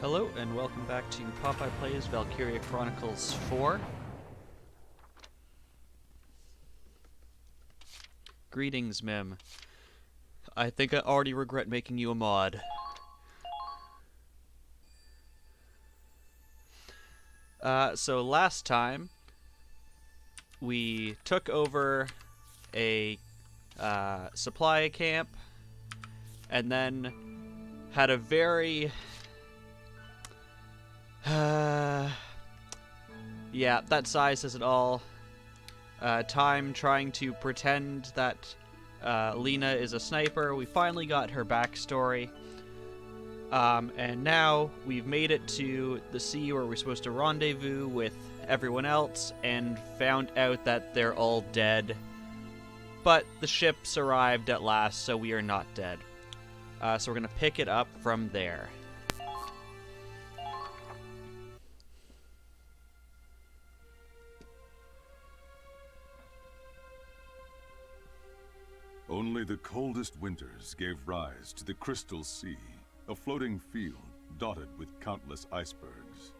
Hello and welcome back to Popeye Plays Valkyria Chronicles 4. Greetings, Mim. I think I already regret making you a mod. So last time, we took over a supply camp, and then had a very... yeah, that size says it all. Time trying to pretend that Lena is a sniper. We finally got her backstory. And now we've made it to the sea where we're supposed to rendezvous with everyone else and found out that they're all dead. But the ship's arrived at last, so we are not dead. So we're going to pick it up from there. Only the coldest winters gave rise to the Crystal Sea, a floating field dotted with countless icebergs.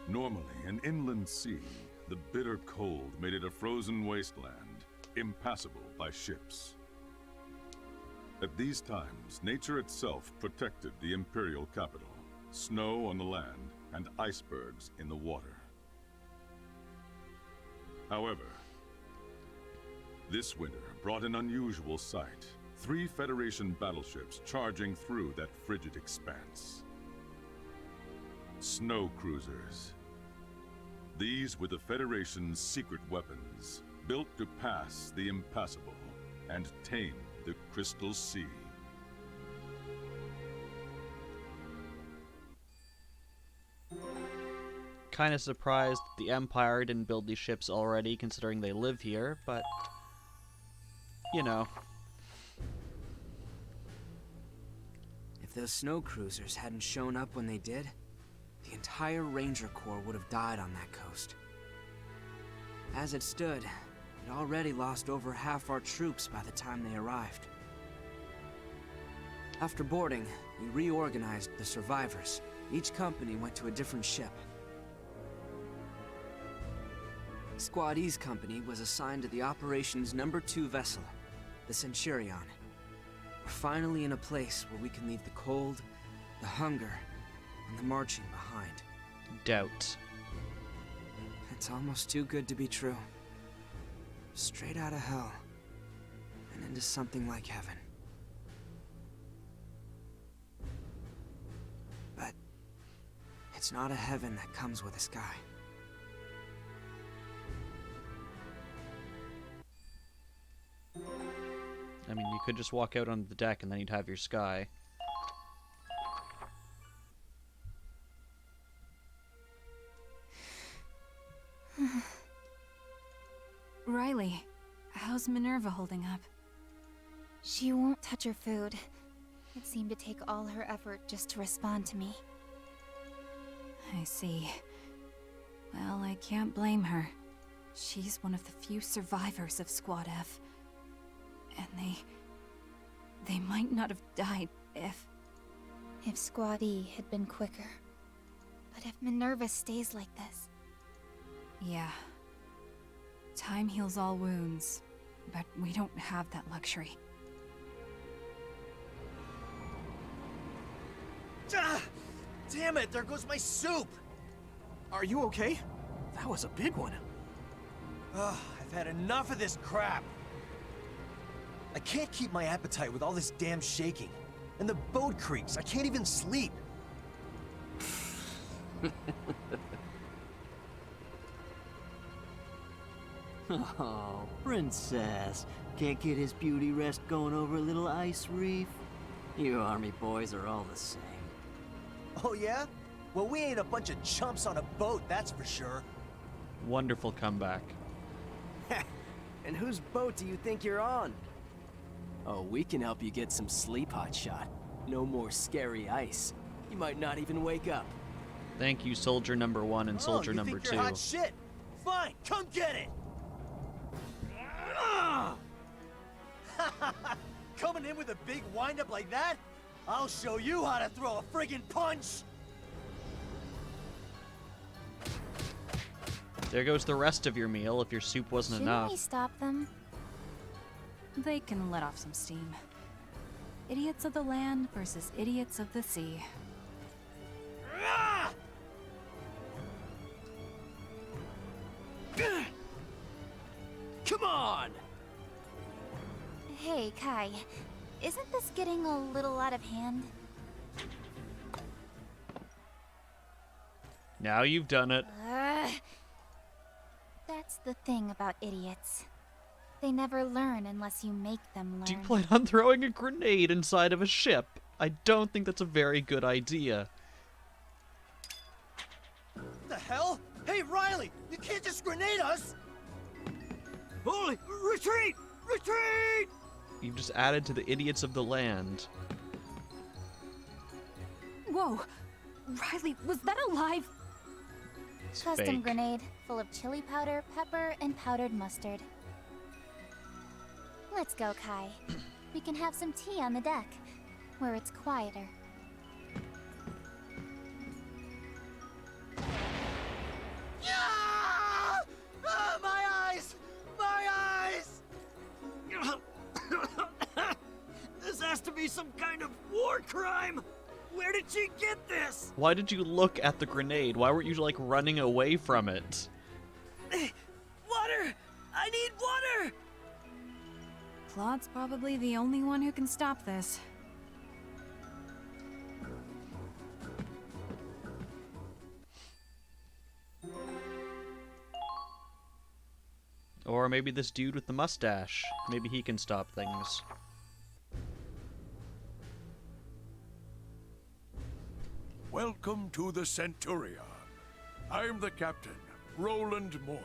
Normally an inland sea, the bitter cold made it a frozen wasteland, impassable by ships. At these times, nature itself protected the imperial capital, snow on the land and icebergs in the water. However, this winter brought an unusual sight. 3 Federation battleships charging through that frigid expanse. Snow cruisers. These were the Federation's secret weapons, built to pass the impassable and tame the Crystal Sea. Kinda surprised the Empire didn't build these ships already, considering they live here, but... you know. If those snow cruisers hadn't shown up when they did, the entire Ranger Corps would have died on that coast. As it stood, we'd already lost over half our troops by the time they arrived. After boarding, we reorganized the survivors. Each company went to a different ship. Squad E's company was assigned to the operations number 2 vessel, the Centurion. We're finally in a place where we can leave the cold, the hunger, and the marching behind. Doubt. It's almost too good to be true. Straight out of hell, and into something like heaven. But it's not a heaven that comes with a sky. I mean, you could just walk out on the deck and then you'd have your sky. Riley, how's Minerva holding up? She won't touch her food. It seemed to take all her effort just to respond to me. I see. Well, I can't blame her. She's one of the few survivors of Squad F. And they might not have died if Squad E had been quicker. But if Minerva stays like this... Yeah. Time heals all wounds, but we don't have that luxury. Ah! Damn it, there goes my soup! Are you okay? That was a big one. Ugh, I've had enough of this crap! I can't keep my appetite with all this damn shaking. And the boat creaks, I can't even sleep. Oh, princess. Can't get his beauty rest going over a little ice reef? You army boys are all the same. Oh yeah? Well, we ain't a bunch of chumps on a boat, that's for sure. Wonderful comeback. And whose boat do you think you're on? Oh, we can help you get some sleep, hotshot. No more scary ice. You might not even wake up. Thank you, Soldier number 1 and Soldier number 2. You think you're hot shit? Fine, come get it! Coming in with a big wind-up like that? I'll show you how to throw a friggin' punch! There goes the rest of your meal if your soup wasn't Shouldn't enough. we stop them? They can let off some steam. Idiots of the land versus idiots of the sea. Come on! Hey, Kai. Isn't this getting a little out of hand? Now you've done it. That's the thing about idiots. They never learn unless you make them learn. Do you plan on throwing a grenade inside of a ship? I don't think that's a very good idea. What the hell? Hey, Riley! You can't just grenade us! Holy! Retreat! Retreat! You've just added to the idiots of the land. Whoa! Riley, was that a live? It's Custom fake. grenade full of chili powder, pepper, and powdered mustard. Let's go, Kai. We can have some tea on the deck, where it's quieter. Yeah! Ah, my eyes! My eyes! This has to be some kind of war crime! Where did she get this? Why did you look at the grenade? Why weren't you, like, running away from it? Water! I need water! Claude's probably the only one who can stop this. Or maybe this dude with the mustache. Maybe he can stop things. Welcome to the Centurion. I'm the captain, Roland Morgan.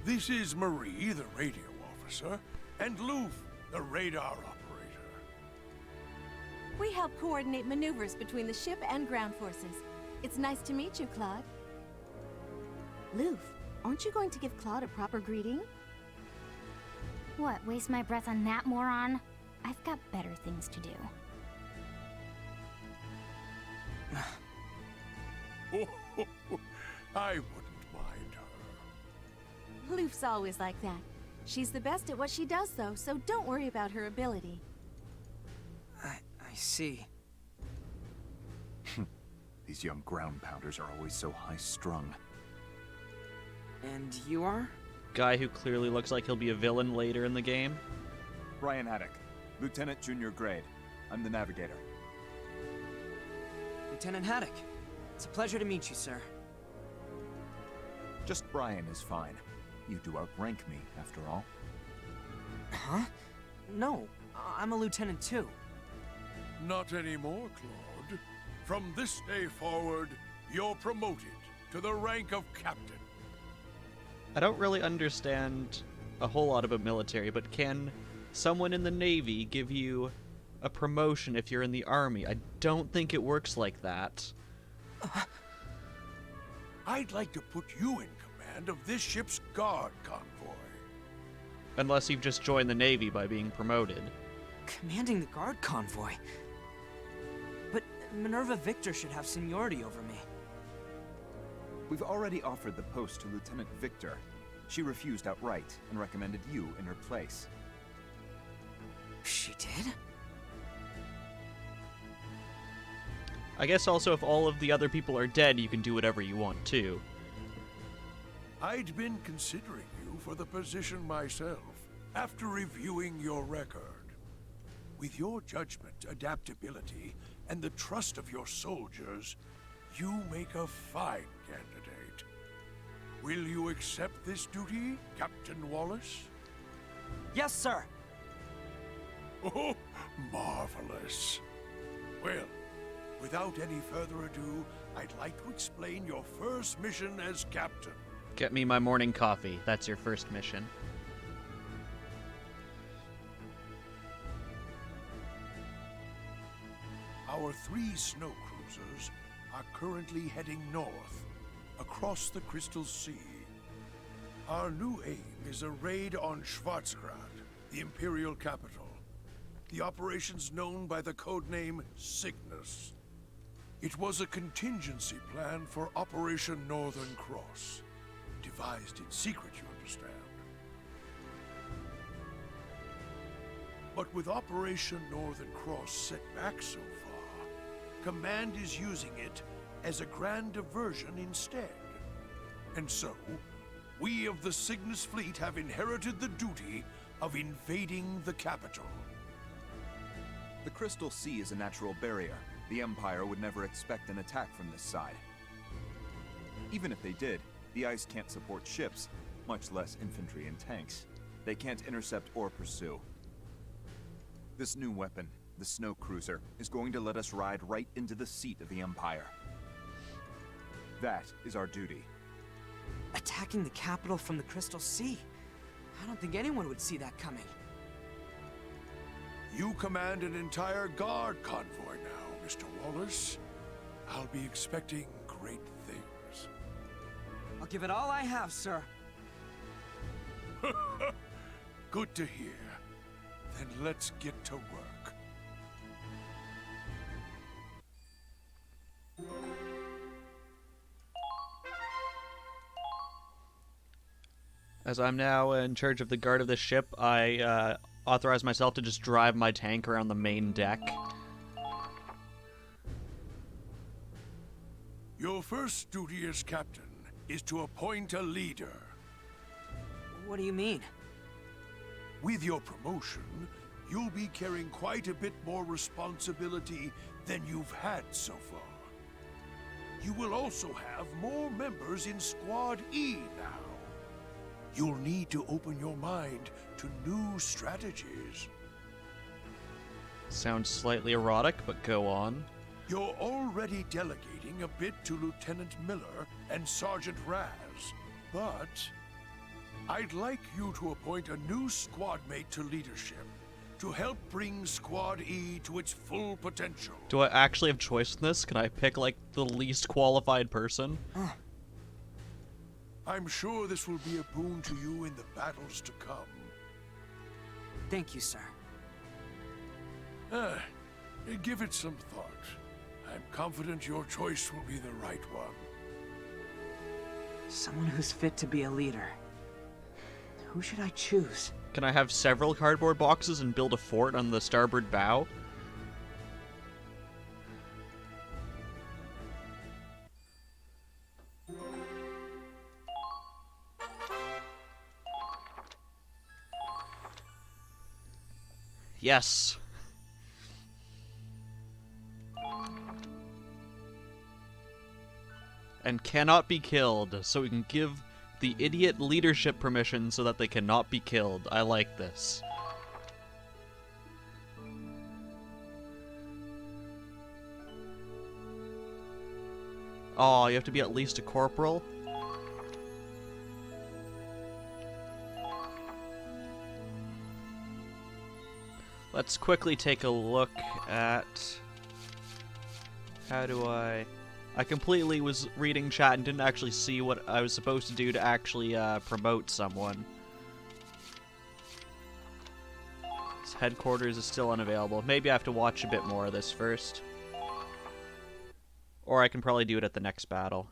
This is Marie, the radio officer, and Loof, the radar operator. We help coordinate maneuvers between the ship and ground forces. It's nice to meet you, Claude. Loof, aren't you going to give Claude a proper greeting? What, waste my breath on that moron? I've got better things to do. I wouldn't mind her. Loof's always like that. She's the best at what she does, though, so don't worry about her ability. I see. These young ground pounders are always so high-strung. And you are? Guy who clearly looks like he'll be a villain later in the game. Brian Haddock, Lieutenant Junior Grade. I'm the navigator. Lieutenant Haddock. It's a pleasure to meet you, sir. Just Brian is fine. You do outrank me, after all. Huh? No, I'm a lieutenant too. Not anymore, Claude. From this day forward, you're promoted to the rank of captain. I don't really understand a whole lot about military, but can someone in the Navy give you a promotion if you're in the Army? I don't think it works like that. I'd like to put you in command of this ship's guard convoy. Unless you've just joined the Navy by being promoted. Commanding the guard convoy? But Minerva Victor should have seniority over me. We've already offered the post to Lieutenant Victor. She refused outright and recommended you in her place. She did? I guess also if all of the other people are dead, you can do whatever you want too. I'd been considering you for the position myself, after reviewing your record. With your judgment, adaptability, and the trust of your soldiers, you make a fine candidate. Will you accept this duty, Captain Wallace? Yes, sir. Oh, marvelous. Well, without any further ado, I'd like to explain your first mission as captain. Get me my morning coffee. That's your first mission. Our 3 snow cruisers are currently heading north, across the Crystal Sea. Our new aim is a raid on Schwarzgrad, the Imperial capital. the operations known by the codename Cygnus. It was a contingency plan for Operation Northern Cross, devised in secret, you understand. But with Operation Northern Cross set back so far, Command is using it as a grand diversion instead. And so, we of the Cygnus fleet have inherited the duty of invading the capital. The Crystal Sea is a natural barrier. The Empire would never expect an attack from this side. Even if they did, the ice can't support ships, much less infantry and tanks. They can't intercept or pursue. This new weapon, the Snow Cruiser, is going to let us ride right into the seat of the Empire. That is our duty. Attacking the capital from the Crystal Sea? I don't think anyone would see that coming. You command an entire guard convoy now, Mr. Wallace. I'll be expecting great things. I'll give it all I have, sir. Good to hear. Then let's get to work. As I'm now in charge of the guard of this ship, I authorize myself to just drive my tank around the main deck. Your first duty as captain is to appoint a leader. What do you mean? With your promotion, you'll be carrying quite a bit more responsibility than you've had so far. You will also have more members in Squad E now. You'll need to open your mind to new strategies. Sounds slightly erotic, but go on. You're already delegating a bit to Lieutenant Miller and Sergeant Raz, but I'd like you to appoint a new squad mate to leadership to help bring Squad E to its full potential. Do I actually have choice in this? Can I pick, like, the least qualified person? I'm sure this will be a boon to you in the battles to come. Thank you, sir. Give it some thought. I'm confident your choice will be the right one. Someone who's fit to be a leader. Who should I choose? Can I have several cardboard boxes and build a fort on the starboard bow? Yes. And cannot be killed, so we can give the idiot leadership permission so that they cannot be killed. I like this. Oh, you have to be at least a corporal? Let's quickly take a look at... How do I completely was reading chat and didn't actually see what I was supposed to do to actually promote someone. His headquarters is still unavailable. Maybe I have to watch a bit more of this first. Or I can probably do it at the next battle.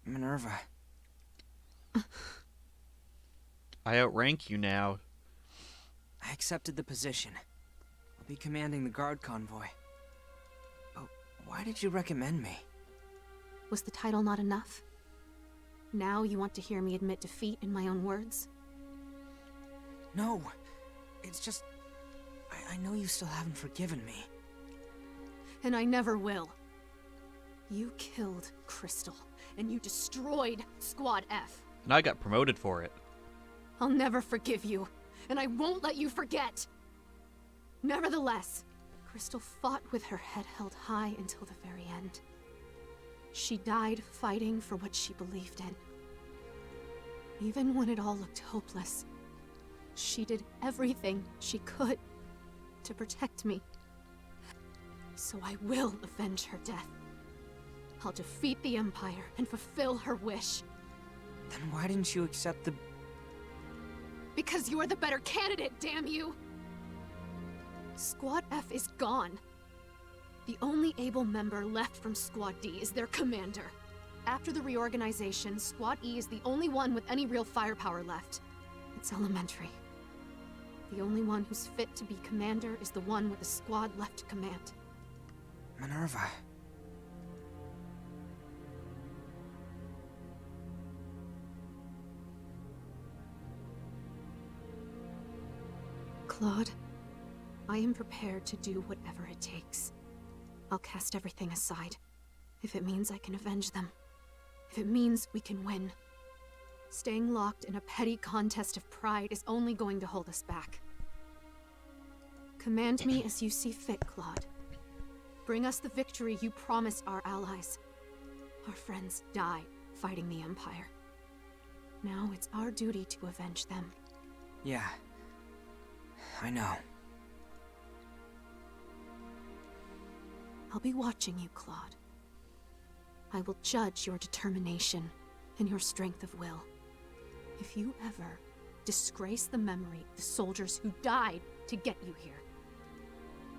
Minerva. I outrank you now. I accepted the position. I'll be commanding the guard convoy. But why did you recommend me? Was the title not enough? Now you want to hear me admit defeat in my own words? No. It's just... I know you still haven't forgiven me. And I never will. You killed Crystal, and you destroyed Squad F. And I got promoted for it. I'll never forgive you, and I won't let you forget. Nevertheless, Crystal fought with her head held high until the very end. She died fighting for what she believed in. Even when it all looked hopeless, she did everything she could to protect me. So I will avenge her death. I'll defeat the Empire and fulfill her wish. Then why didn't you accept the... Because you're the better candidate, damn you! Squad F is gone. The only able member left from Squad D is their commander. After the reorganization, Squad E is the only one with any real firepower left. It's elementary. The only one who's fit to be commander is the one with a squad left to command. Minerva. Claude, I am prepared to do whatever it takes. I'll cast everything aside, if it means I can avenge them. If it means we can win. Staying locked in a petty contest of pride is only going to hold us back. Command me as you see fit, Claude. Bring us the victory you promised our allies. Our friends died fighting the Empire. Now it's our duty to avenge them. Yeah. I know. I'll be watching you, Claude. I will judge your determination and your strength of will. If you ever disgrace the memory of the soldiers who died to get you here,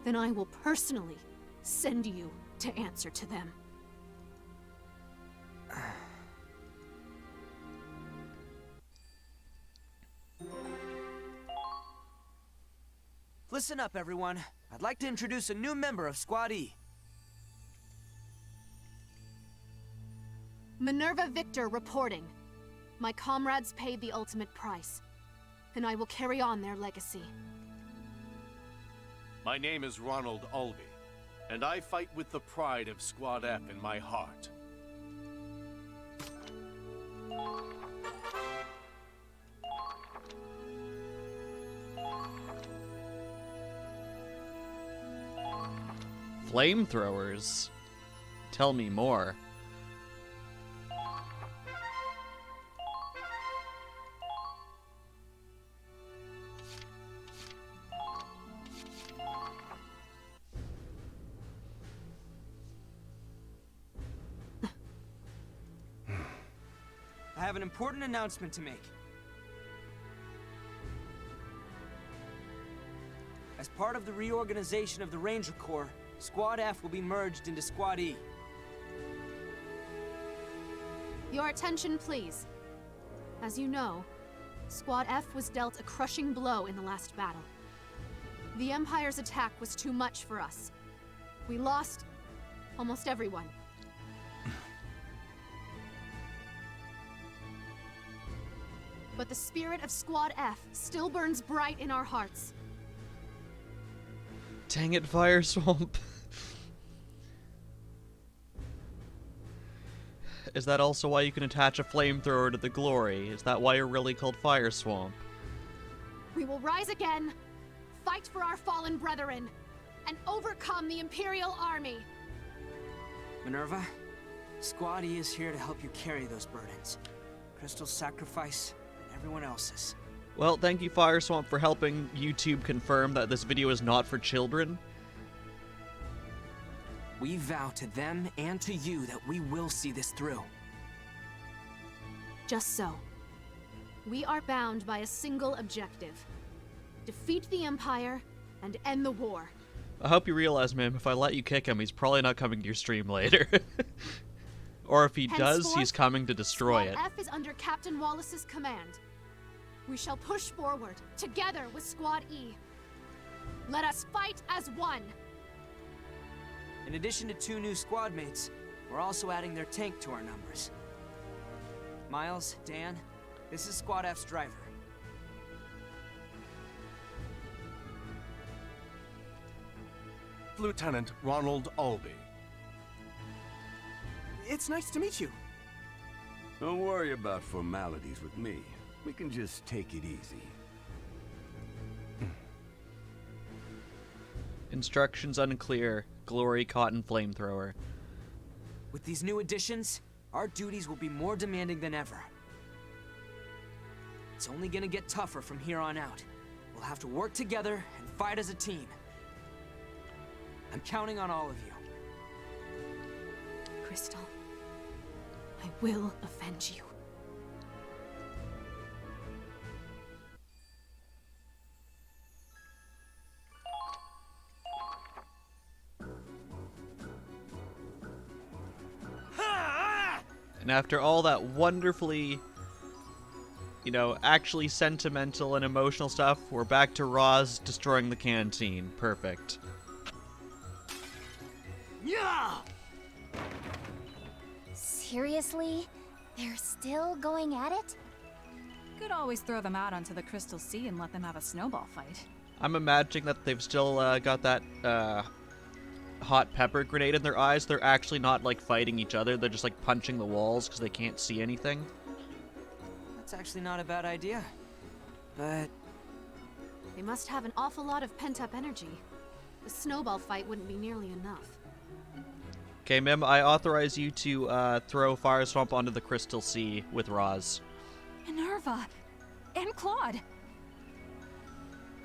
then I will personally send you to answer to them. Listen up, everyone. I'd like to introduce a new member of Squad E. Minerva Victor reporting. My comrades paid the ultimate price, and I will carry on their legacy. My name is Ronald Ulby, and I fight with the pride of Squad F in my heart. Flamethrowers? Tell me more. I have an important announcement to make. As part of the reorganization of the Ranger Corps, Squad F will be merged into Squad E. Your attention, please. As you know, Squad F was dealt a crushing blow in the last battle. The Empire's attack was too much for us. We lost almost everyone. But the spirit of Squad F still burns bright in our hearts. Dang it, Fire Swamp. Is that also why you can attach a flamethrower to the glory? Is that why you're really called Fire Swamp? We will rise again, fight for our fallen brethren, and overcome the Imperial Army. Minerva, Squad E is here to help you carry those burdens. Crystal's sacrifice, and everyone else's. Well, thank you, Fire Swamp, for helping YouTube confirm that this video is not for children. We vow to them and to you that we will see this through. Just so. We are bound by a single objective. Defeat the Empire and end the war. I hope you realize, ma'am, if I let you kick him, he's probably not coming to your stream later. Or if he does, he's coming to destroy it. Squad F is under Captain Wallace's command. We shall push forward, together with Squad E. Let us fight as one! In addition to 2 new squad mates, we're also adding their tank to our numbers. Miles, Dan, this is Squad F's driver. Lieutenant Ronald Ulby. It's nice to meet you. Don't worry about formalities with me. We can just take it easy. Instructions unclear. Glory cotton flamethrower. With these new additions, our duties will be more demanding than ever. It's only gonna get tougher from here on out. We'll have to work together and fight as a team. I'm counting on all of you. Crystal, I will avenge you. And after all that wonderfully, you know, actually sentimental and emotional stuff, we're back to Roz destroying the canteen. Perfect. Yeah! Seriously? They're still going at it? Could always throw them out onto the Crystal Sea and let them have a snowball fight. I'm imagining that they've still got that hot pepper grenade in their eyes. They're actually not like fighting each other. They're just like punching the walls because they can't see anything. That's actually not a bad idea. But They must have an awful lot of pent-up energy. The snowball fight wouldn't be nearly enough. Okay, Mim, I authorize you to throw Fire Swamp onto the Crystal Sea with Roz. Minerva! And Claude!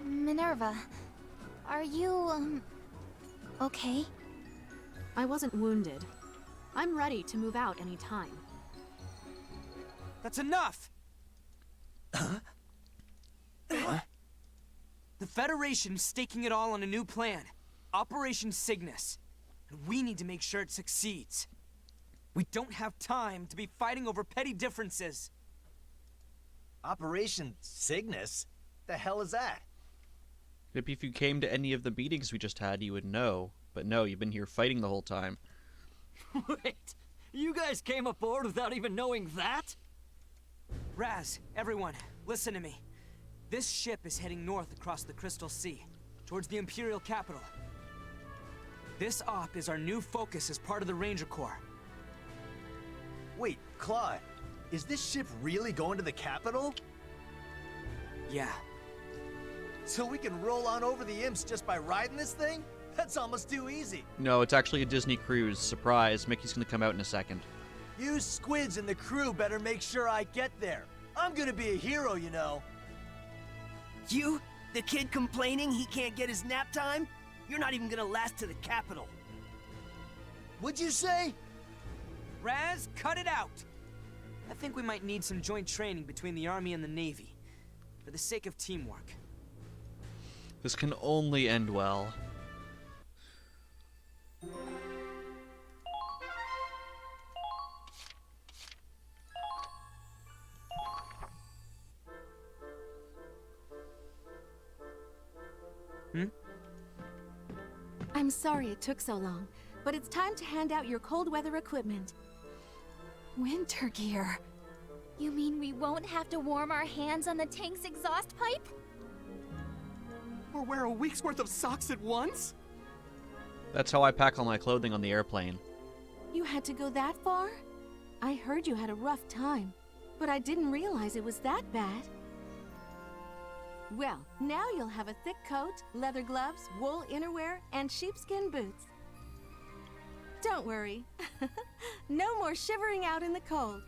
Minerva, are you, okay? I wasn't wounded. I'm ready to move out any time. that's enough! The Federation's staking it all on a new plan. Operation Cygnus. And we need to make sure it succeeds. We don't have time to be fighting over petty differences. Operation Cygnus? The hell is that? Maybe if you came to any of the meetings we just had, you would know. But no, you've been here fighting the whole time. Wait, you guys came aboard without even knowing that? Raz, everyone, listen to me. This ship is heading north across the Crystal Sea, towards the Imperial capital. This op is our new focus as part of the Ranger Corps. Wait, Claude, is this ship really going to the capital? Yeah. So we can roll on over the imps just by riding this thing? That's almost too easy. No, it's actually a Disney cruise. Surprise, Mickey's gonna come out in a second. You squids and the crew better make sure I get there. I'm gonna be a hero, you know. You? The kid complaining he can't get his nap time? You're not even gonna last to the capital. What'd you say? Raz, cut it out! I think we might need some joint training between the Army and the Navy, for the sake of teamwork. This can only end well. I'm sorry it took so long, but it's time to hand out your cold weather equipment. Winter gear. You mean we won't have to warm our hands on the tank's exhaust pipe? Or wear a week's worth of socks at once? That's how I pack all my clothing on the airplane. You had to go that far? I heard you had a rough time, but I didn't realize it was that bad. Well, now you'll have a thick coat, leather gloves, wool innerwear, and sheepskin boots. Don't worry. No more shivering out in the cold.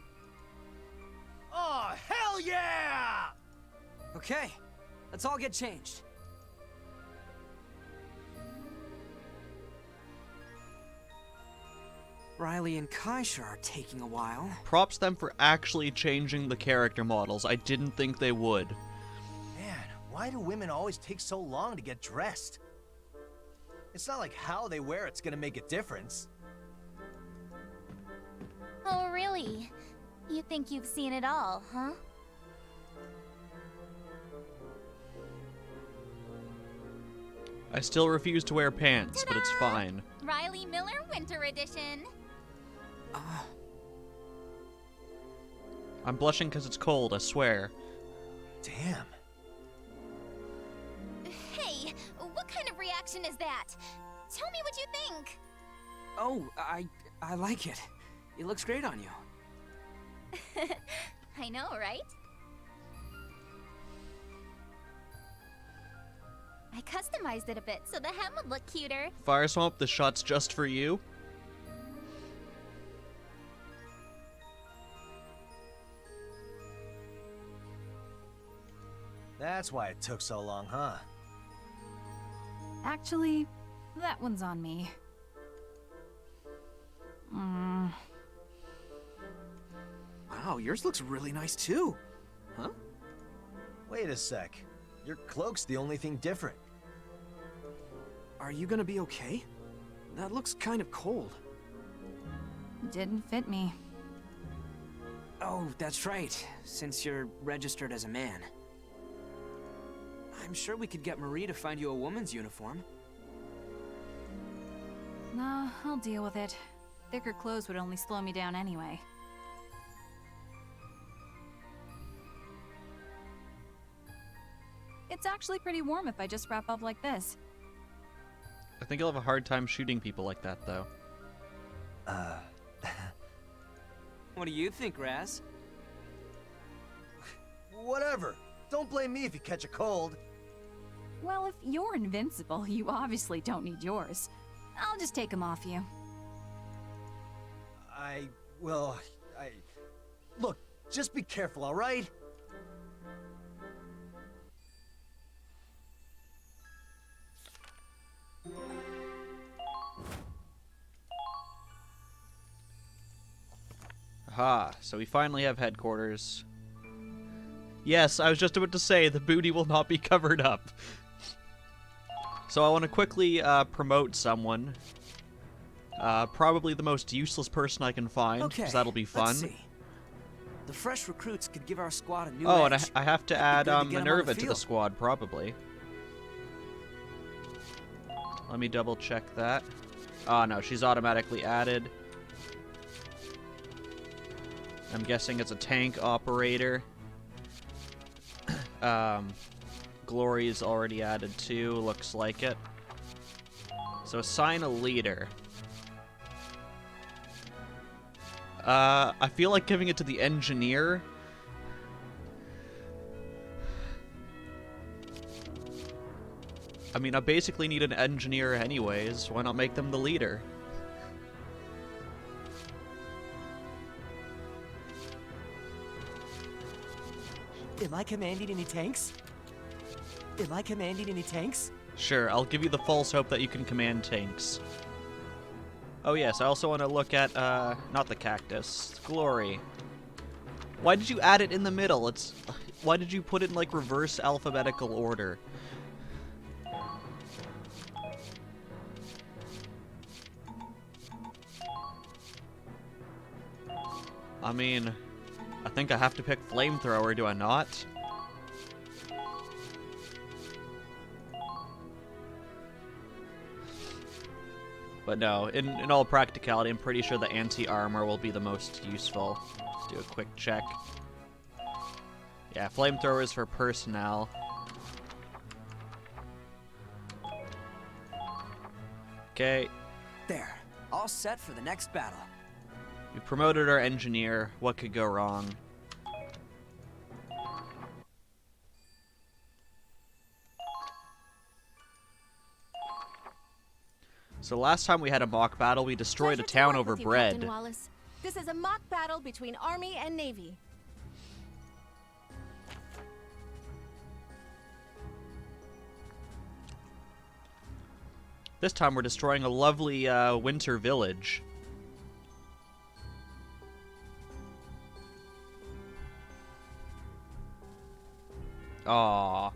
Oh, hell yeah! Okay, let's all get changed. Riley and Kaisha are taking a while. Props them for actually changing the character models. I didn't think they would. Man, why do women always take so long to get dressed? It's not like how they wear it's gonna make a difference. Oh, really? You think you've seen it all, huh? I still refuse to wear pants, but it's fine. Riley Miller Winter Edition. I'm blushing because it's cold, I swear. Damn. Hey, what kind of reaction is that? Tell me what you think. Oh, I like it. It looks great on you. I know, right? I customized it a bit so the hem would look cuter. Fire Swamp, the shot's just for you. That's why it took so long, huh? Actually, that one's on me. Wow, yours looks really nice too. Huh? Wait a sec. Your cloak's the only thing different. Are you gonna be okay? That looks kind of cold. Didn't fit me. Oh, that's right, since you're registered as a man. I'm sure we could get Marie to find you a woman's uniform. Nah, I'll deal with it. Thicker clothes would only slow me down anyway. It's actually pretty warm if I just wrap up like this. I think you'll have a hard time shooting people like that, though. What do you think, Raz? Whatever. Don't blame me if you catch a cold. Well, if you're invincible, you obviously don't need yours. I'll just take them off you. Look, just be careful, all right? Aha, so we finally have headquarters. Yes, I was just about to say, the booty will not be covered up. So I want to quickly promote someone. Probably the most useless person I can find, because that'll be fun. Let's see. The fresh recruits could give our squad a new Oh, edge. and I have to add It'd be good to get 'em on the Minerva to the field. squad, probably. Let me double check that. Oh no, she's automatically added. I'm guessing it's a tank operator. Glory is already added too, looks like it. So assign a leader. I feel like giving it to the engineer. I mean, I basically need an engineer anyways. Why not make them the leader? Am I commanding any tanks? Am I commanding any tanks? Sure, I'll give you the false hope that you can command tanks. Oh yes, I also want to look at, not the cactus, Glory. Why did you add it in the middle? Why did you put it in, like, reverse alphabetical order? I mean, I think I have to pick flamethrower, do I not? But no, in all practicality, I'm pretty sure the anti-armor will be the most useful. Let's do a quick check. Yeah, flamethrower is for personnel. Okay. There, all set for the next battle. We promoted our engineer. What could go wrong? So last time we had a mock battle, we destroyed a town over bread. Captain Wallace. This is a mock battle between Army and Navy. This time we're destroying a lovely winter village. Aww.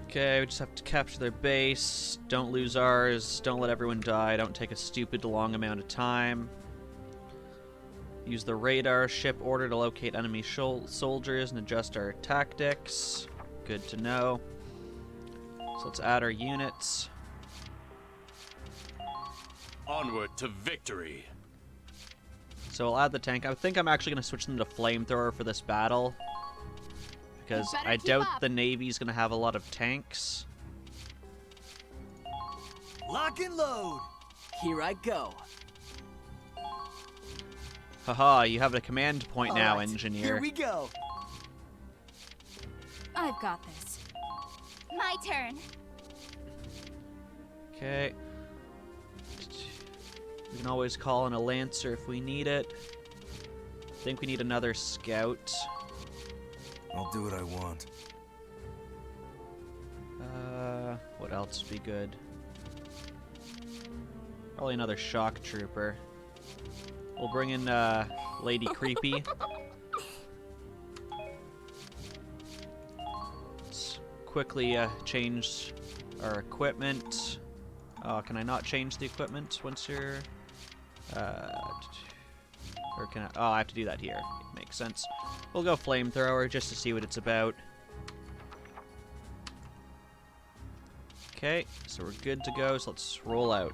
Okay, we just have to capture their base. Don't lose ours. Don't let everyone die. Don't take a stupid long amount of time. Use the radar ship order to locate enemy soldiers and adjust our tactics. Good to know. So let's add our units. Onward to victory. So I'll add the tank. I think I'm actually going to switch them to flamethrower for this battle. Because I doubt the Navy's going to have a lot of tanks. Lock and load! Here I go. Haha, you have a command point now, Alright, engineer. Here we go! I've got this. My turn. Okay. We can always call in a Lancer if we need it. I think we need another scout. I'll do what I want. What else would be good? Probably another shock trooper. We'll bring in Lady Creepy. Let's quickly change our equipment. Oh, can I not change the equipment once you're... or can I... Oh, I have to do that here. Makes sense. We'll go flamethrower just to see what it's about. Okay, so we're good to go, so let's roll out.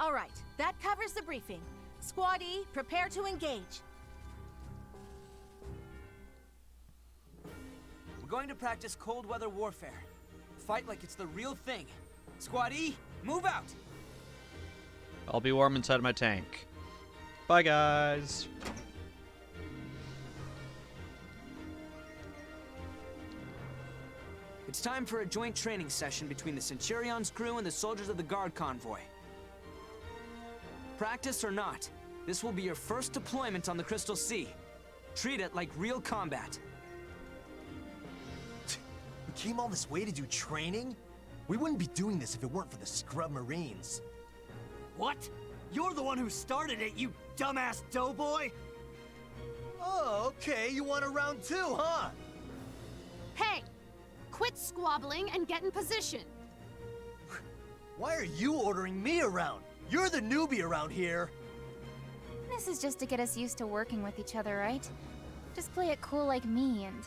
All right, that covers the briefing. Squad E, prepare to engage. We're going to practice cold weather warfare. Fight like it's the real thing. Squad E, move out! I'll be warm inside my tank. Bye, guys. It's time for a joint training session between the Centurion's crew and the soldiers of the guard convoy. Practice or not, this will be your first deployment on the Crystal Sea. Treat it like real combat. We came all this way to do training? We wouldn't be doing this if it weren't for the scrub Marines. What? You're the one who started it, you dumbass doughboy? Oh, okay, you want a round two, huh? Hey! Quit squabbling and get in position. Why are you ordering me around? You're the newbie around here. This is just to get us used to working with each other, right? Just play it cool like me and...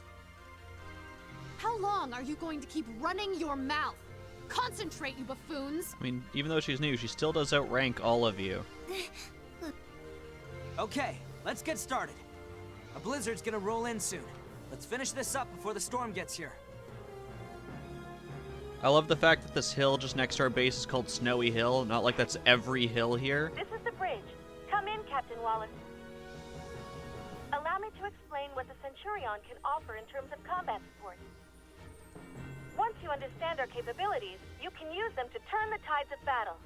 How long are you going to keep running your mouth? Concentrate, you buffoons! I mean, even though she's new, she still does outrank all of you. Okay, let's get started. A blizzard's gonna roll in soon. Let's finish this up before the storm gets here. I love the fact that this hill just next to our base is called Snowy Hill, not like that's every hill here. This is the bridge. Come in, Captain Wallace. Allow me to explain what the Centurion can offer in terms of combat support. Once you understand our capabilities, you can use them to turn the tides of battle.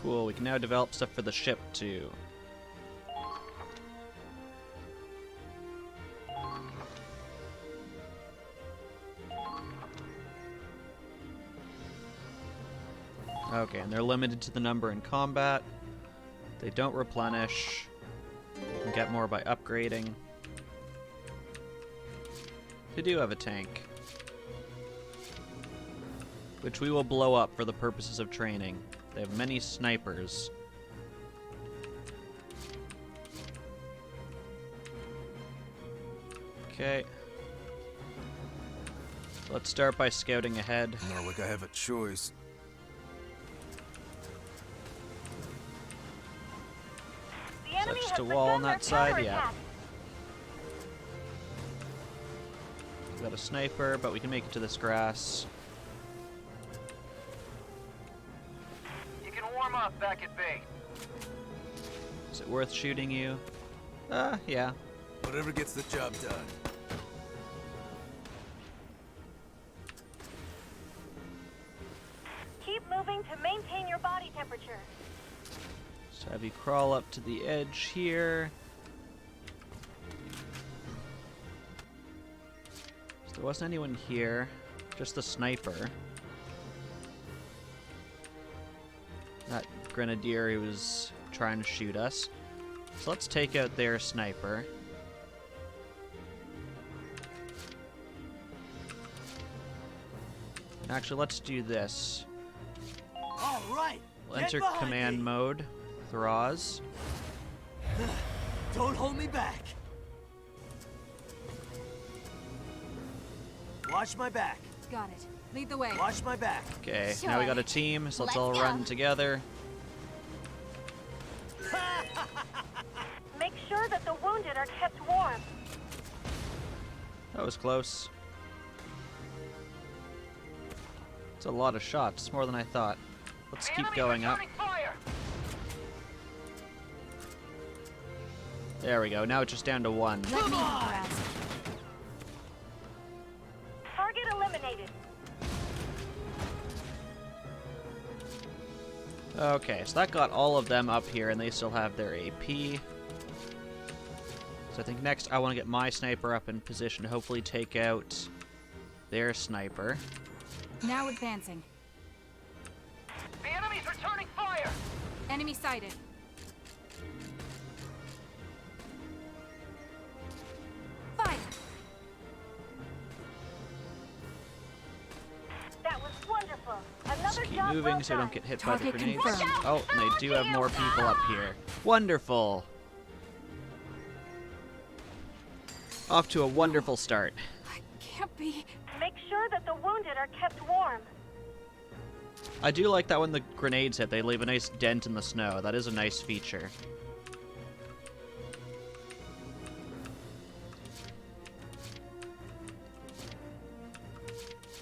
Cool, we can now develop stuff for the ship too. Okay, and they're limited to the number in combat. They don't replenish. You can get more by upgrading. They do have a tank, which we will blow up for the purposes of training. They have many snipers. Okay. Let's start by scouting ahead. Not like I have a choice. The enemy Just has a wall on begun that their side, yeah. counterattack. We've got a sniper, but we can make it to this grass. You can warm up back at bay. Is it worth shooting you? Yeah. Whatever gets the job done. Keep moving to maintain your body temperature. So have you crawl up to the edge here. So there wasn't anyone here, just the sniper. That grenadier who was trying to shoot us. So let's take out their sniper. Actually, let's do this. All right. We'll enter command mode. Thraz. Don't hold me back. Watch my back. Got it. Lead the way. Watch my back. Okay, now we got a team, so let's all run together. Make sure that the wounded are kept warm. That was close. It's a lot of shots, more than I thought. Let's keep going up. There we go, now it's just down to one. Let me grasp. Target eliminated. Okay, so that got all of them up here, and they still have their AP. So I think next I want to get my sniper up in position to hopefully take out their sniper. Now advancing. The enemy's returning fire! Enemy sighted. Fire! That was wonderful. Another Just keep job moving well so I don't done. get hit by the Target grenades. confirmed. Oh, and they do have more people up here. Wonderful. Off to a wonderful start. Can't be. Make sure that the wounded are kept warm. I do like that when the grenades hit, they leave a nice dent in the snow. That is a nice feature.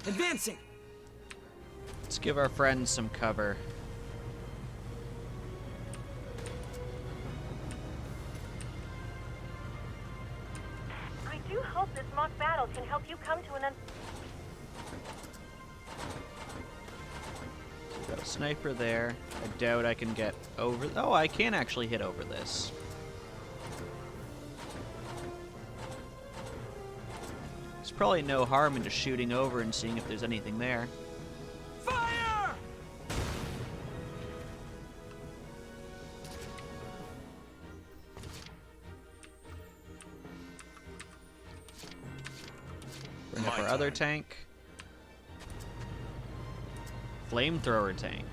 Advancing! Let's give our friends some cover. I do hope this mock battle can help you come to an Got a sniper there. I doubt I can get over. Oh, I can actually hit over this. There's probably no harm in just shooting over and seeing if there's anything there. Fire! Bring up our other tank. Flamethrower tank.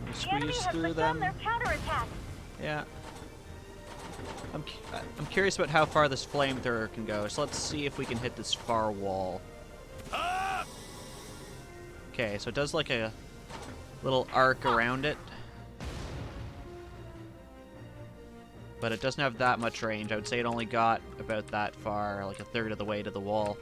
The enemy Squeeze has through begun them. their counterattack. Yeah. I'm curious about how far this flamethrower can go, so let's see if we can hit this far wall. Okay, so it does like a little arc around it. But it doesn't have that much range. I would say it only got about that far, like a third of the way to the wall.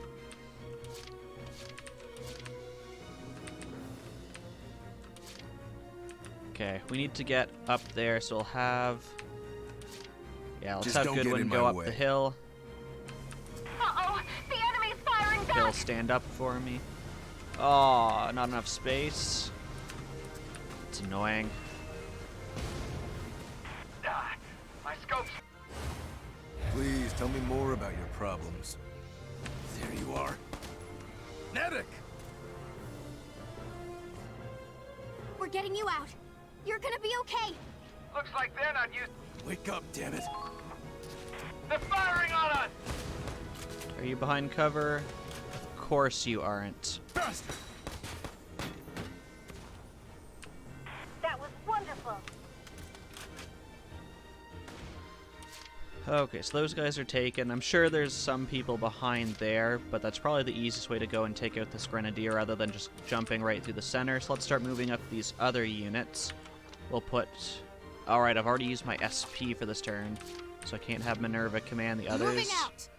Okay, we need to get up there, so we'll have... Yeah, let's Just have don't get Goodwin in go my up way. the hill. Uh-oh, the enemy's firing He'll back. stand up for me. Oh, not enough space. It's annoying. My scope's... Please tell me more about your problems. There you are. Neddick! We're getting you out. You're gonna be okay. Looks like they're not used... Wake up, damn it. They're firing on us! Are you behind cover? Of course you aren't. Faster! That was wonderful. Okay, so those guys are taken. I'm sure there's some people behind there, but that's probably the easiest way to go and take out this grenadier rather than just jumping right through the center. So let's start moving up these other units. We'll put... Alright, I've already used my SP for this turn, so I can't have Minerva command the others. Moving out.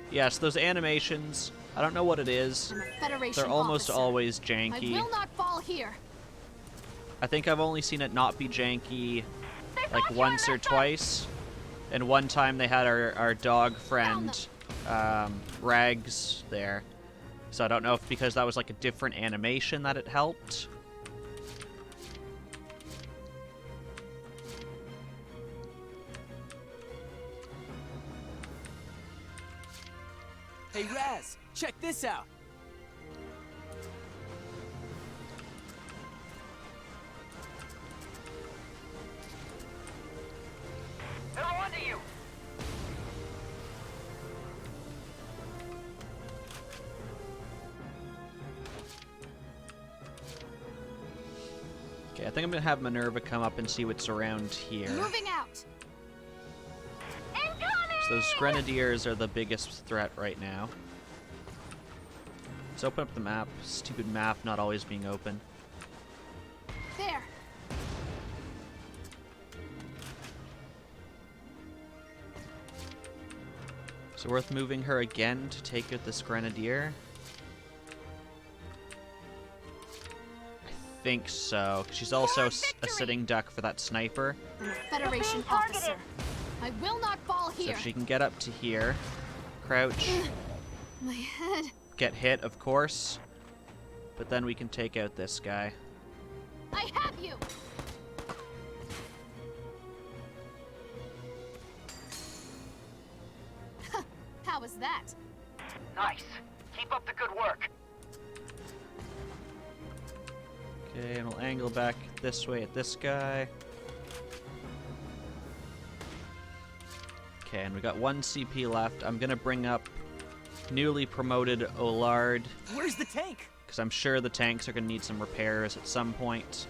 Yes, those animations, I don't know what it is. I'm a Federation They're almost officer. always I janky. will not fall here. I think I've only seen it not be janky like once or twice. And one time they had our dog friend, Rags, there. So I don't know if because that was like a different animation that it helped. Hey, Raz, check this out. They're onto you! Okay, I think I'm gonna have Minerva come up and see what's around here. Moving out. So those grenadiers are the biggest threat right now. Let's open up the map. Stupid map not always being open. There. So worth moving her again to take out this grenadier? I think so. She's also a sitting duck for that sniper. I'm a Federation officer. I will not fall So here. if she can get up to here, crouch, My head. get hit, of course, but then we can take out this guy. I have you! How was that? Nice. Keep up the good work. Okay, and we'll angle back this way at this guy. Okay, and we got 1 CP left. I'm gonna bring up newly promoted Olard. Where's the tank? Because I'm sure the tanks are gonna need some repairs at some point.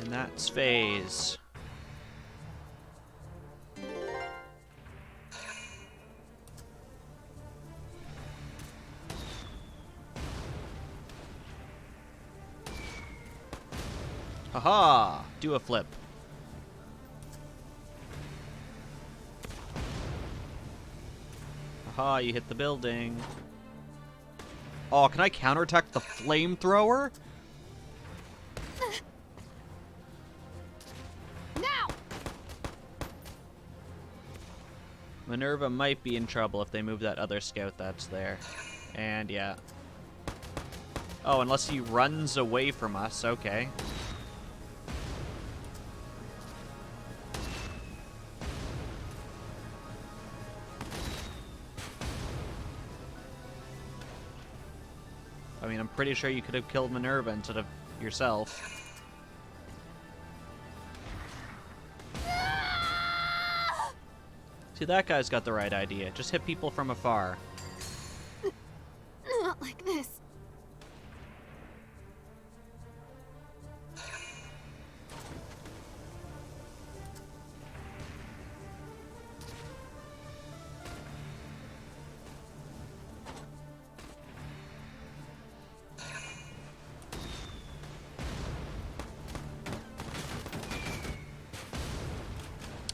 And that's phase. Haha! Do a flip. Haha, you hit the building. Oh, can I counterattack the flamethrower? Now! Minerva might be in trouble if they move that other scout that's there. And yeah. Oh, unless he runs away from us, okay. I mean, I'm pretty sure you could have killed Minerva instead of yourself. See, that guy's got the right idea. Just hit people from afar. Not like this.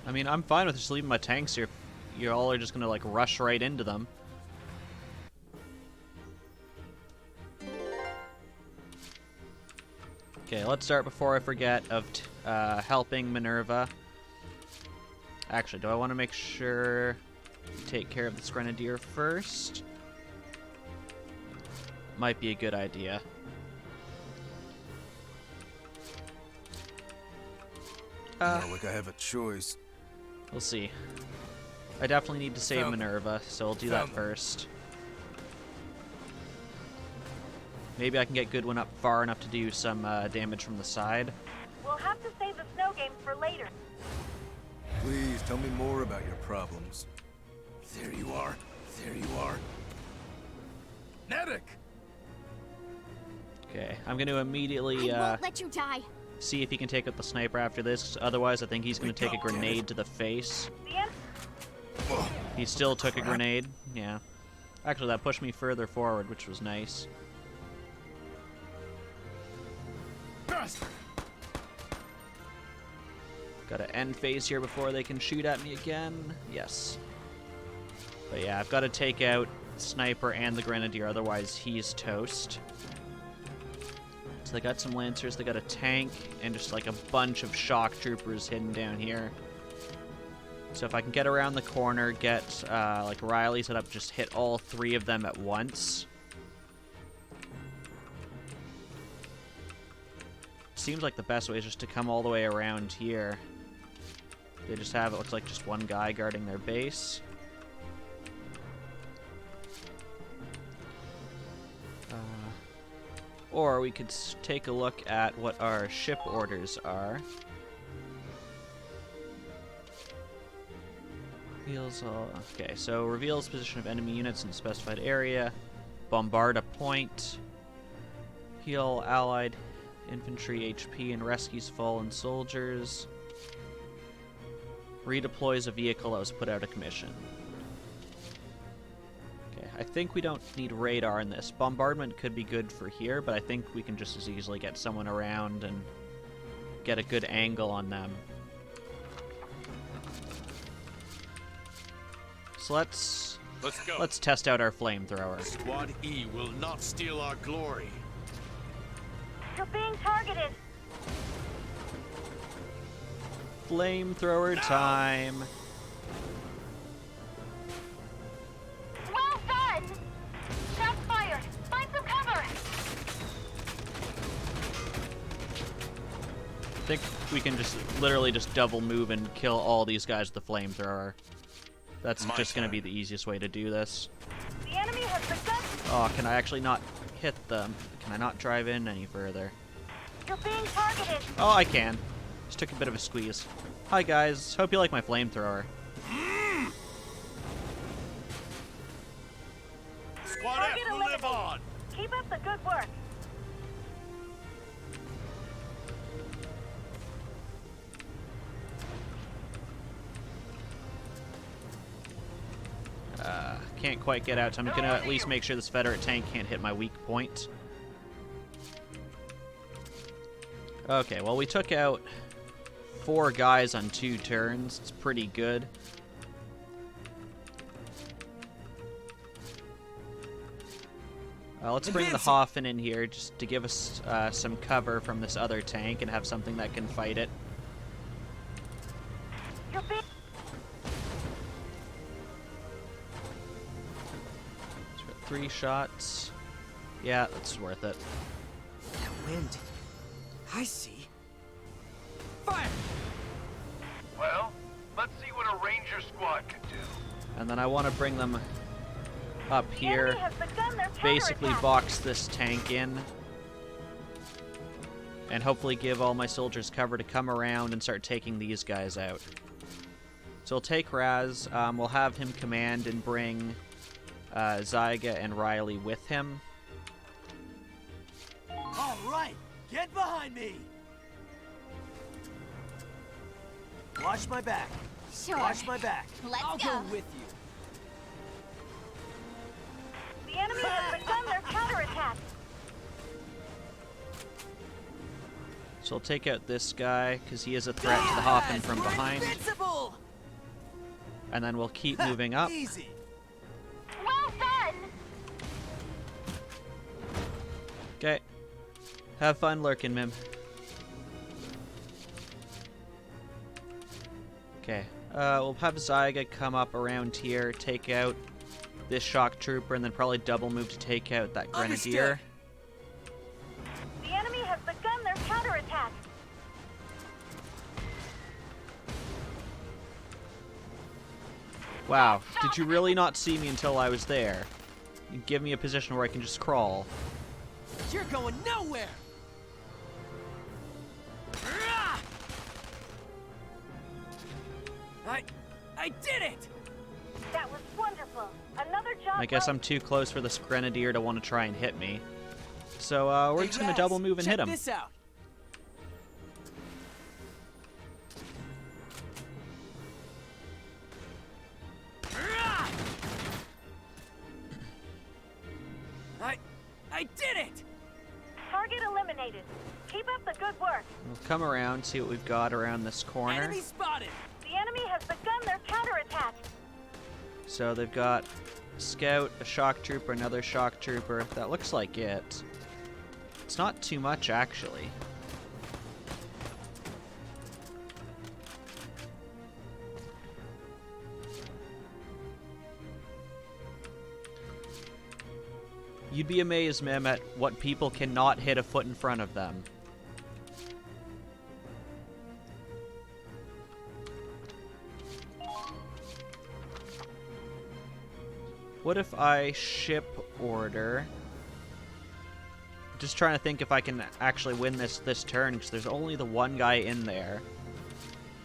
I mean, I'm fine with just leaving my tanks here. You all are just gonna, like, rush right into them. Okay, let's start before I forget of helping Minerva. Actually, do I want to make sure take care of this Grenadier first? Might be a good idea. Not like I have a choice. We'll see. I definitely need to save Minerva, so I'll do that first. Maybe I can get Goodwin up far enough to do some damage from the side. We'll have to save the snow games for later. Please tell me more about your problems. There you are. There you are. Neddick! Okay, I'm going to immediately I won't let you die. see if he can take out the sniper after this. Otherwise, I think he's going to take a grenade to the face. He still took a grenade. Yeah. Actually, that pushed me further forward, which was nice. Got to end phase here before they can shoot at me again. Yes. But yeah, I've got to take out Sniper and the Grenadier, otherwise he's toast. So they got some Lancers, they got a tank, and just like a bunch of shock troopers hidden down here. So if I can get around the corner, get like Riley set up, just hit all 3 of them at once. Seems like the best way is just to come all the way around here. They just have, it looks like, just one guy guarding their base. Or we could take a look at what our ship orders are. Reveals all. Okay, so reveals position of enemy units in a specified area. Bombard a point. Heal allied infantry HP and rescues fallen soldiers. Redeploys a vehicle that was put out of commission. Okay, I think we don't need radar in this. Bombardment could be good for here, but I think we can just as easily get someone around and get a good angle on them. So let's go. Let's test out our flamethrower. Squad E will not steal our glory. You're being targeted. Flamethrower time. Well done! Shots fired! Find some cover! I think we can just literally just double move and kill all these guys with the flamethrower. That's just going to be the easiest way to do this. The enemy has begun. Oh, can I actually not hit them? Can I not drive in any further? You're being targeted. Oh, I can. Just took a bit of a squeeze. Hi guys, hope you like my flamethrower. Squad Target F will live eliminated. on! Keep up the good work. Can't quite get out, so I'm gonna at least make sure this Federate tank can't hit my weak point. Okay, well we took out 4 guys on 2 turns. It's pretty good. Let's bring the Hoffen in here just to give us some cover from this other tank and have something that can fight it. 3 shots. Yeah, that's worth it. That wind. I see. Fire! Well, let's see what a ranger squad can do. And then I want to bring them up here. Enemy has begun their Basically counterattack. box this tank in. And hopefully give all my soldiers cover to come around and start taking these guys out. So we'll take Raz. We'll have him command and bring Zyga and Riley with him. All right, get behind me. Watch my back. Sure. Watch my back. Let's I'll go. go with you. The enemy has begun their counterattack. So we'll take out this guy, because he is a threat to the Hoffen from behind. Invincible! And then we'll keep moving up. Easy. Well done! Okay. Have fun lurking, Mim. Okay. We'll have Zyga come up around here, take out this shock trooper, and then probably double move to take out that grenadier. Understood. The enemy has begun their counterattack. Wow, did you really not see me until I was there? You give me a position where I can just crawl. You're going nowhere. I did it. That was wonderful. Another job. I guess well I'm too close for this grenadier to want to try and hit me. So we're just gonna Raz, double move and check hit him. This out. I did it. Target eliminated. Keep up the good work. We'll come around, see what we've got around this corner. Enemy spotted. The enemy has begun their counterattack. So they've got a scout, a shock trooper, another shock trooper. That looks like it. It's not too much, actually. You'd be amazed, Mim, at what people cannot hit a foot in front of them. What if I ship order? Just trying to think if I can actually win this turn, because there's only the one guy in there.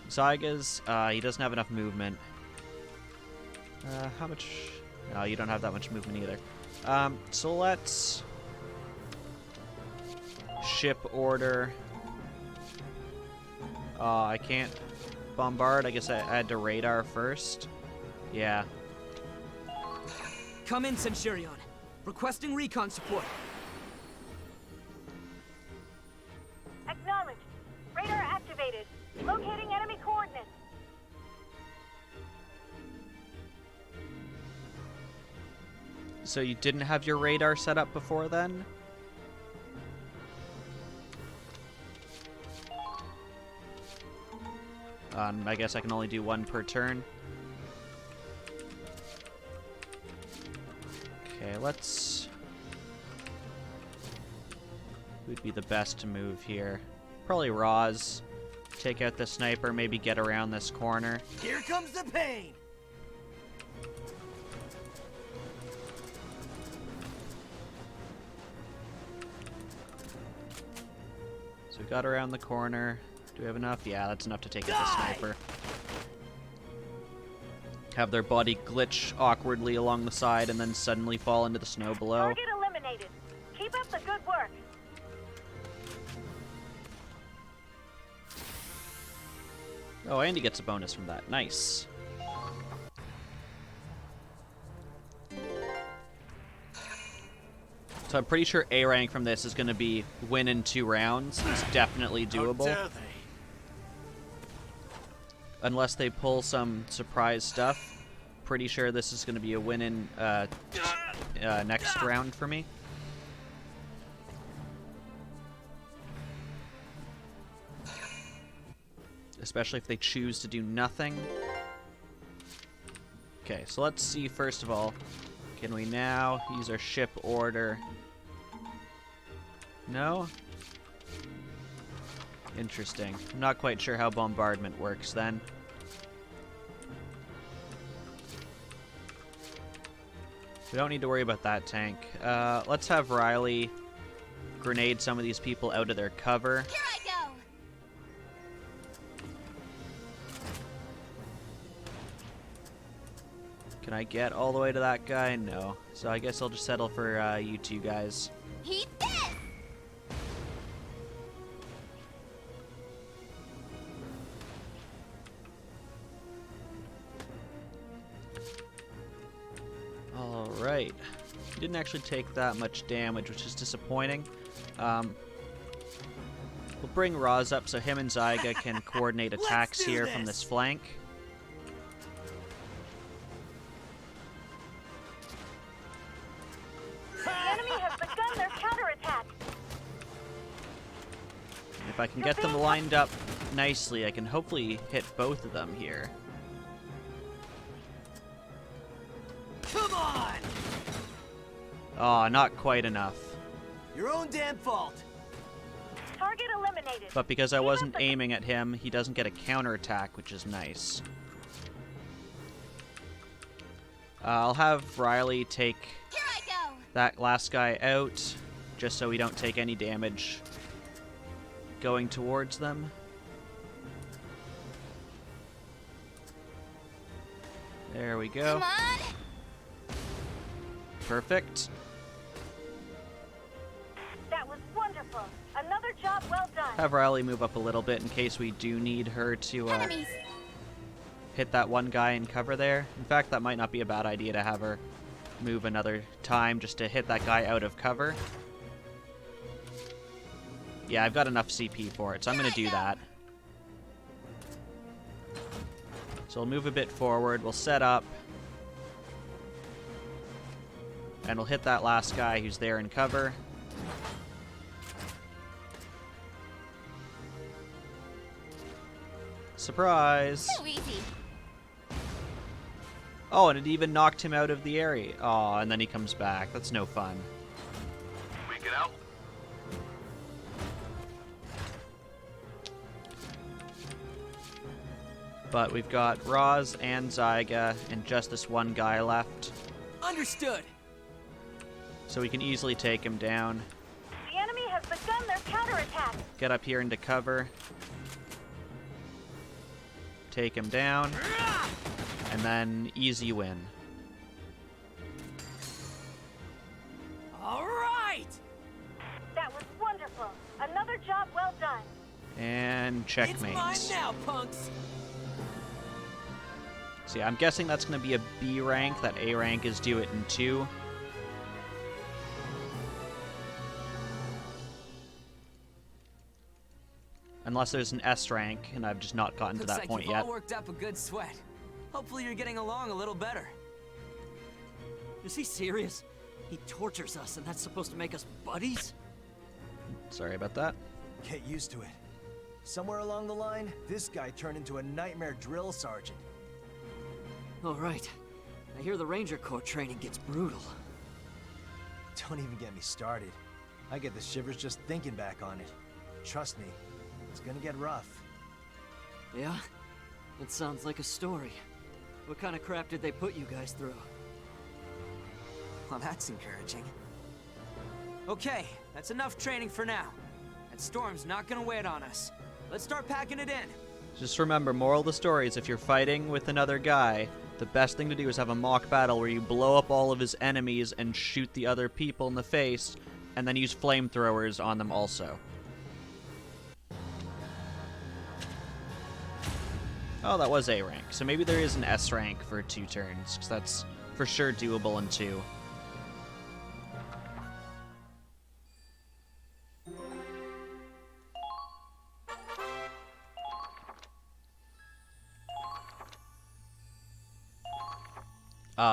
Zyga's, he doesn't have enough movement. How much? No, you don't have that much movement either. So let's ship order. I can't bombard. I guess I had to radar first. Yeah. Come in, Centurion. Requesting recon support. Acknowledged. Radar activated. Locating enemy coordinates. So you didn't have your radar set up before then? I guess I can only do one per turn. Okay, let's... Who'd be the best to move here? Probably Roz. Take out the sniper, maybe get around this corner. Here comes the pain! So we got around the corner. Do we have enough? Yeah, that's enough to take out the sniper. Have their body glitch awkwardly along the side and then suddenly fall into the snow below. Target eliminated. Keep up the good work. Oh, and he gets a bonus from that. Nice. So I'm pretty sure A rank from this is going to be win in 2 rounds. It's definitely doable. Unless they pull some surprise stuff. Pretty sure this is going to be a win in next round for me. Especially if they choose to do nothing. Okay, so let's see first of all. Can we now use our ship order? No? Interesting. I'm not quite sure how bombardment works then. We don't need to worry about that tank. Let's have Riley grenade some of these people out of their cover. Here I go! Can I get all the way to that guy? No. So I guess I'll just settle for you two guys. Eat this! Alright. He didn't actually take that much damage, which is disappointing. We'll bring Roz up so him and Zyga can coordinate attacks here from this flank. The enemy has begun their counterattack. If I can get them lined up nicely, I can hopefully hit both of them here. Come on! Oh, not quite enough. Your own damn fault. Target eliminated. But because I wasn't aiming at him, he doesn't get a counterattack, which is nice. I'll have Riley take that last guy out, just so we don't take any damage going towards them. There we go. Come on! Perfect. That was wonderful. Another job well done. Have Riley move up a little bit in case we do need her to hit that one guy in cover there. In fact, that might not be a bad idea to have her move another time just to hit that guy out of cover. Yeah, I've got enough CP for it, so I'm going to do that. So we'll move a bit forward, we'll set up, and we'll hit that last guy who's there in cover. Surprise! Too easy. Oh, and it even knocked him out of the area. Oh, and then he comes back. That's no fun. We get out. But we've got Roz and Zyga and just this one guy left. Understood. So we can easily take him down. The enemy has begun their counterattack. Get up here into cover. Take him down. And then easy win. All right. That was wonderful. Another job well done. And checkmate. It's mine now, punks. See, I'm guessing that's going to be a B rank. That A rank is do it in 2. Unless there's an S rank, and I've just not gotten to that point you've yet. all worked up a good sweat. Hopefully you're getting along a little better. Is he serious? He tortures us, and that's supposed to make us buddies? Sorry about that. Get used to it. Somewhere along the line, this guy turned into a nightmare drill sergeant. All right. I hear the Ranger Corps training gets brutal. Don't even get me started. I get the shivers just thinking back on it. Trust me, it's gonna get rough. Yeah? It sounds like a story. What kind of crap did they put you guys through? Well, that's encouraging. Okay, that's enough training for now. That storm's not gonna wait on us. Let's start packing it in. Just remember, moral of the story is if you're fighting with another guy, the best thing to do is have a mock battle where you blow up all of his enemies and shoot the other people in the face, and then use flamethrowers on them also. Oh, that was A rank, so maybe there is an S rank for 2 turns, because that's for sure doable in 2.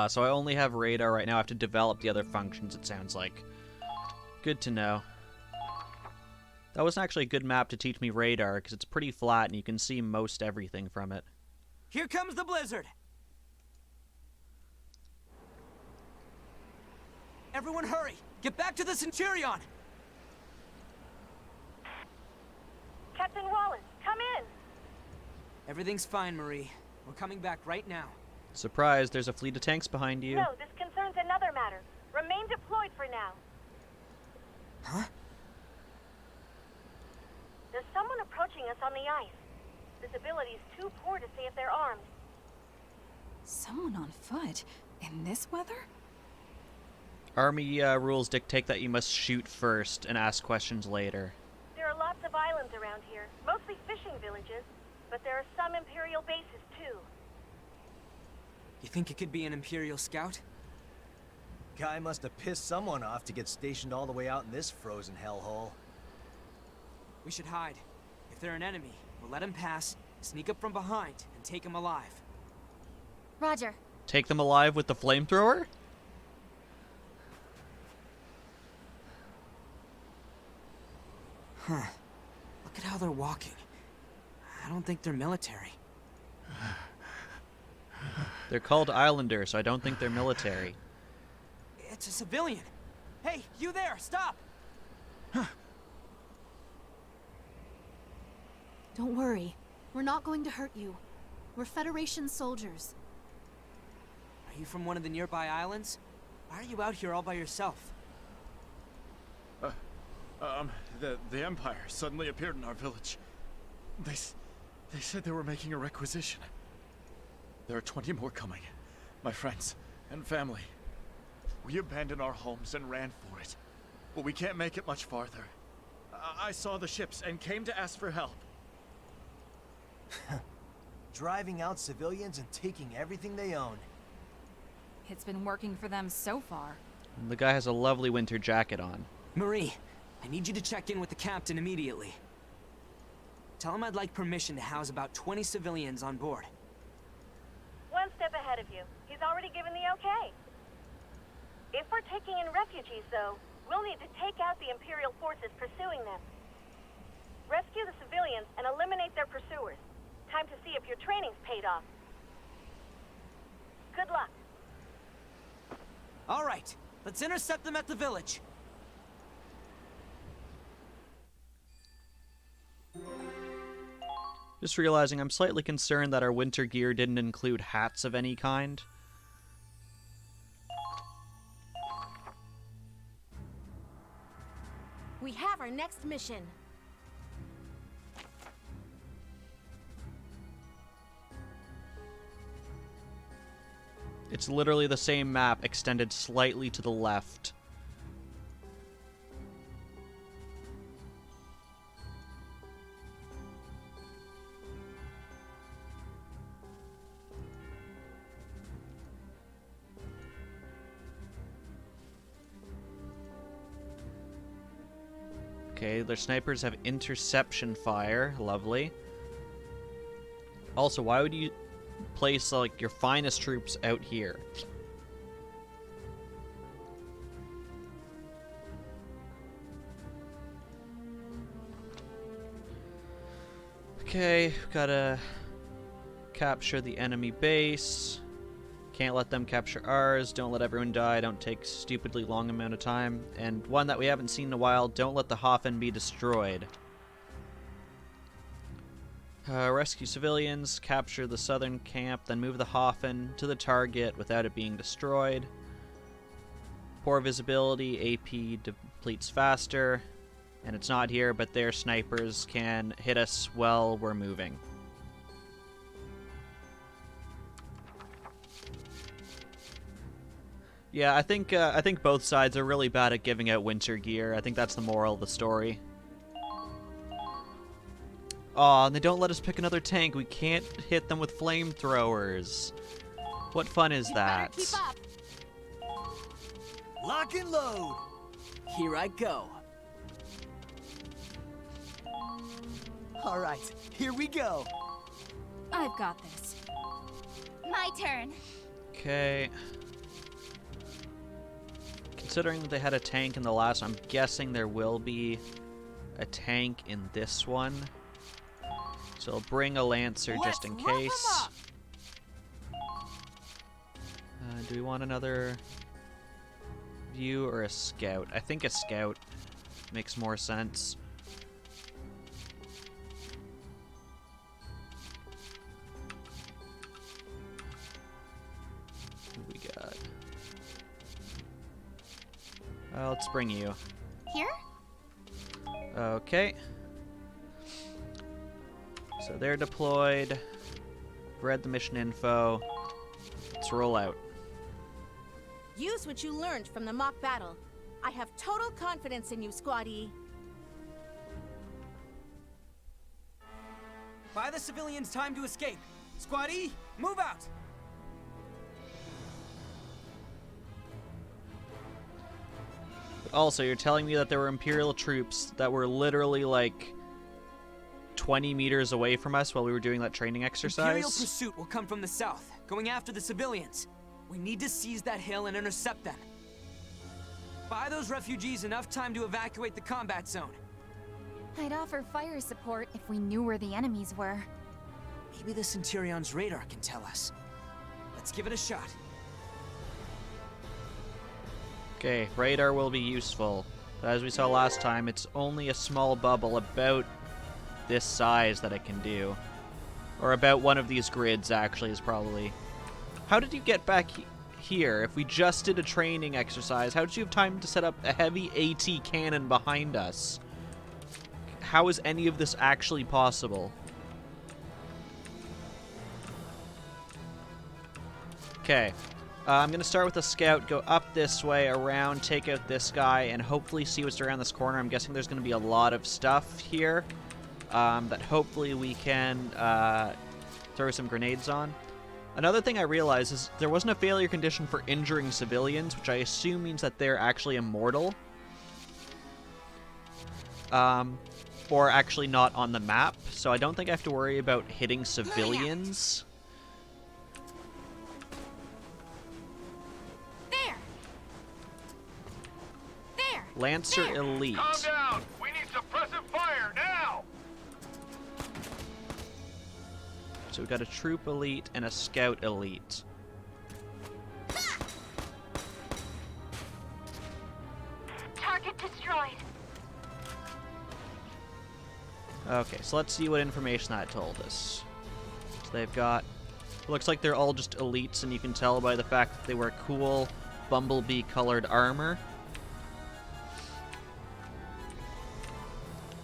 So I only have radar right now. I have to develop the other functions, it sounds like. Good to know. That was actually a good map to teach me radar, because it's pretty flat and you can see most everything from it. Here comes the blizzard! Everyone hurry! Get back to the Centurion! Captain Wallace, come in! Everything's fine, Marie. We're coming back right now. Surprise, there's a fleet of tanks behind you. No, this concerns another matter. Remain deployed for now. Huh? There's someone approaching us on the ice. Visibility's too poor to see if they're armed. Someone on foot? In this weather? Army rules dictate that you must shoot first and ask questions later. There are lots of islands around here, mostly fishing villages, but there are some Imperial bases too. You think it could be an Imperial scout? Guy must have pissed someone off to get stationed all the way out in this frozen hellhole. We should hide. If they're an enemy, we'll let them pass, sneak up from behind, and take them alive. Roger. Take them alive with the flamethrower? Huh. Look at how they're walking. I don't think they're military. They're called Islanders, so I don't think they're military. It's a civilian. Hey, you there, stop! Don't worry. We're not going to hurt you. We're Federation soldiers. Are you from one of the nearby islands? Why are you out here all by yourself? The Empire suddenly appeared in our village. They said they were making a requisition. There are 20 more coming. My friends and family. We abandoned our homes and ran for it. But we can't make it much farther. I saw the ships and came to ask for help. Driving out civilians and taking everything they own. It's been working for them so far. The guy has a lovely winter jacket on. Marie, I need you to check in with the captain immediately. Tell him I'd like permission to house about 20 civilians on board. One step ahead of you. He's already given the okay. If we're taking in refugees, though, we'll need to take out the Imperial forces pursuing them. Rescue the civilians and eliminate their pursuers. Time to see if your training's paid off. Good luck. All right, let's intercept them at the village. Just realizing I'm slightly concerned that our winter gear didn't include hats of any kind. We have our next mission. It's literally the same map extended slightly to the left. Okay, their snipers have interception fire. Lovely. Also, why would you place like your finest troops out here? Okay, gotta capture the enemy base. Can't let them capture ours. Don't let everyone die. Don't take stupidly long amount of time. And one that we haven't seen in a while, don't let the Hafen be destroyed. Rescue civilians, capture the southern camp, then move the Hafen to the target without it being destroyed. Poor visibility, AP depletes faster. And it's not here, but their snipers can hit us while we're moving. Yeah, I think both sides are really bad at giving out winter gear. I think that's the moral of the story. Aw, and they don't let us pick another tank. We can't hit them with flamethrowers. What fun is that? Keep up. Lock and load. Here I go. All right, here we go. I've got this. My turn. Okay. Considering that they had a tank in the last one, I'm guessing there will be a tank in this one. So I'll bring a Lancer just in case. Do we want another view or a scout? I think a scout makes more sense. What do we got? Let's bring you. Here? Okay. So they're deployed. Read the mission info. Let's roll out. Use what you learned from the mock battle. I have total confidence in you, Squad-E. Buy the civilians time to escape. Squad-E, move out! But also, you're telling me that there were Imperial troops that were literally like 20 meters away from us while we were doing that training exercise? Imperial pursuit will come from the south, going after the civilians. We need to seize that hill and intercept them. Buy those refugees enough time to evacuate the combat zone. I'd offer fire support if we knew where the enemies were. Maybe the Centurion's radar can tell us. Let's give it a shot. Okay, radar will be useful. But as we saw last time, it's only a small bubble about this size that it can do. Or about one of these grids, actually, is probably... How did you get back here? If we just did a training exercise, how did you have time to set up a heavy AT cannon behind us? How is any of this actually possible? Okay. I'm going to start with a scout, go up this way, around, take out this guy, and hopefully see what's around this corner. I'm guessing there's going to be a lot of stuff here that hopefully we can throw some grenades on. Another thing I realized is there wasn't a failure condition for injuring civilians, which I assume means that they're actually immortal. Or actually not on the map, so I don't think I have to worry about hitting civilians. There! There! Lancer there. Elite. Calm down! We need suppressive fire, now! So we've got a Troop Elite and a Scout Elite. Target destroyed. Okay, so let's see what information that told us. So they've got... Looks like they're all just elites, and you can tell by the fact that they wear cool bumblebee-colored armor.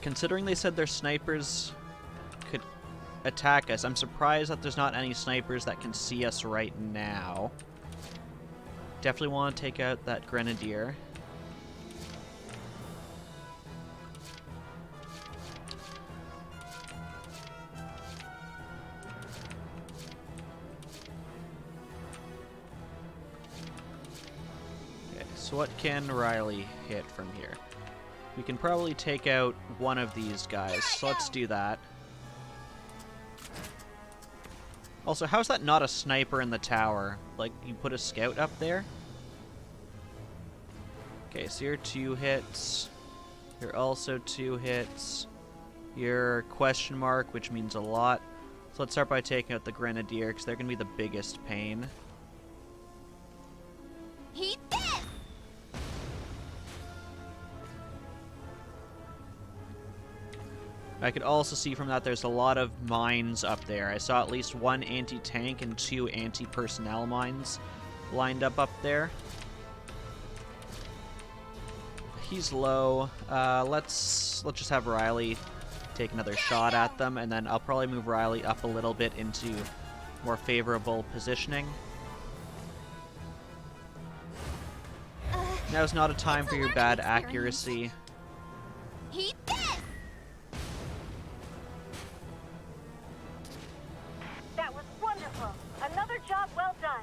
Considering they said their snipers could attack us, I'm surprised that there's not any snipers that can see us right now. Definitely want to take out that Grenadier. So what can Riley hit from here? We can probably take out one of these guys, so let's do that. Also, how's that not a sniper in the tower? Like, you put a scout up there? Okay, so you're 2 hits. You're also 2 hits. Your question mark, which means a lot. So let's start by taking out the Grenadier, because they're going to be the biggest pain. Eat this! I could also see from that there's a lot of mines up there. I saw at least one anti-tank and 2 anti-personnel mines lined up there. He's low. Let's just have Riley take another shot at them, and then I'll probably move Riley up a little bit into more favorable positioning. Now's not a time for your bad accuracy. Eat this! That was wonderful. Another job well done.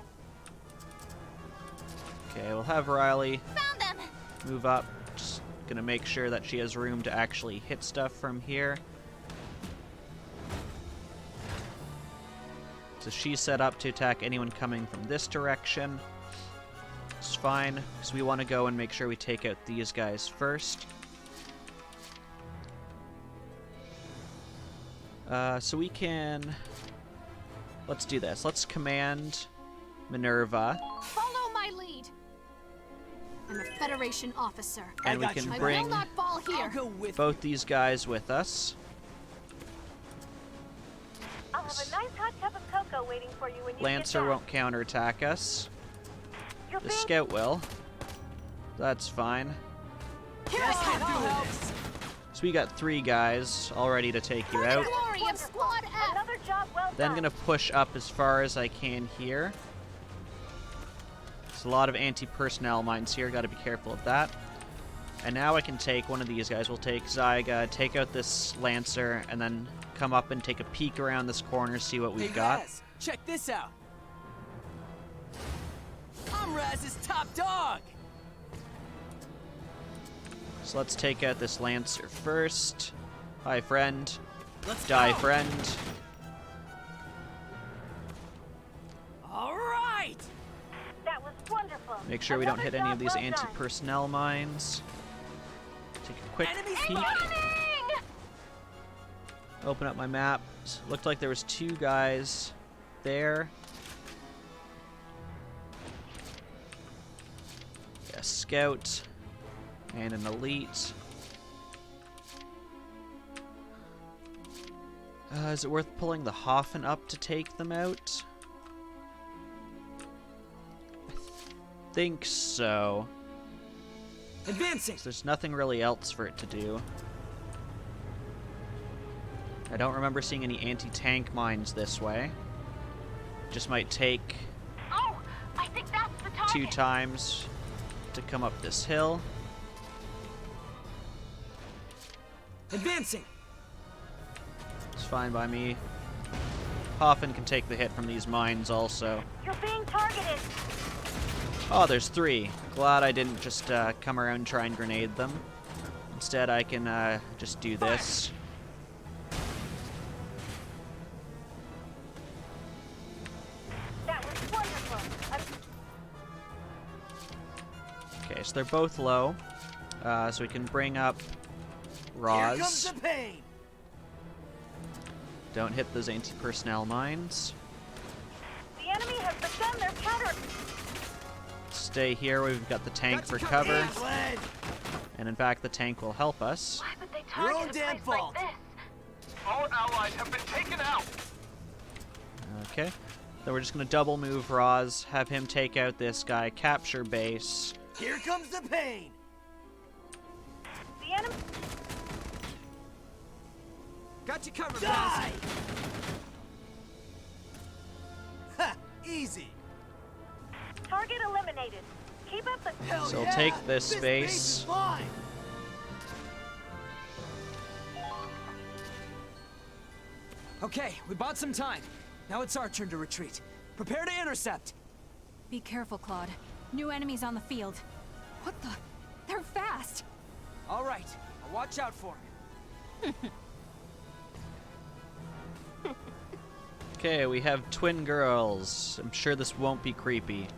Okay, we'll have Riley Found them! move up. Just gonna make sure that she has room to actually hit stuff from here. So she's set up to attack anyone coming from this direction. It's fine, because we want to go and make sure we take out these guys first. So we can... Let's do this. Let's command Minerva. Follow my lead. I'm a Federation officer. And we can I bring will not fall here. both these guys with us. I'll have a nice hot cup of cocoa waiting for you when you Lancer get back. won't counterattack us. You're The being Scout will. That's fine. So we got 3 guys all ready to take you out. Glory of Squad F. Another job well Then done. gonna push up as far as I can here. There's a lot of anti-personnel mines here, gotta be careful of that. And now I can take one of these guys. We'll take Zyga, take out this Lancer, and then come up and take a peek around this corner, see what we've got. Raz, check this out. I'm Raz's top dog. So let's take out this Lancer first. Hi, friend. Let's Die, go. friend. All right. That was wonderful. Make sure we don't Another hit any of job these well done. anti-personnel mines. Take a quick peek. Open up my map. Looked like there was 2 guys there. A scout and an elite. Is it worth pulling the Hoffen up to take them out? I think so. Advancing. There's nothing really else for it to do. I don't remember seeing any anti-tank mines this way. Just might take Oh, I think that's the 2 target. times to come up this hill. Advancing. It's fine by me. Hoffen can take the hit from these mines also. You're being targeted. Oh, there's 3. Glad I didn't just come around and try and grenade them. Instead, I can just do this. That was wonderful. Okay, so they're both low. So we can bring up Roz. Here comes the pain. Don't hit those anti-personnel mines. The enemy has begun their counter. Stay here. We've got the tank for cover. And in fact, the tank will help us. Why would they Your target own a damn place fault. like this? Our allies have been taken out. Okay. Then we're just going to double move Roz, have him take out this guy, capture base. Here comes the pain. The enemy. Got you covered, Die. Roz. Ha! Easy. Target eliminated. Keep up the. Hell So we'll yeah. take this base base. is mine. Okay, we bought some time. Now it's our turn to retreat. Prepare to intercept. Be careful, Claude. New enemies on the field. What the? They're fast! All right, I'll watch out for him. Okay, we have twin girls. I'm sure this won't be creepy.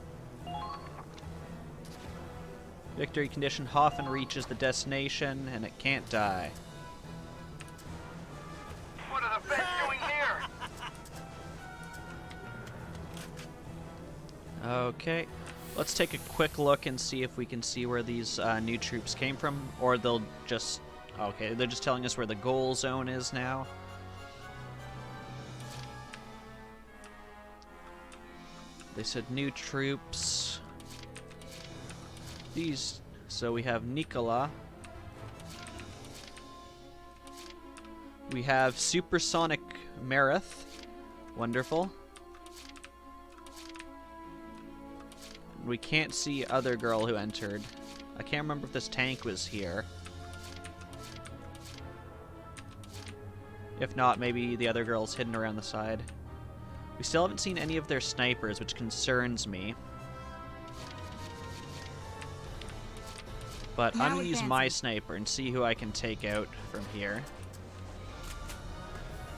Victory condition. Hoffen reaches the destination, and it can't die. Okay, let's take a quick look and see if we can see where these new troops came from, or they'll just... Okay, they're just telling us where the goal zone is now. They said new troops. These... So we have Nikola. We have Supersonic Marith. Wonderful. We can't see other girl who entered. I can't remember if this tank was here. If not, maybe the other girl's hidden around the side. We still haven't seen any of their snipers, which concerns me. But I'm going to use my sniper and see who I can take out from here.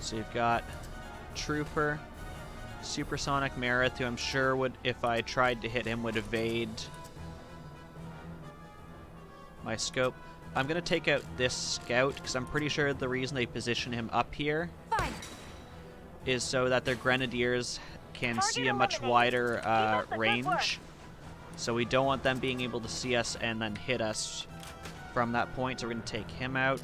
So you've got Trooper, Supersonic Marith, who I'm sure would, if I tried to hit him, would evade my scope. I'm going to take out this scout, because I'm pretty sure the reason they position him up here is so that their grenadiers can see a much wider range. So we don't want them being able to see us and then hit us from that point, so we're going to take him out.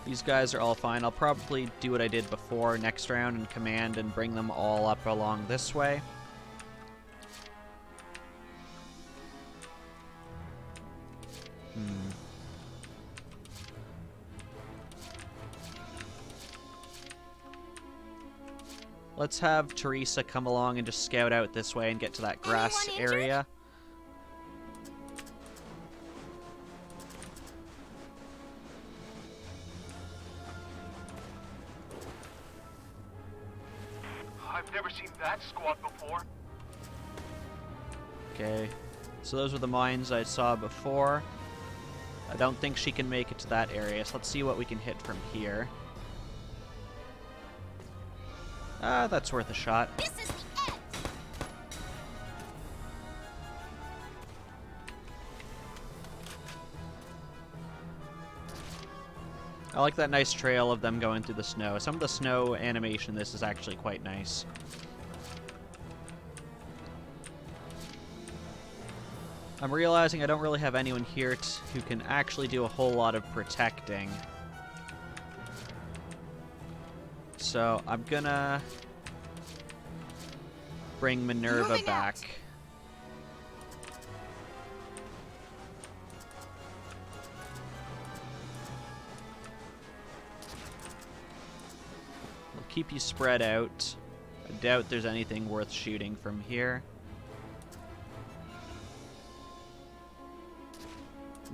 These guys are all fine. I'll probably do what I did before next round and command and bring them all up along this way. Let's have Teresa come along and just scout out this way and get to that grass area. I've never seen that squad before. Okay, so those were the mines I saw before. I don't think she can make it to that area, so let's see what we can hit from here. Ah, that's worth a shot. This is the end. I like that nice trail of them going through the snow. Some of the snow animation in this is actually quite nice. I'm realizing I don't really have anyone here who can actually do a whole lot of protecting. So I'm gonna bring Minerva back. We'll keep you spread out. I doubt there's anything worth shooting from here.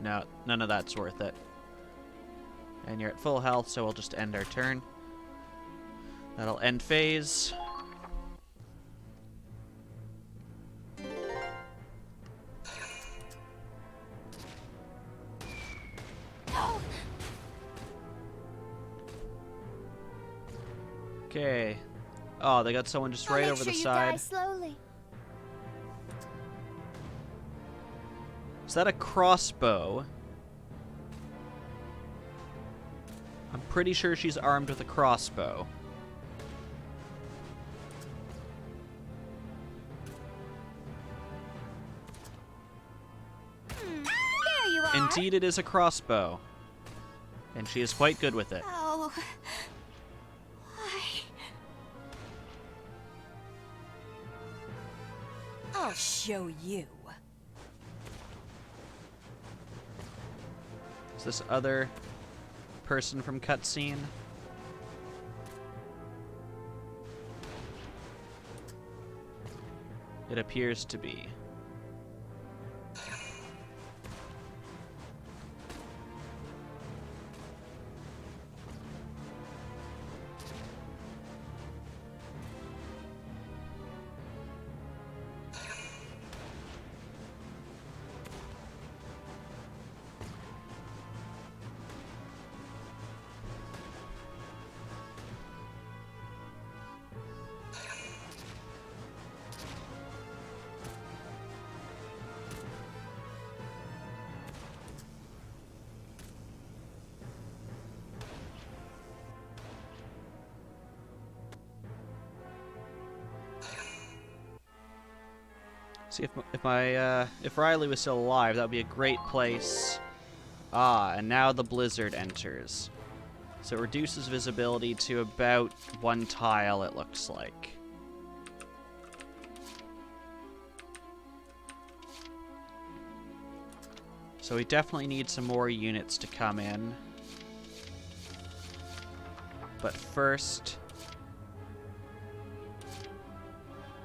No, none of that's worth it. And you're at full health, so we'll just end our turn. That'll end phase. Okay. Oh, they got someone just right over the side. Slowly. Is that a crossbow? I'm pretty sure she's armed with a crossbow. There you are. Indeed, it is a crossbow. And she is quite good with it. Oh. Why? I'll show you. Is this other person from cutscene? It appears to be. See if Riley was still alive, that would be a great place. Ah, and now the blizzard enters. So it reduces visibility to about 1 tile, it looks like. So we definitely need some more units to come in. But first,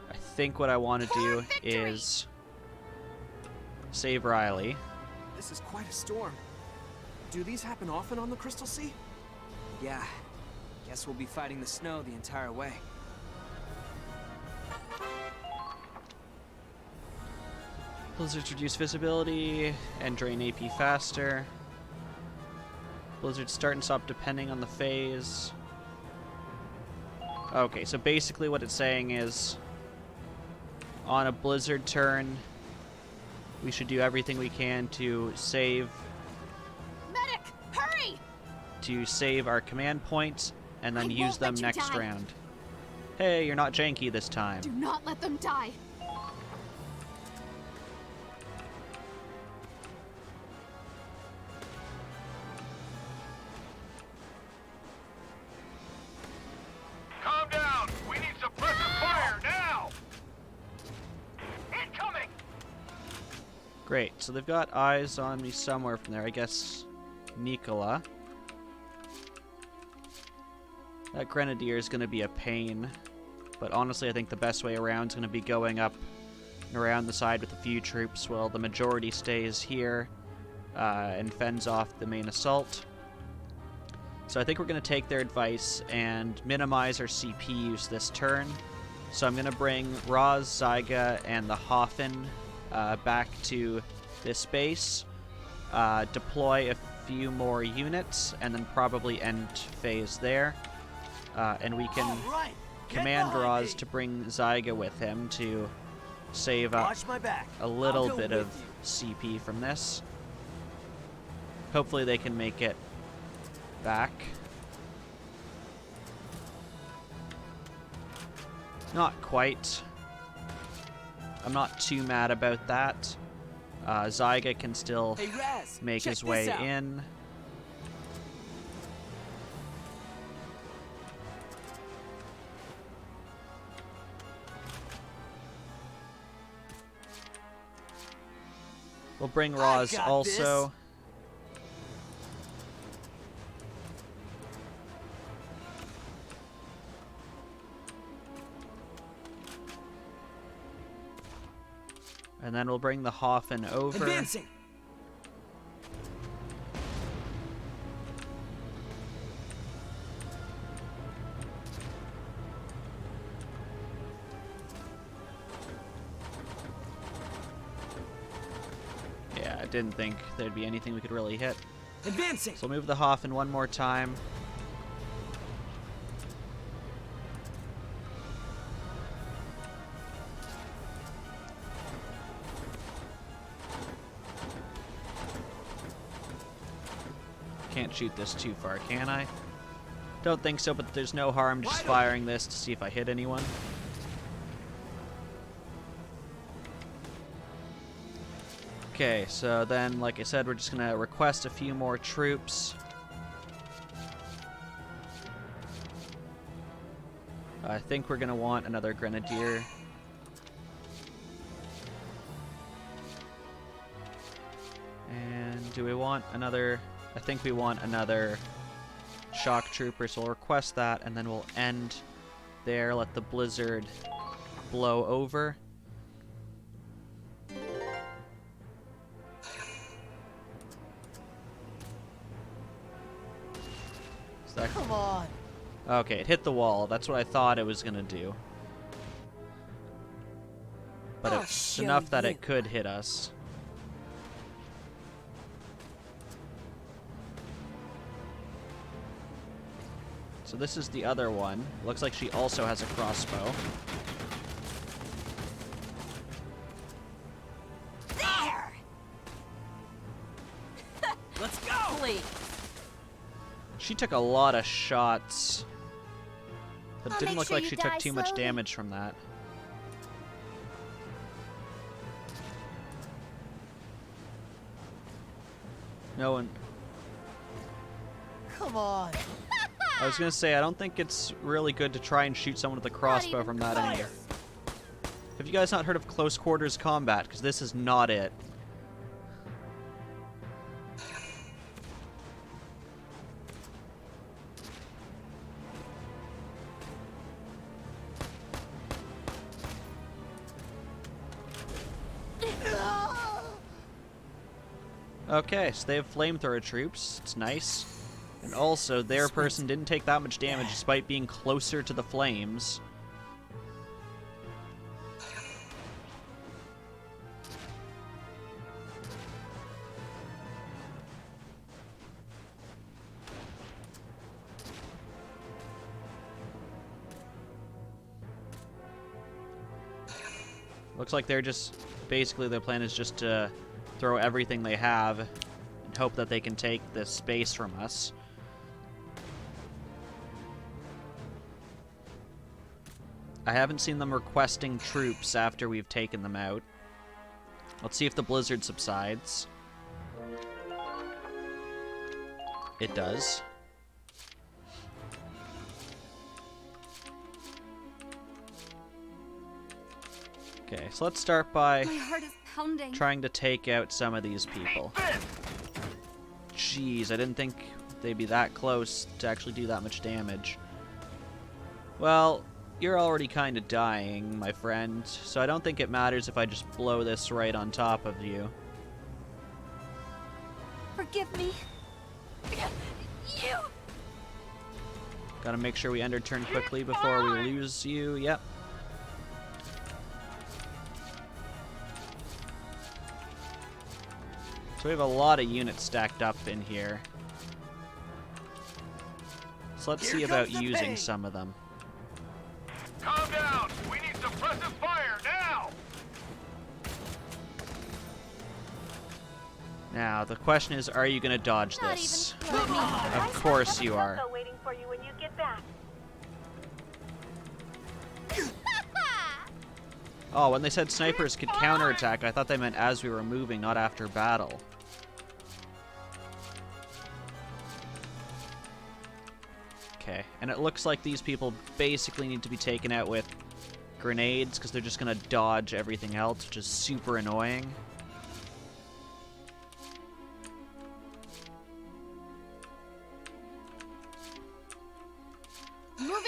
I think what I want to do is save Riley. This is quite a storm. Do these happen often on the Crystal Sea? Yeah. Guess we'll be fighting the snow the entire way. Blizzards reduce visibility and drain AP faster. Blizzards start and stop depending on the phase. Okay, so basically what it's saying is on a blizzard turn, we should do everything we can to save our command points and then use them next round. Hey, you're not janky this time. Do not let them die. Calm down. We need suppressive fire now. Incoming. Great, so they've got eyes on me somewhere from there. I guess Nicola. That Grenadier is going to be a pain, but honestly I think the best way around is going to be going up and around the side with a few troops while the majority stays here and fends off the main assault. So I think we're going to take their advice and minimize our CP use this turn. So I'm going to bring Roz, Zyga, and the Hoffen back to this base, deploy a few more units, and then probably end phase there. And we can command Roz to bring Zyga with him to save up a little bit of CP from this. Hopefully they can make it back. Not quite. I'm not too mad about that. Zyga can still make his way in. We'll bring Roz also. And then we'll bring the Hoffen over. Advancing. Yeah, I didn't think there'd be anything we could really hit. Advancing. So we'll move the Hoffen one more time. Can't shoot this too far, can I? Don't think so, but there's no harm just firing this to see if I hit anyone. Okay, so then, like I said, we're just going to request a few more troops. I think we're going to want another Grenadier. And do we want another... I think we want another Shock Trooper, so we'll request that, and then we'll end there, let the blizzard blow over. Come on. Okay, it hit the wall. That's what I thought it was going to do. But it's enough that it could hit us. So this is the other one. Looks like she also has a crossbow. There! Let's go! Please. She took a lot of shots. But it I'll didn't make look sure like you she took die too much slowly. damage from that. No one... Come on. I was gonna say, I don't think it's really good to try and shoot someone with a crossbow from that angle. Have you guys not heard of close quarters combat? Because this is not it. Okay, so they have flamethrower troops. It's nice. And also, their person didn't take that much damage despite being closer to the flames. Looks like they're just... Basically, their plan is just to throw everything they have and hope that they can take this space from us. I haven't seen them requesting troops after we've taken them out. Let's see if the blizzard subsides. It does. Okay, so let's start by My heart is pounding. trying to take out some of these people. Jeez, I didn't think they'd be that close to actually do that much damage. Well, you're already kind of dying, my friend, so I don't think it matters if I just blow this right on top of you. Forgive me. You. Gotta make sure we end our turn quickly before we lose you. Yep. So we have a lot of units stacked up in here. So let's see about using some of them. Calm down! We need suppressive fire now! Now, the question is, are you gonna dodge this? Of course you are. Waiting for you when you get back. Oh, when they said snipers could counterattack, I thought they meant as we were moving, not after battle. Okay, and it looks like these people basically need to be taken out with grenades, because they're just going to dodge everything else, which is super annoying.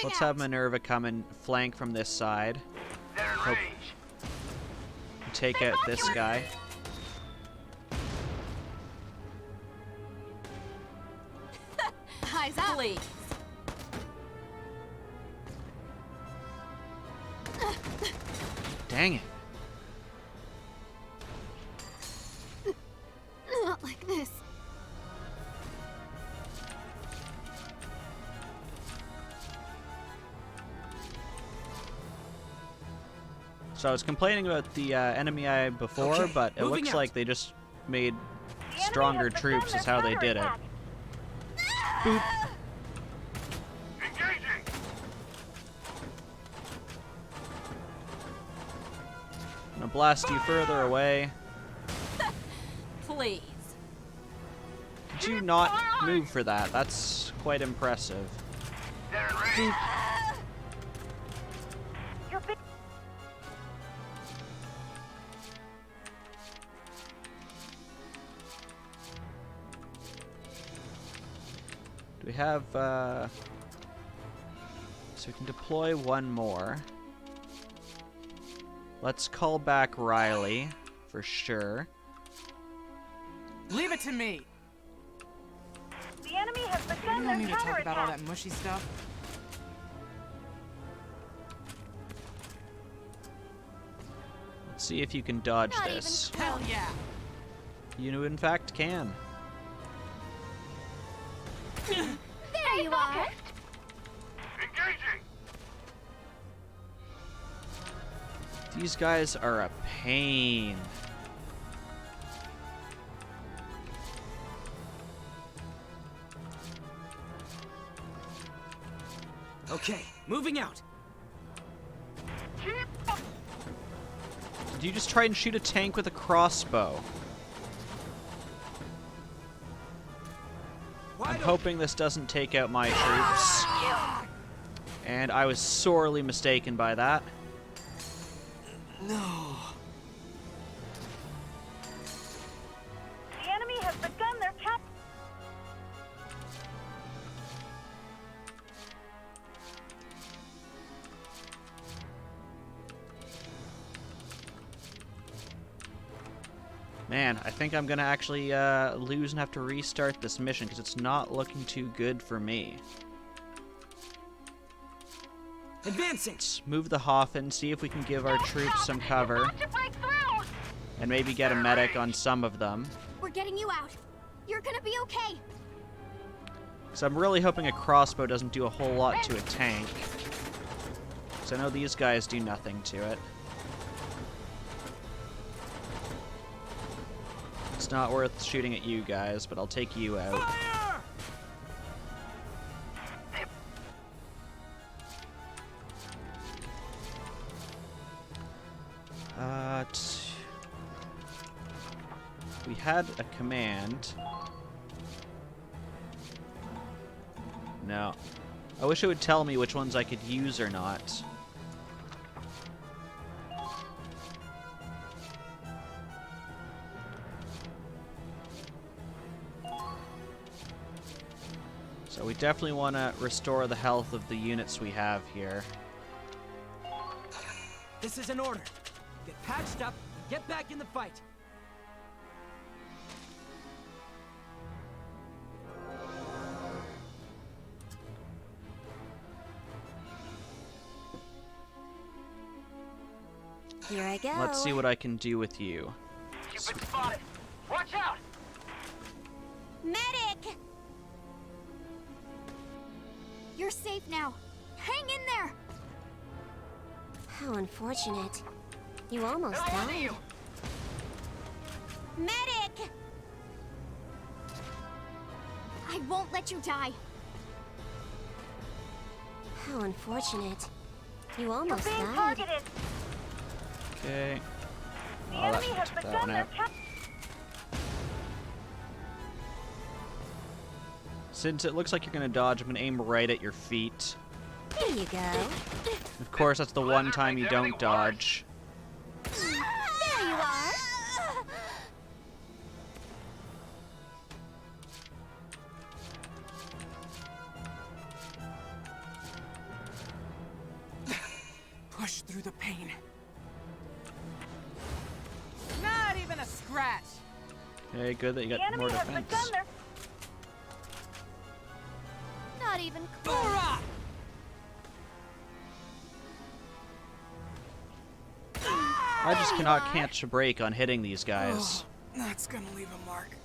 Let's have Minerva come and flank from this side. Hope take out this guy. Eyes up. Please. Dang it. Not like this. So I was complaining about the enemy I had before, but it looks like they just made stronger troops is how they did it. Boop. Engaging! I'm gonna blast you further away. Please. Could you not move for that? That's quite impressive. Boop. We have, so we can deploy one more. Let's call back Riley, for sure. Leave it to me! The enemy has You begun don't their need to talk counterattack. about all that mushy stuff. Let's see if you can dodge this. Hell yeah! You, in fact, can. There you are. Engaging! These guys are a pain. Okay, moving out. Did you just try and shoot a tank with a crossbow? I'm hoping this doesn't take out my troops. And I was sorely mistaken by that. No. The enemy has begun their cap. Man, I think I'm gonna actually lose and have to restart this mission because it's not looking too good for me. Advancing! Let's move the Hoffen, see if we can give our troops some cover. And maybe get a medic on some of them. We're getting you out. You're gonna be okay. So I'm really hoping a crossbow doesn't do a whole lot to a tank. Because I know these guys do nothing to it. It's not worth shooting at you guys, but I'll take you out. We had a command. No. I wish it would tell me which ones I could use or not. So we definitely want to restore the health of the units we have here. This is an order. Get patched up and get back in the fight. Here I go. Let's see what I can do with you. You've been spotted. Watch out! Medic! You're safe now. Hang in there. How unfortunate. You almost died. Medic! I won't let you die. How unfortunate. You almost You're being died. targeted. Okay. The Oh, that enemy has took that begun one their out. cap. Since it looks like you're gonna dodge, I'm gonna aim right at your feet. There you go. Of course, that's the one time you don't dodge. There you are. Push through the pain. Not even a scratch. Okay, good that you got more defense. Not even close. I just cannot catch a break on hitting these guys. Oh, that's gonna leave a mark.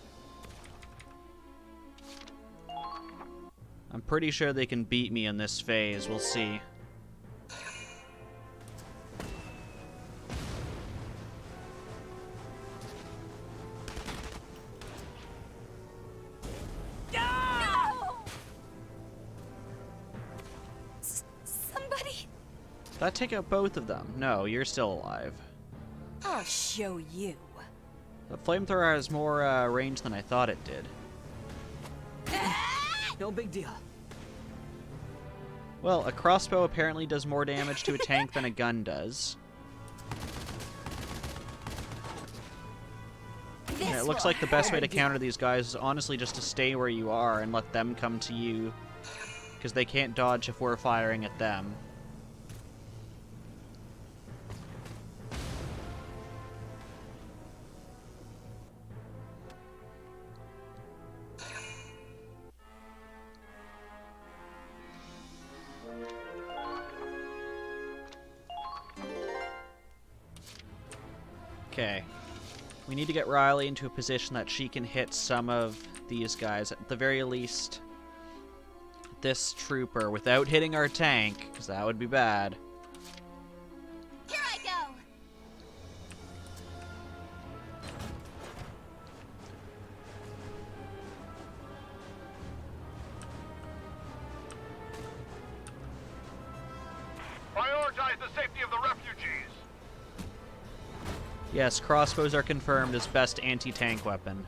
I'm pretty sure they can beat me in this phase. We'll see. Somebody. Did that take out both of them? No, you're still alive. I'll show you. The flamethrower has more range than I thought it did. No big deal. Well, a crossbow apparently does more damage to a tank than a gun does. And it looks like the best way to counter these guys is honestly just to stay where you are and let them come to you. Because they can't dodge if we're firing at them. Okay. We need to get Riley into a position that she can hit some of these guys. At the very least, this trooper without hitting our tank, because that would be bad. Here I go. Prioritize the safety of the refugees. Yes, crossbows are confirmed as best anti-tank weapon.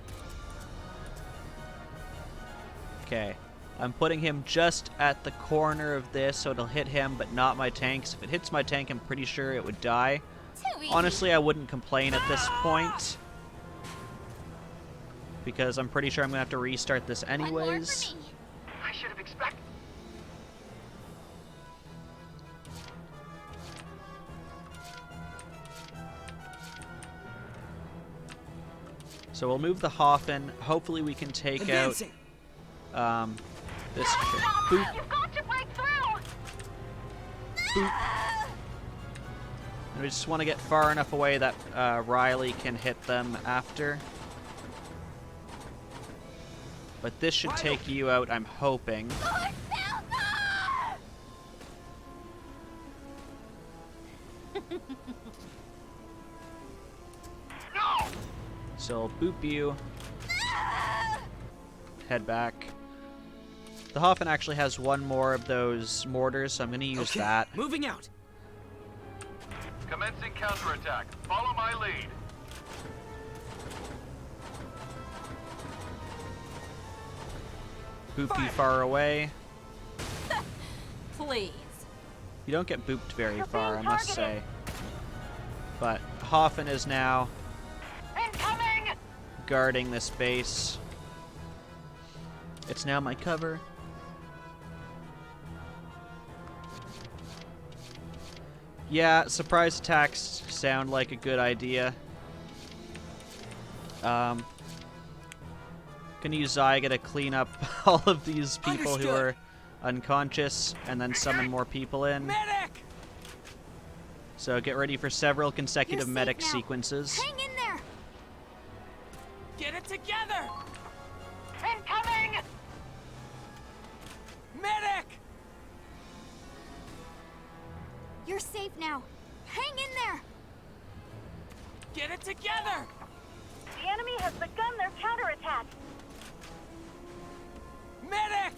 Okay. I'm putting him just at the corner of this, so it'll hit him, but not my tanks. If it hits my tank, I'm pretty sure it would die. Honestly, I wouldn't complain at this point, because I'm pretty sure I'm going to have to restart this anyways. I should have expected. So we'll move the Hoffen. Hopefully we can take out this shit. Boop. You've got to break through. Boop. And we just want to get far enough away that Riley can hit them after. But this should take you out, I'm hoping. So I'll boop you. Head back. The Hoffen actually has one more of those mortars, so I'm going to use that. Moving out. Commencing counterattack. Follow my lead. Boop you far away. Please. You don't get booped very far, I must say. But Hoffen is now guarding this base. It's now my cover. Yeah, surprise attacks sound like a good idea. Gonna use Zyga to clean up all of these people who are unconscious and then summon more people in. Medic! So get ready for several consecutive medic sequences. Hang in there! Get it together! Incoming! Medic! You're safe now. Hang in there! Get it together! The enemy has begun their counterattack. Medic!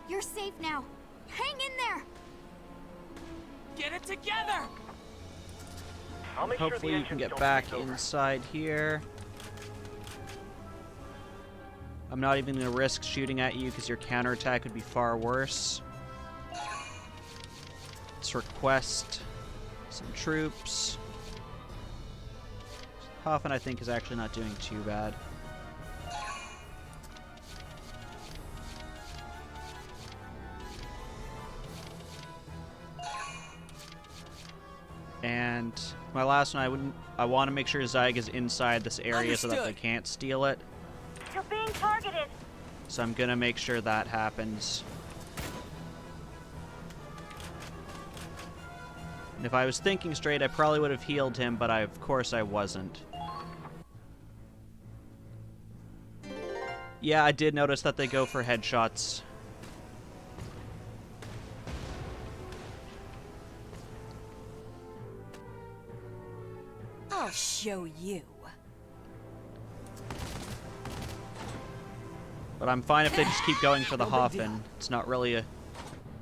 You're safe now. Hang in there! Get it together! Hopefully you can get back inside here. I'm not even going to risk shooting at you because your counterattack would be far worse. Let's request some troops. Hoffen, I think, is actually not doing too bad. And my last one, I want to make sure Zyg is inside this area so that they can't steal it. You're being targeted. So I'm gonna make sure that happens. And if I was thinking straight, I probably would have healed him, but of course I wasn't. Yeah, I did notice that they go for headshots. I'll show you. But I'm fine if they just keep going for the Hoffen. It's not really a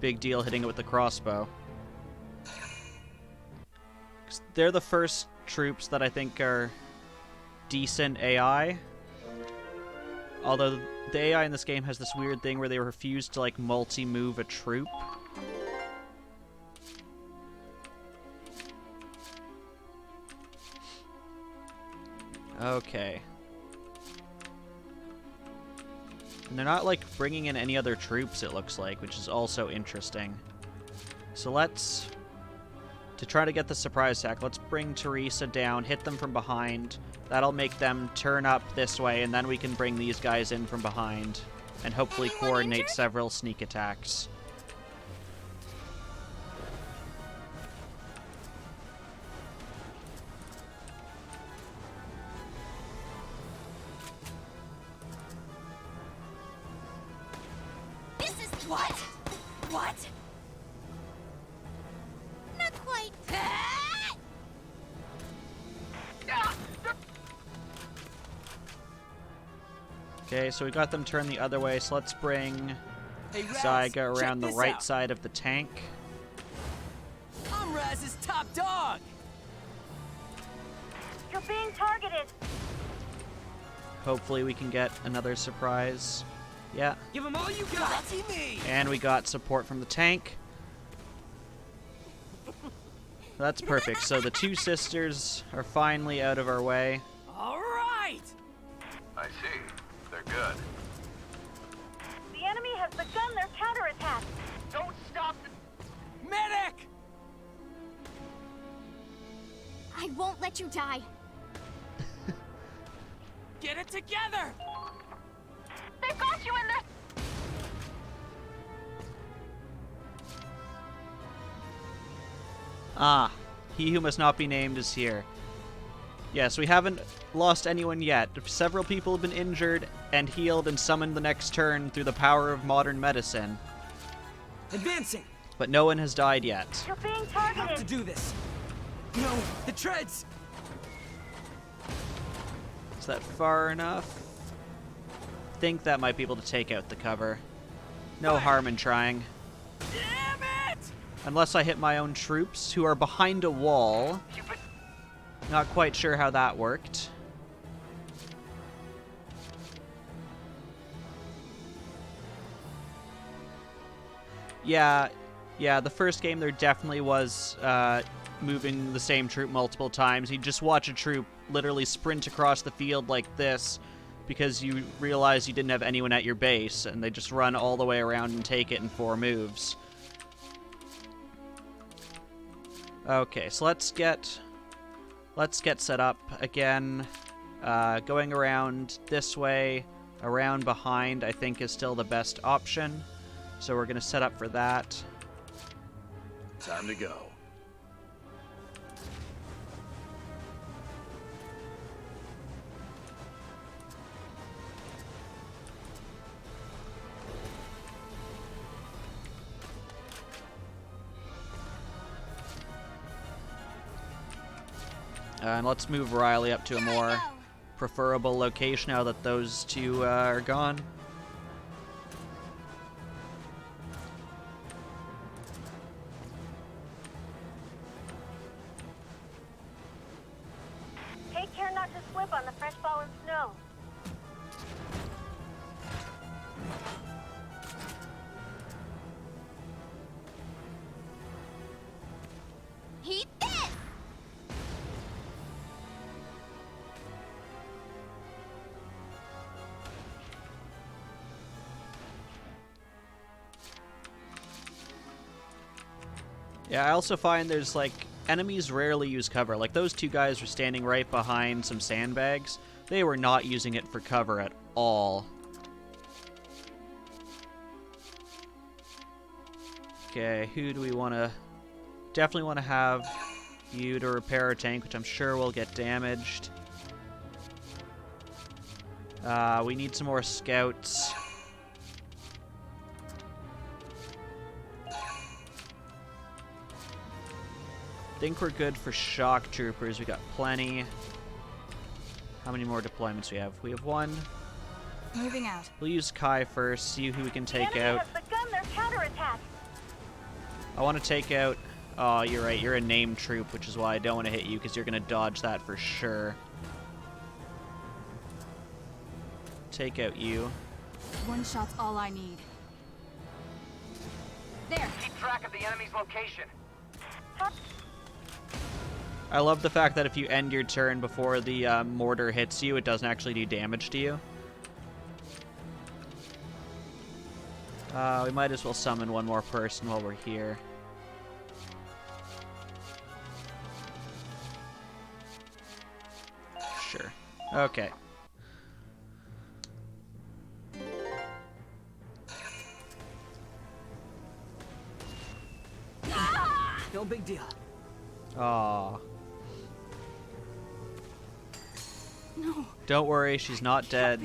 big deal hitting it with the crossbow. 'Cause they're the first troops that I think are decent AI. Although the AI in this game has this weird thing where they refuse to like multi-move a troop. Okay. And they're not, like, bringing in any other troops, it looks like, which is also interesting. So let's... To try to get the surprise attack, let's bring Teresa down, hit them from behind. That'll make them turn up this way, and then we can bring these guys in from behind. And hopefully coordinate several sneak attacks. What? What? Not quite. Okay, so we got them turned the other way, so let's bring Zyga around the right side of the tank. I'm Raz's top dog! You're being targeted. Hopefully we can get another surprise. Yeah. Give them all you got. That's me. And we got support from the tank. That's perfect. So the two sisters are finally out of our way. All right. I see. They're good. The enemy has begun their counterattack. Don't stop Medic! I won't let you die. Get it together! They've got you in there! Ah, he who must not be named is here. Yes, we haven't lost anyone yet. Several people have been injured and healed and summoned the next turn through the power of modern medicine. Advancing! But no one has died yet. You're being I targeted! have to do this! No, the treads! Is that far enough? I think that might be able to take out the cover. No harm in trying. Damn it! Unless I hit my own troops, who are behind a wall. Not quite sure how that worked. Yeah, the first game there definitely was moving the same troop multiple times. You'd just watch a troop literally sprint across the field like this because you realize you didn't have anyone at your base, and they just run all the way around and take it in 4 moves. Okay, so let's get set up again. Going around this way, around behind, I think is still the best option. So we're gonna set up for that. Time to go. And let's move Riley up to a more preferable location now that those two are gone. Take care not to slip on the fresh fallen snow. Eat this! Yeah, I also find there's, like, enemies rarely use cover. Like, those two guys were standing right behind some sandbags. They were not using it for cover at all. Okay, who do we want to... Definitely want to have you to repair our tank, which I'm sure will get damaged. We need some more scouts. I think we're good for shock troopers. We got plenty. How many more deployments we have? We have 1. Moving out. We'll use Kai first, see who we can take out. Has begun their counterattack. I want to take out... Oh, you're right. You're a named troop, which is why I don't want to hit you, because you're going to dodge that for sure. Take out you. One shot's all I need. There. Keep track of the enemy's location. I love the fact that if you end your turn before the mortar hits you, it doesn't actually do damage to you. We might as well summon one more person while we're here. Sure. Okay. No big deal. Aww. No. Don't worry, she's not dead.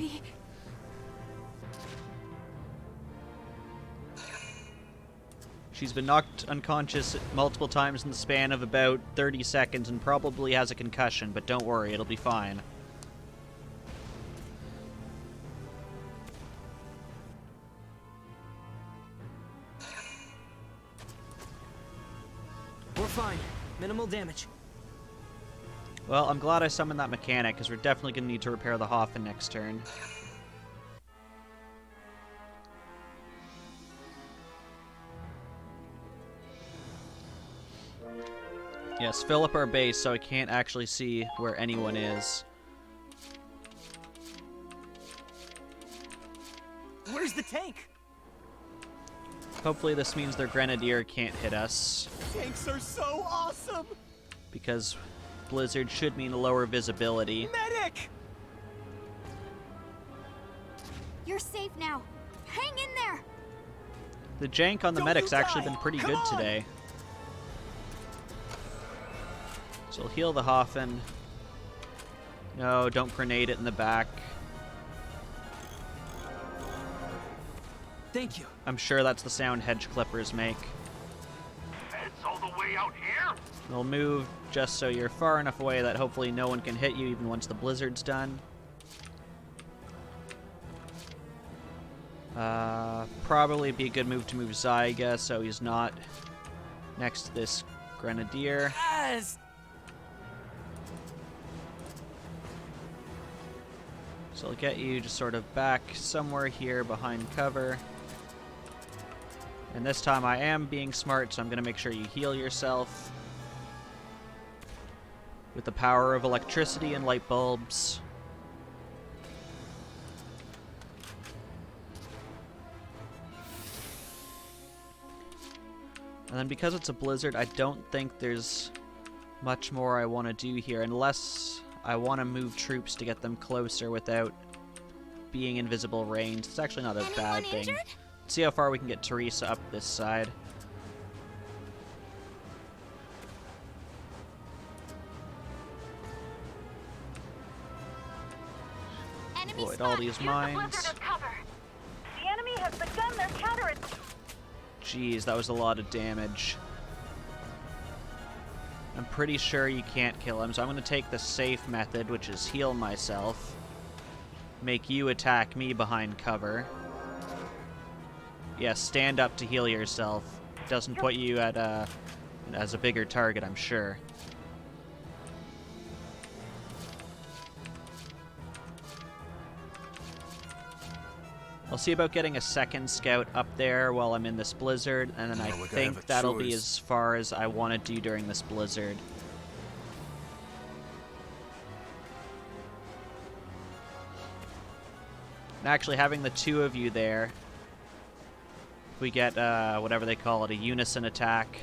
She's been knocked unconscious multiple times in the span of about 30 seconds and probably has a concussion, but don't worry, it'll be fine. We're fine. Minimal damage. Well, I'm glad I summoned that mechanic, because we're definitely going to need to repair the Hoffen next turn. Yes, fill up our base so I can't actually see where anyone is. Where's the tank? Hopefully this means their grenadier can't hit us, Tanks are so awesome! because blizzard should mean lower visibility. Medic! You're safe now. Hang in there. The jank on the medic's actually been pretty good today. So we'll heal the Hoffen. No, don't grenade it in the back. Thank you. I'm sure that's the sound hedge clippers make. It's all the way out here? We'll move just so you're far enough away that hopefully no one can hit you even once the blizzard's done. Probably be a good move to move Zyga so he's not next to this grenadier. Yes! So I'll get you just sort of back somewhere here behind cover. And this time I am being smart, so I'm going to make sure you heal yourself with the power of electricity and light bulbs. And then because it's a blizzard, I don't think there's much more I want to do here, unless I want to move troops to get them closer without being in visible range. It's actually not a bad thing. Let's see how far we can get Teresa up this side. Avoid all these mines. The enemy has begun their counterattack. Jeez, that was a lot of damage. I'm pretty sure you can't kill him, so I'm going to take the safe method, which is heal myself. Make you attack me behind cover. Yeah, stand up to heal yourself. Doesn't put you at as a bigger target, I'm sure. I'll see about getting a second scout up there while I'm in this blizzard, and then I think that'll be as far as I want to do during this blizzard. And actually, having the two of you there, we get whatever they call it, a unison attack.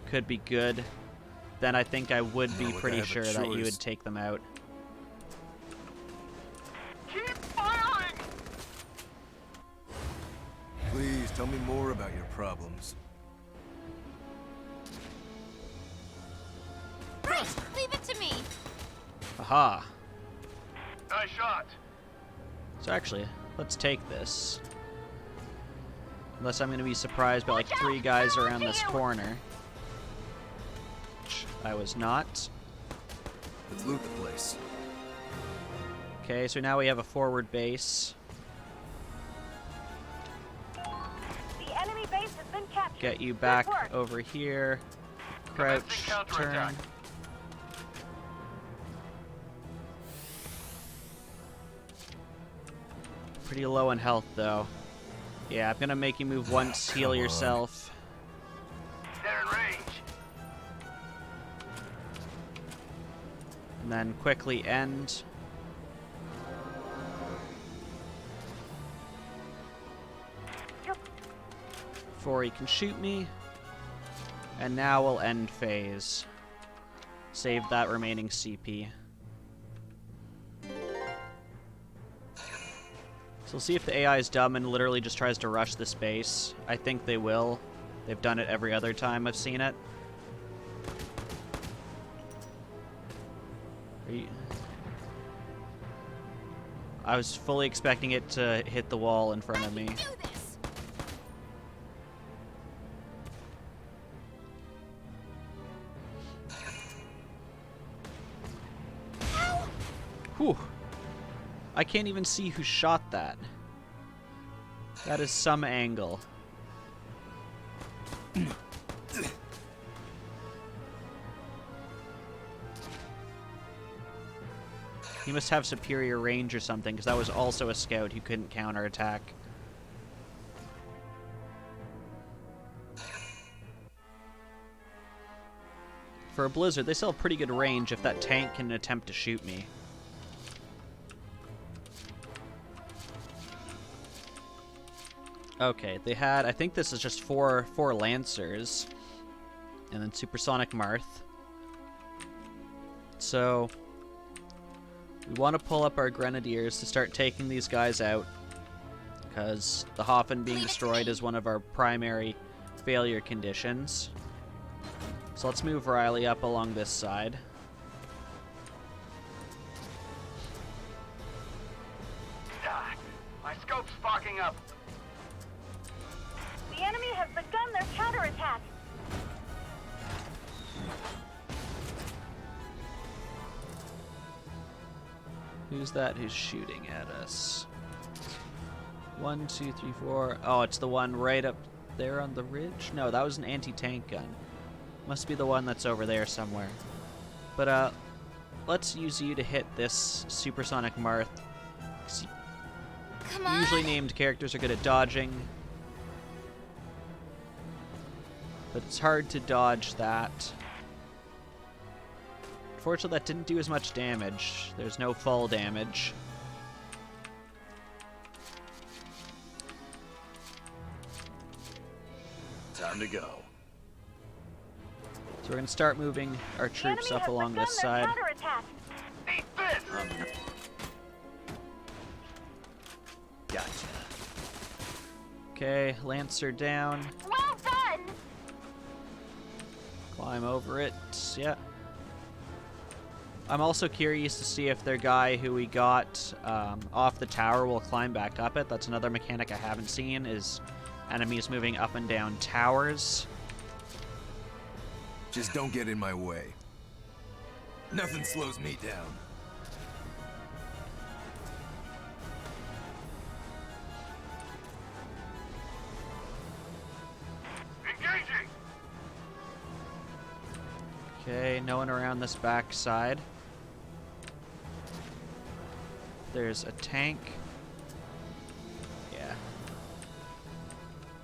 Could be good. Then I think I would be pretty sure that you would take them out. Please tell me more about your problems. Right, leave it to me. Aha. Nice shot. So actually, let's take this. Unless I'm going to be surprised by like 3 guys around this corner. Which I was not. Let's loot the place. Okay, so now we have a forward base. The enemy base has been captured. Get you back over here. Crouch, turn. Pretty low in health, though. Yeah, I'm gonna make you move once, heal yourself. They're in range. And then quickly end. Before he can shoot me. And now we'll end phase. Save that remaining CP. So we'll see if the AI is dumb and literally just tries to rush this base. I think they will. They've done it every other time I've seen it. I was fully expecting it to hit the wall in front of me. Whew. I can't even see who shot that. That is some angle. He must have superior range or something, because that was also a scout who couldn't counterattack. For a blizzard, they still have pretty good range if that tank can attempt to shoot me. Okay, they had, I think this is just four Lancers, and then Supersonic Marth. So, we want to pull up our Grenadiers to start taking these guys out, because the Hoffen being destroyed is one of our primary failure conditions. So let's move Riley up along this side. My scope's fogging up. The enemy has begun their counterattack. Who's that who's shooting at us? 1, 2, 3, 4. Oh, it's the one right up there on the ridge? No, that was an anti-tank gun. Must be the one that's over there somewhere. But, let's use you to hit this Supersonic Marth. Usually named characters are good at dodging. But it's hard to dodge that. Unfortunately, that didn't do as much damage. There's no fall damage. Time to go. So we're going to start moving our troops up along this side. Gotcha. Okay, Lancer down. Well done! Climb over it. Yeah. I'm also curious to see if their guy who we got off the tower will climb back up it. That's another mechanic I haven't seen, is enemies moving up and down towers. Just don't get in my way. Nothing slows me down. Engaging! Okay, no one around this back side. There's a tank. Yeah.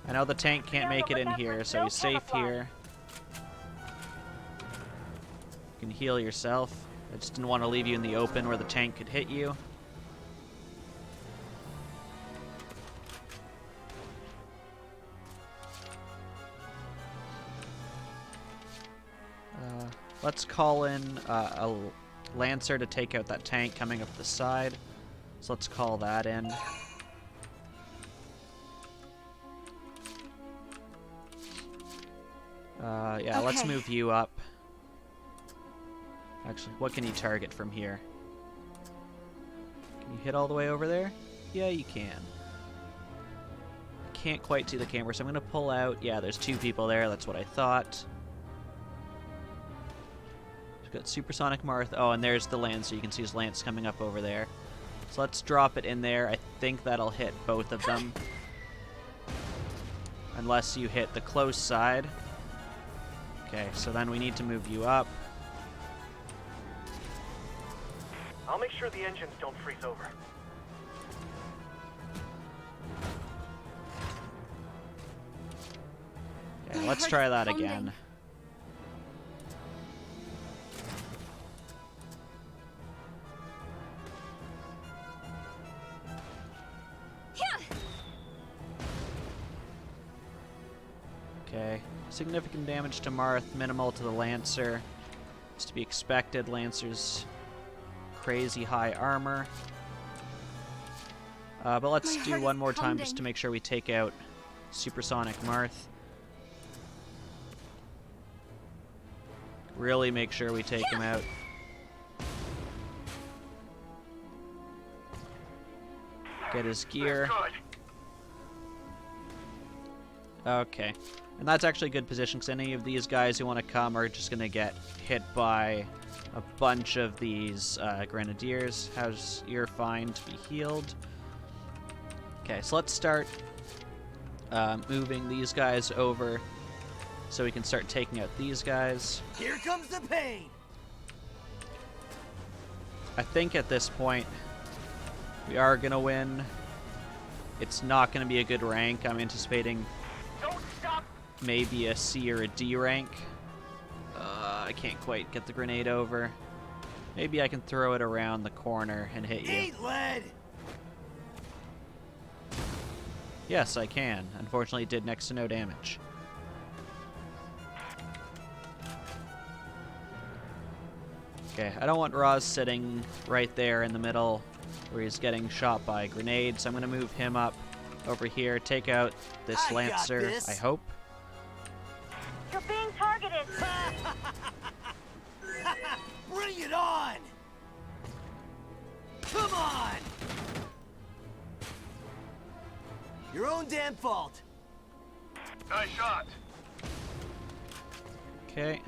I know the tank can't make it in here, so he's safe here. You can heal yourself. I just didn't want to leave you in the open where the tank could hit you. Let's call in a Lancer to take out that tank coming up the side. So let's call that in. Yeah, let's move you up. Actually, what can you target from here? Can you hit all the way over there? Yeah, you can. Can't quite see the camera, so I'm going to pull out. Yeah, there's two people there. That's what I thought. We've got Supersonic Marth. Oh, and there's the Lancer. You can see his lance coming up over there. So let's drop it in there. I think that'll hit both of them. Unless you hit the close side. Okay, so then we need to move you up. I'll make sure the engines don't freeze over. Okay, let's try that again. Okay, significant damage to Marth, minimal to the Lancer. It's to be expected. Lancer's crazy high armor. But let's do one more time just to make sure we take out Supersonic Marth. Really make sure we take him out. Get his gear. Okay. And that's actually a good position, because any of these guys who want to come are just going to get hit by a bunch of these Grenadiers. How's your fine to be healed? Okay, so let's start moving these guys over so we can start taking out these guys. Here comes the pain! I think at this point we are going to win. It's not going to be a good rank. I'm anticipating maybe a C or a D rank. I can't quite get the grenade over. Maybe I can throw it around the corner and hit you. Eat lead! Yes, I can. Unfortunately, it did next to no damage. Okay, I don't want Roz sitting right there in the middle where he's getting shot by a grenade, so I'm going to move him up over here, take out this Lancer, I hope. You're being targeted! Bring it on! Come on! Your own damn fault. Nice shot. Okay.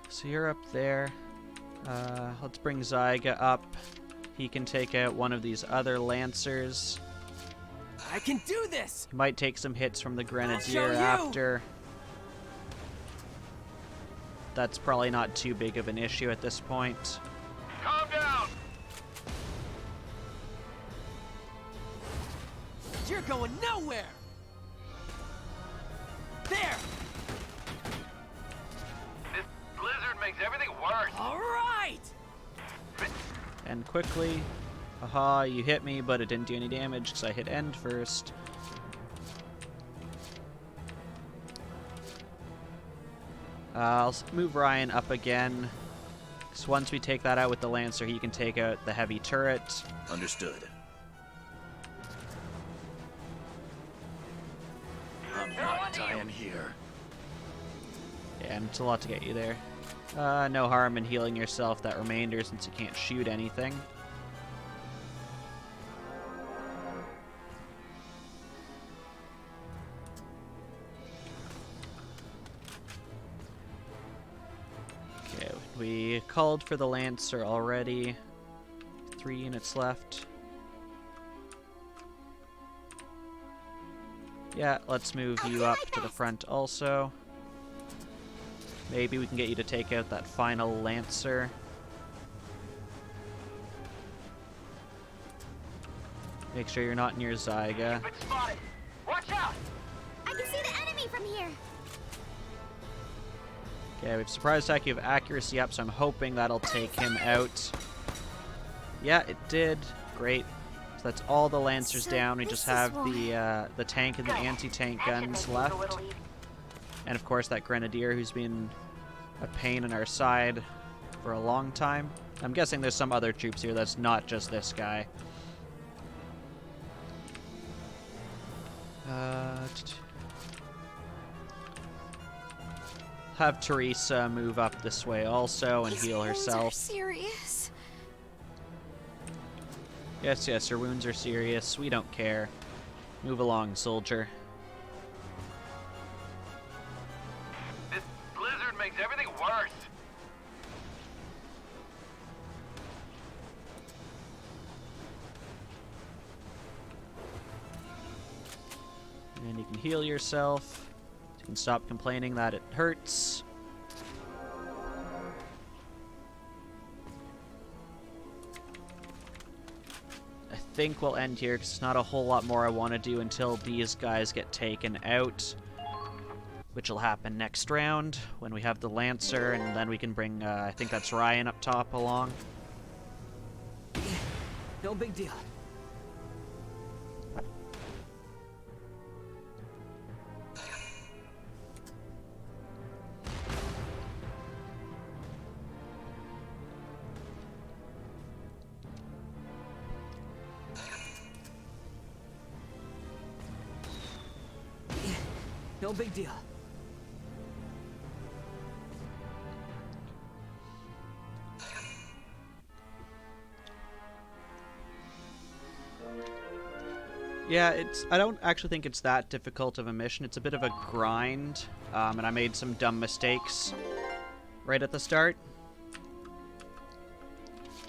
So you're up there. Let's bring Zyga up. He can take out one of these other Lancers. I can do this! He might take some hits from the Grenadier you. after. That's probably not too big of an issue at this point. Calm down. You're going nowhere! There! This blizzard makes everything worse. All right! And quickly. Haha, you hit me, but it didn't do any damage because I hit end first. I'll move Ryan up again. Because once we take that out with the Lancer, he can take out the heavy turret. Understood. I'm not dying here. Yeah, and it's a lot to get you there. No harm in healing yourself that remainder since you can't shoot anything. Okay, we called for the Lancer already. 3 units left. Yeah, let's move you up to the front also. Maybe we can get you to take out that final Lancer. Make sure you're not near Zyga. Watch out! I can see the enemy from here. Okay, we have surprise attack. You have accuracy up, so I'm hoping that'll take him out. Yeah, it did. Great. So that's all the Lancers down. We just have the tank and the anti-tank guns left. And of course that Grenadier who's been a pain in our side for a long time. I'm guessing there's some other troops here that's not just this guy. Have Teresa move up this way also and heal herself. Serious? Yes, yes, her wounds are serious. We don't care. Move along, soldier. This blizzard makes everything worse. And you can heal yourself. You can stop complaining that it hurts. I think we'll end here because there's not a whole lot more I want to do until these guys get taken out, which will happen next round when we have the Lancer, and then we can bring, I think that's Ryan up top along. No big deal. No big deal. Yeah, I don't actually think it's that difficult of a mission. It's a bit of a grind, and I made some dumb mistakes right at the start.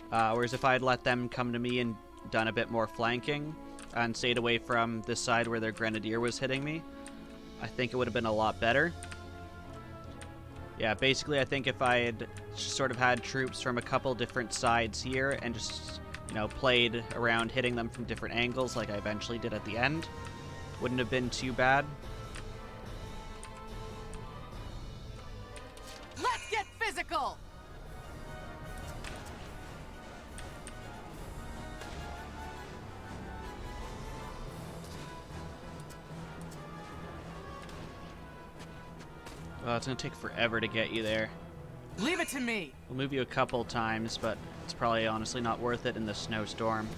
Whereas if I had let them come to me and done a bit more flanking and stayed away from this side where their Grenadier was hitting me, I think it would have been a lot better. Yeah, basically I think if I had sort of had troops from a couple different sides here and just, you know, played around hitting them from different angles like I eventually did at the end, wouldn't have been too bad. Let's get physical! Well, it's gonna take forever to get you there. Leave it to me! We'll move you a couple times, but it's probably honestly not worth it in the snowstorm.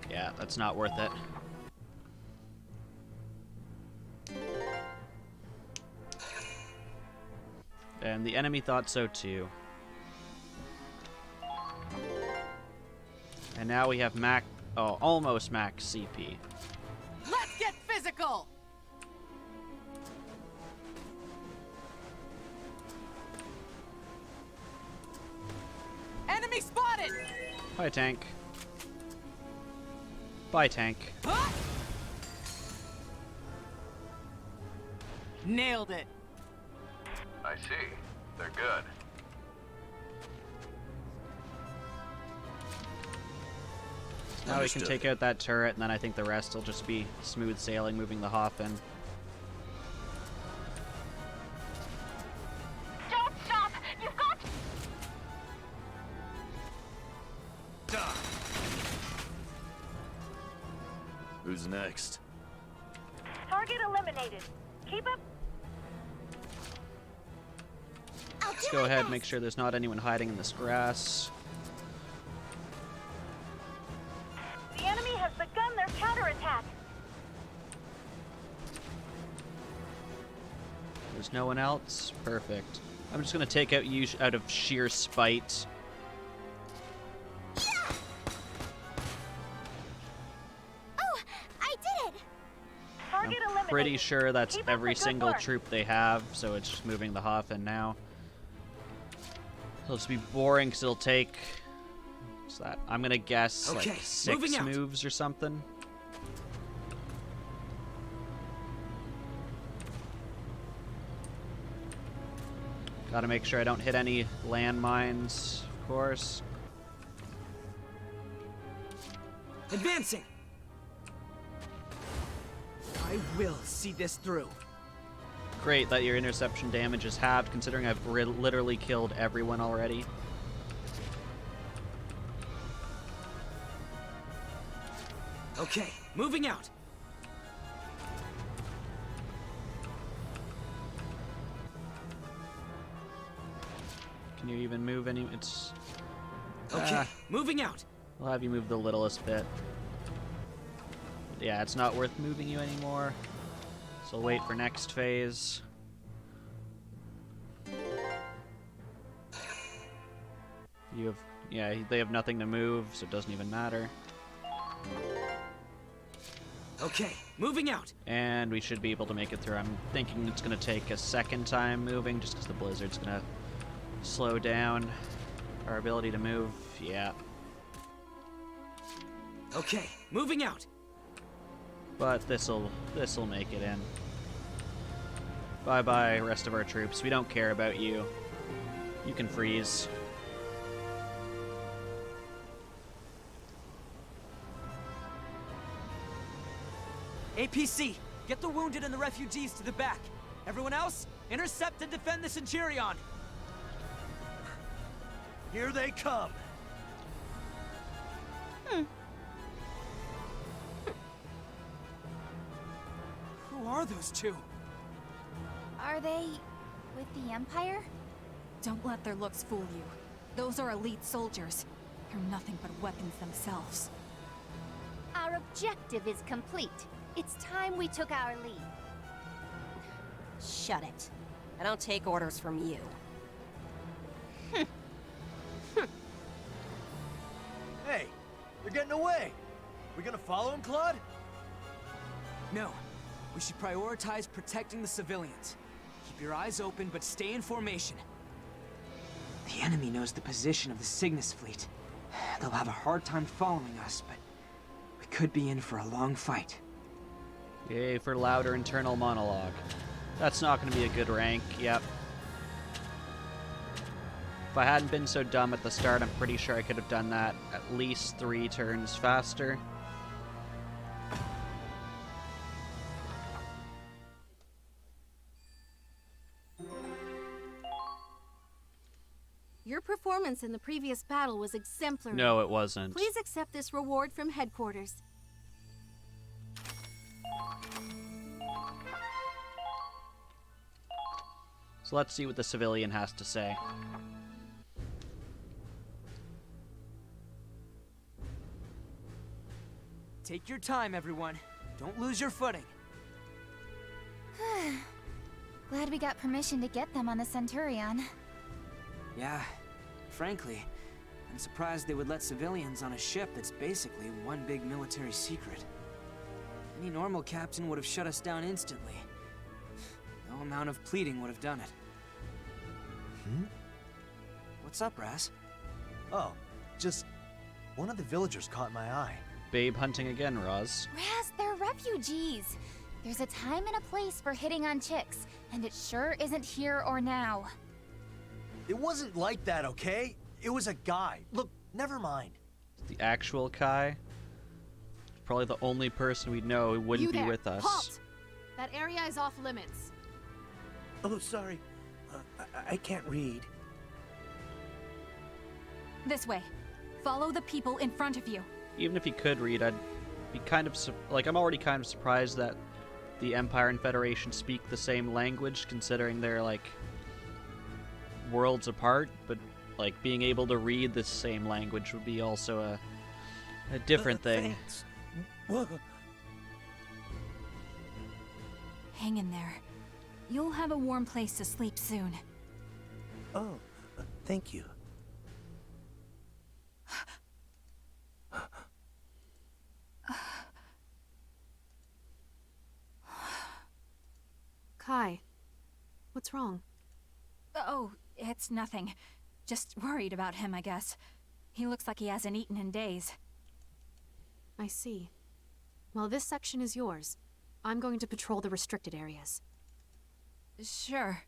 Yeah, that's not worth it. And the enemy thought so too. And now we have almost max CP. Let's get physical! Enemy spotted! Bye, tank. Bye, tank. Huh? Nailed it. I see. They're good. Now we can take out that turret, and then I think the rest will just be smooth sailing, moving the Hoffen. Don't stop! You've got... Who's next? Target eliminated. Keep up. Let's go ahead and make sure there's not anyone hiding in this grass. The enemy has begun their counterattack. There's no one else? Perfect. I'm just gonna take out you out of sheer spite. Oh, I did it! Target eliminated. Pretty sure that's Keep up every the good single work. troop they have, so it's just moving the Hoffen now. It'll just be boring because it'll take... What's that? I'm gonna guess Okay, like 6 moving out. moves or something. Gotta make sure I don't hit any landmines, of course. Advancing! I will see this through. Great that your interception damage is halved, considering I've literally killed everyone already. Okay, moving out. Can you even move any? It's... Okay, moving out. I'll have you move the littlest bit. Yeah, it's not worth moving you anymore. So I'll wait for next phase. You have... Yeah, they have nothing to move, so it doesn't even matter. Okay, moving out. And we should be able to make it through. I'm thinking it's going to take a second time moving, just because the blizzard's going to slow down our ability to move. Yeah. Okay, moving out. But this'll make it in. Bye-bye, rest of our troops. We don't care about you. You can freeze. APC, get the wounded and the refugees to the back. Everyone else, intercept and defend the Centurion. Here they come. Who are those two? Are they with the Empire? Don't let their looks fool you. Those are elite soldiers. They're nothing but weapons themselves. Our objective is complete. It's time we took our leave. Shut it. I don't take orders from you. Hey, they're getting away. We gonna follow him, Claude? No. We should prioritize protecting the civilians. Keep your eyes open, but stay in formation. The enemy knows the position of the Cygnus fleet. They'll have a hard time following us, but we could be in for a long fight. Yay for louder internal monologue. That's not going to be a good rank, yep. If I hadn't been so dumb at the start, I'm pretty sure I could have done that at least 3 turns faster. Your performance in the previous battle was exemplary. No, it wasn't. Please accept this reward from headquarters. So let's see what the civilian has to say. Take your time, everyone. Don't lose your footing. Glad we got permission to get them on the Centurion. Yeah, frankly, I'm surprised they would let civilians on a ship that's basically one big military secret. Any normal captain would have shut us down instantly. No amount of pleading would have done it. What's up, Raz? Oh, just one of the villagers caught my eye. Babe hunting again, Roz. Raz, they're refugees. There's a time and a place for hitting on chicks, and it sure isn't here or now. It wasn't like that, okay? It was a guy. Look, never mind. The actual Kai? Probably the only person we'd know who wouldn't be with us. Halt! That area is off limits. Oh, sorry. I can't read. This way. Follow the people in front of you. Even if he could read, I'd be kind of I'm already kind of surprised that the Empire and Federation speak the same language, considering they're like worlds apart. But like being able to read the same language would be also a different thing. Thanks. Whoa. Hang in there. You'll have a warm place to sleep soon. Oh, thank you. Kai, what's wrong? Oh, it's nothing. Just worried about him, I guess. He looks like he hasn't eaten in days. I see. Well, this section is yours. I'm going to patrol the restricted areas. Sure.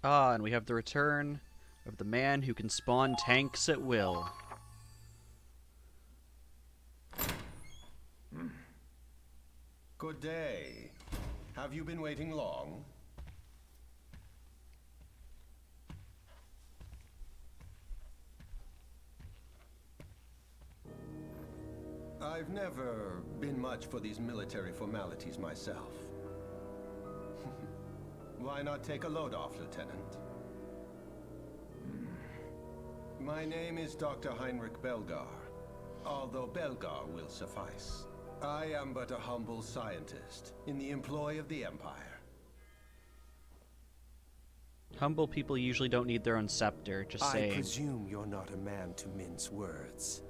Ah, and we have the return of the man who can spawn tanks at will. Good day. Have you been waiting long? I've never been much for these military formalities myself. Why not take a load off, Lieutenant? My name is Dr. Heinrich Belgar, although Belgar will suffice. I am but a humble scientist in the employ of the Empire. Humble people usually don't need their own scepter, just saying. I presume you're not a man to mince words,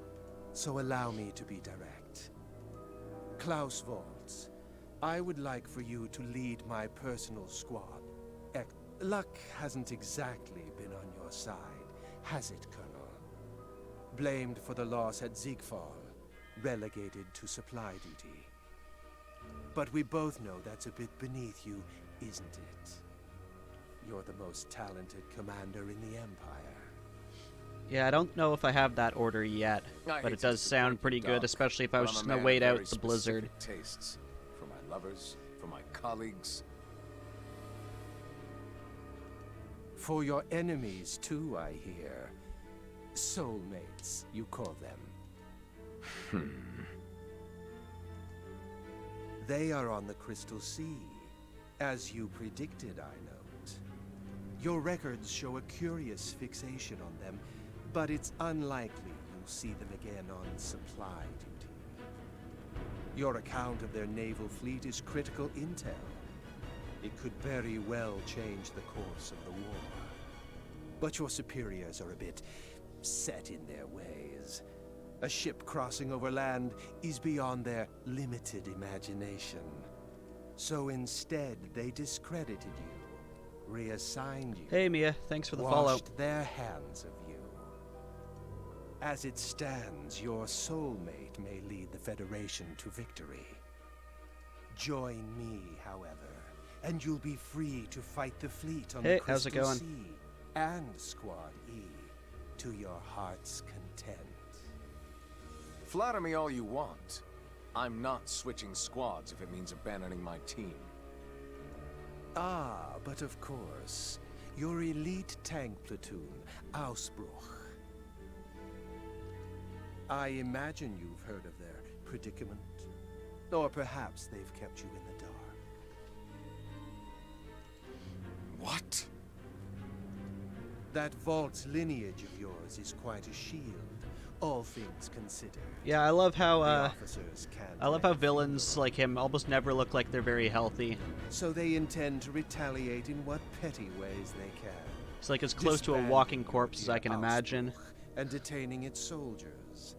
so allow me to be direct. Klaus Waltz, I would like for you to lead my personal squad. Luck hasn't exactly been on your side, has it, Colonel? Blamed for the loss at Ziegfall, relegated to supply duty. But we both know that's a bit beneath you, isn't it? You're the most talented commander in the Empire. Yeah, I don't know if I have that order yet, but it does sound pretty good, especially if I was just gonna wait out the blizzard. Tastes for my lovers, for my colleagues. For your enemies, too, I hear. Soulmates, you call them. They are on the Crystal Sea, as you predicted, I note. Your records show a curious fixation on them, but it's unlikely you'll see them again on supply duty. Your account of their naval fleet is critical intel. It could very well change the course of the war. But your superiors are a bit set in their ways. A ship crossing over land is beyond their limited imagination. So instead, they discredited you. reassigned you. Hey, Mia. Thanks for the follow. Washed their hands of you. As it stands, your soulmate may lead the Federation to victory. Join me, however, and you'll be free to fight the fleet on the how's it Crystal going? Sea and Squad E to your heart's content. Flatter me all you want. I'm not switching squads if it means abandoning my team. Ah, but of course, your elite tank platoon, Ausbruch. I imagine you've heard of their predicament. Or perhaps they've kept you in the dark. What? That Vault's lineage of yours is quite a shield, all things considered. Yeah, I love how officers can't I love how villains like him almost never look like they're very healthy. So they intend to retaliate in what petty ways they can. He's like as close to a walking corpse as I can imagine. And detaining its soldiers.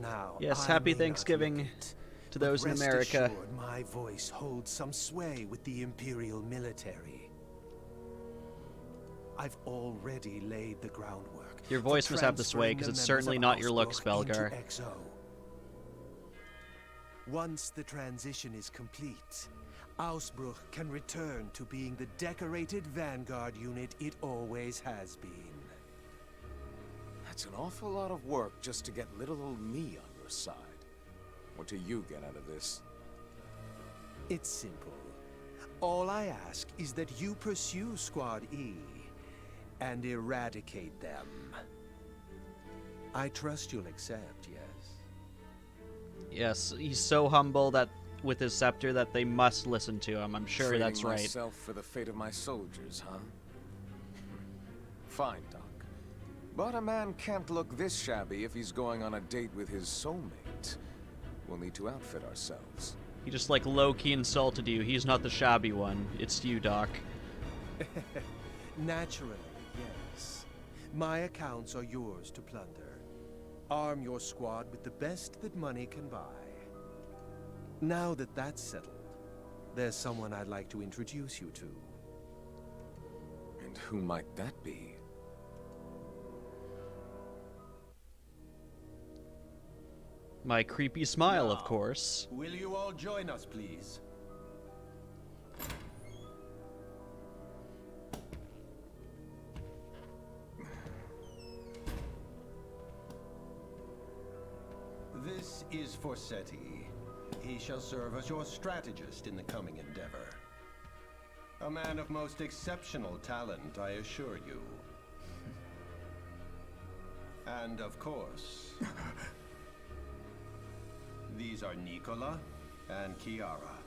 Now, Yes, I happy may not Thanksgiving look it, to but those in rest America. assured my voice holds some sway with the Imperial military. I've already laid the groundwork. Your for voice must have the sway, transferring because the it's members certainly of not your looks, Ausbruch into Belgar. XO. Once the transition is complete, Ausbruch can return to being the decorated vanguard unit it always has been. That's an awful lot of work just to get little old me on your side. What do you get out of this? It's simple. All I ask is that you pursue Squad E and eradicate them. I trust you'll accept, yes? Yes, he's so humble that with his scepter that they must listen to him. I'm sure that's Trading right. myself for the fate of my soldiers, huh? Fine, Doc. But a man can't look this shabby if he's going on a date with his soulmate. We'll need to outfit ourselves. He just like low-key insulted you. He's not the shabby one. It's you, Doc. Naturally, yes. My accounts are yours to plunder. Arm your squad with the best that money can buy. Now that that's settled, there's someone I'd like to introduce you to. And who might that be? My creepy smile, of course. Will you all join us, please? This is Forseti. He shall serve as your strategist in the coming endeavor. A man of most exceptional talent, I assure you. And of course, these are Nicola and Kiara.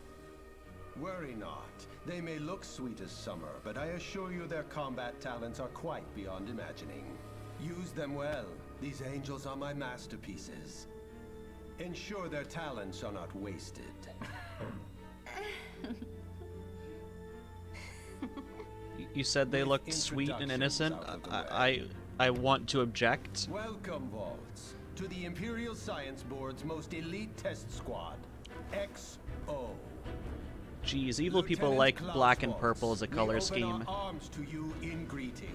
Worry not. They may look sweet as summer, but I assure you their combat talents are quite beyond imagining. Use them well. These angels are my masterpieces. Ensure their talents are not wasted. You said they looked sweet and innocent. I want to object. Welcome, Vaults, to the Imperial Science Board's most elite test squad, XO. Jeez, evil people like black and purple as a color scheme. Our arms to you in greeting.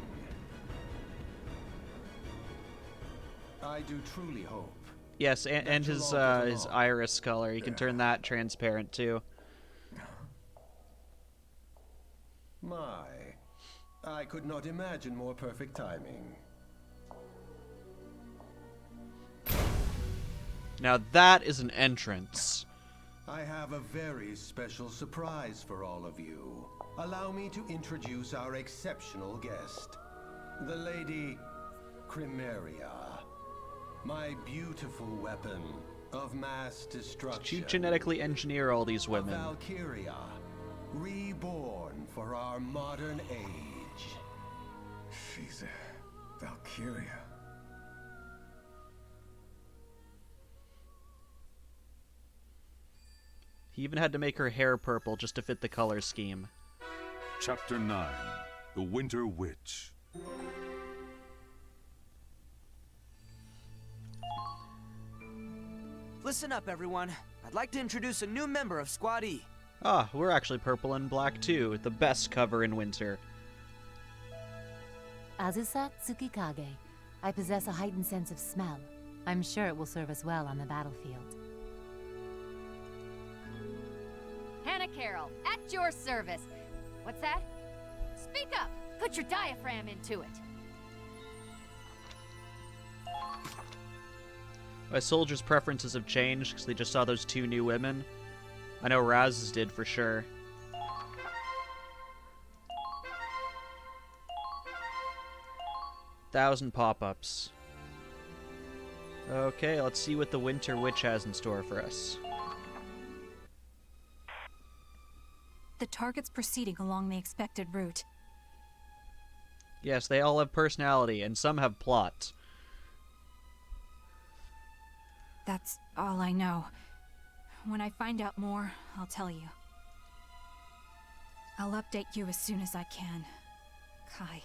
I do truly hope. Yes, and his iris color. You can turn that transparent too. My, I could not imagine more perfect timing. Now that is an entrance. I have a very special surprise for all of you. Allow me to introduce our exceptional guest, the Lady Crimeria, my beautiful weapon of mass destruction. You genetically engineer all these A women. Valkyria, reborn for our modern age. She's a Valkyria. He even had to make her hair purple just to fit the color scheme. Chapter 9, The Winter Witch. Listen up, everyone. I'd like to introduce a new member of Squad E. Ah, we're actually purple and black too, the best cover in winter. Azusa Tsukikage. I possess a heightened sense of smell. I'm sure it will serve us well on the battlefield. Hannah Carroll, at your service. What's that? Speak up! Put your diaphragm into it. My soldiers' preferences have changed because they just saw those two new women. I know Raz's did for sure. Thousand pop-ups. Okay, let's see what the Winter Witch has in store for us. The target's proceeding along the expected route. Yes, they all have personality, and some have plot. That's all I know. When I find out more, I'll tell you. I'll update you as soon as I can, Kai.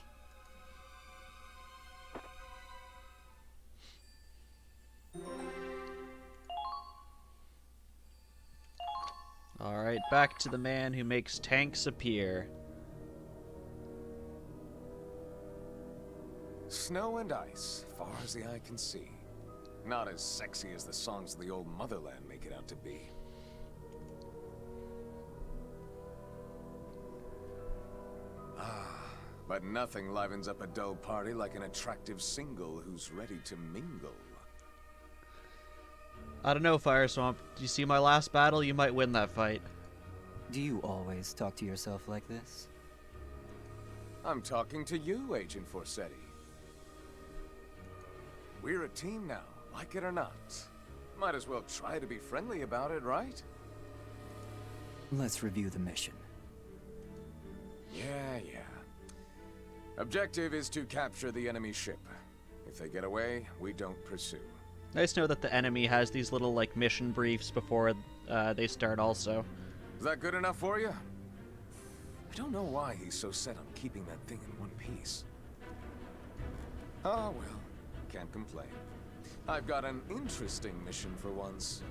Alright, back to the man who makes tanks appear. Snow and ice, far as the eye can see. Not as sexy as the songs of the old motherland make it out to be. Ah, but nothing livens up a dull party like an attractive single who's ready to mingle. I don't know, Fire Swamp. Do you see my last battle? You might win that fight. Do you always talk to yourself like this? I'm talking to you, Agent Forsetti. We're a team now, like it or not. Might as well try to be friendly about it, right? Let's review the mission. Yeah. Objective is to capture the enemy ship. If they get away, we don't pursue. Nice to know that the enemy has these little, like, mission briefs before they start also. Is that good enough for you? I don't know why he's so set on keeping that thing in one piece. Oh, well. Can't complain. I've got an interesting mission for once.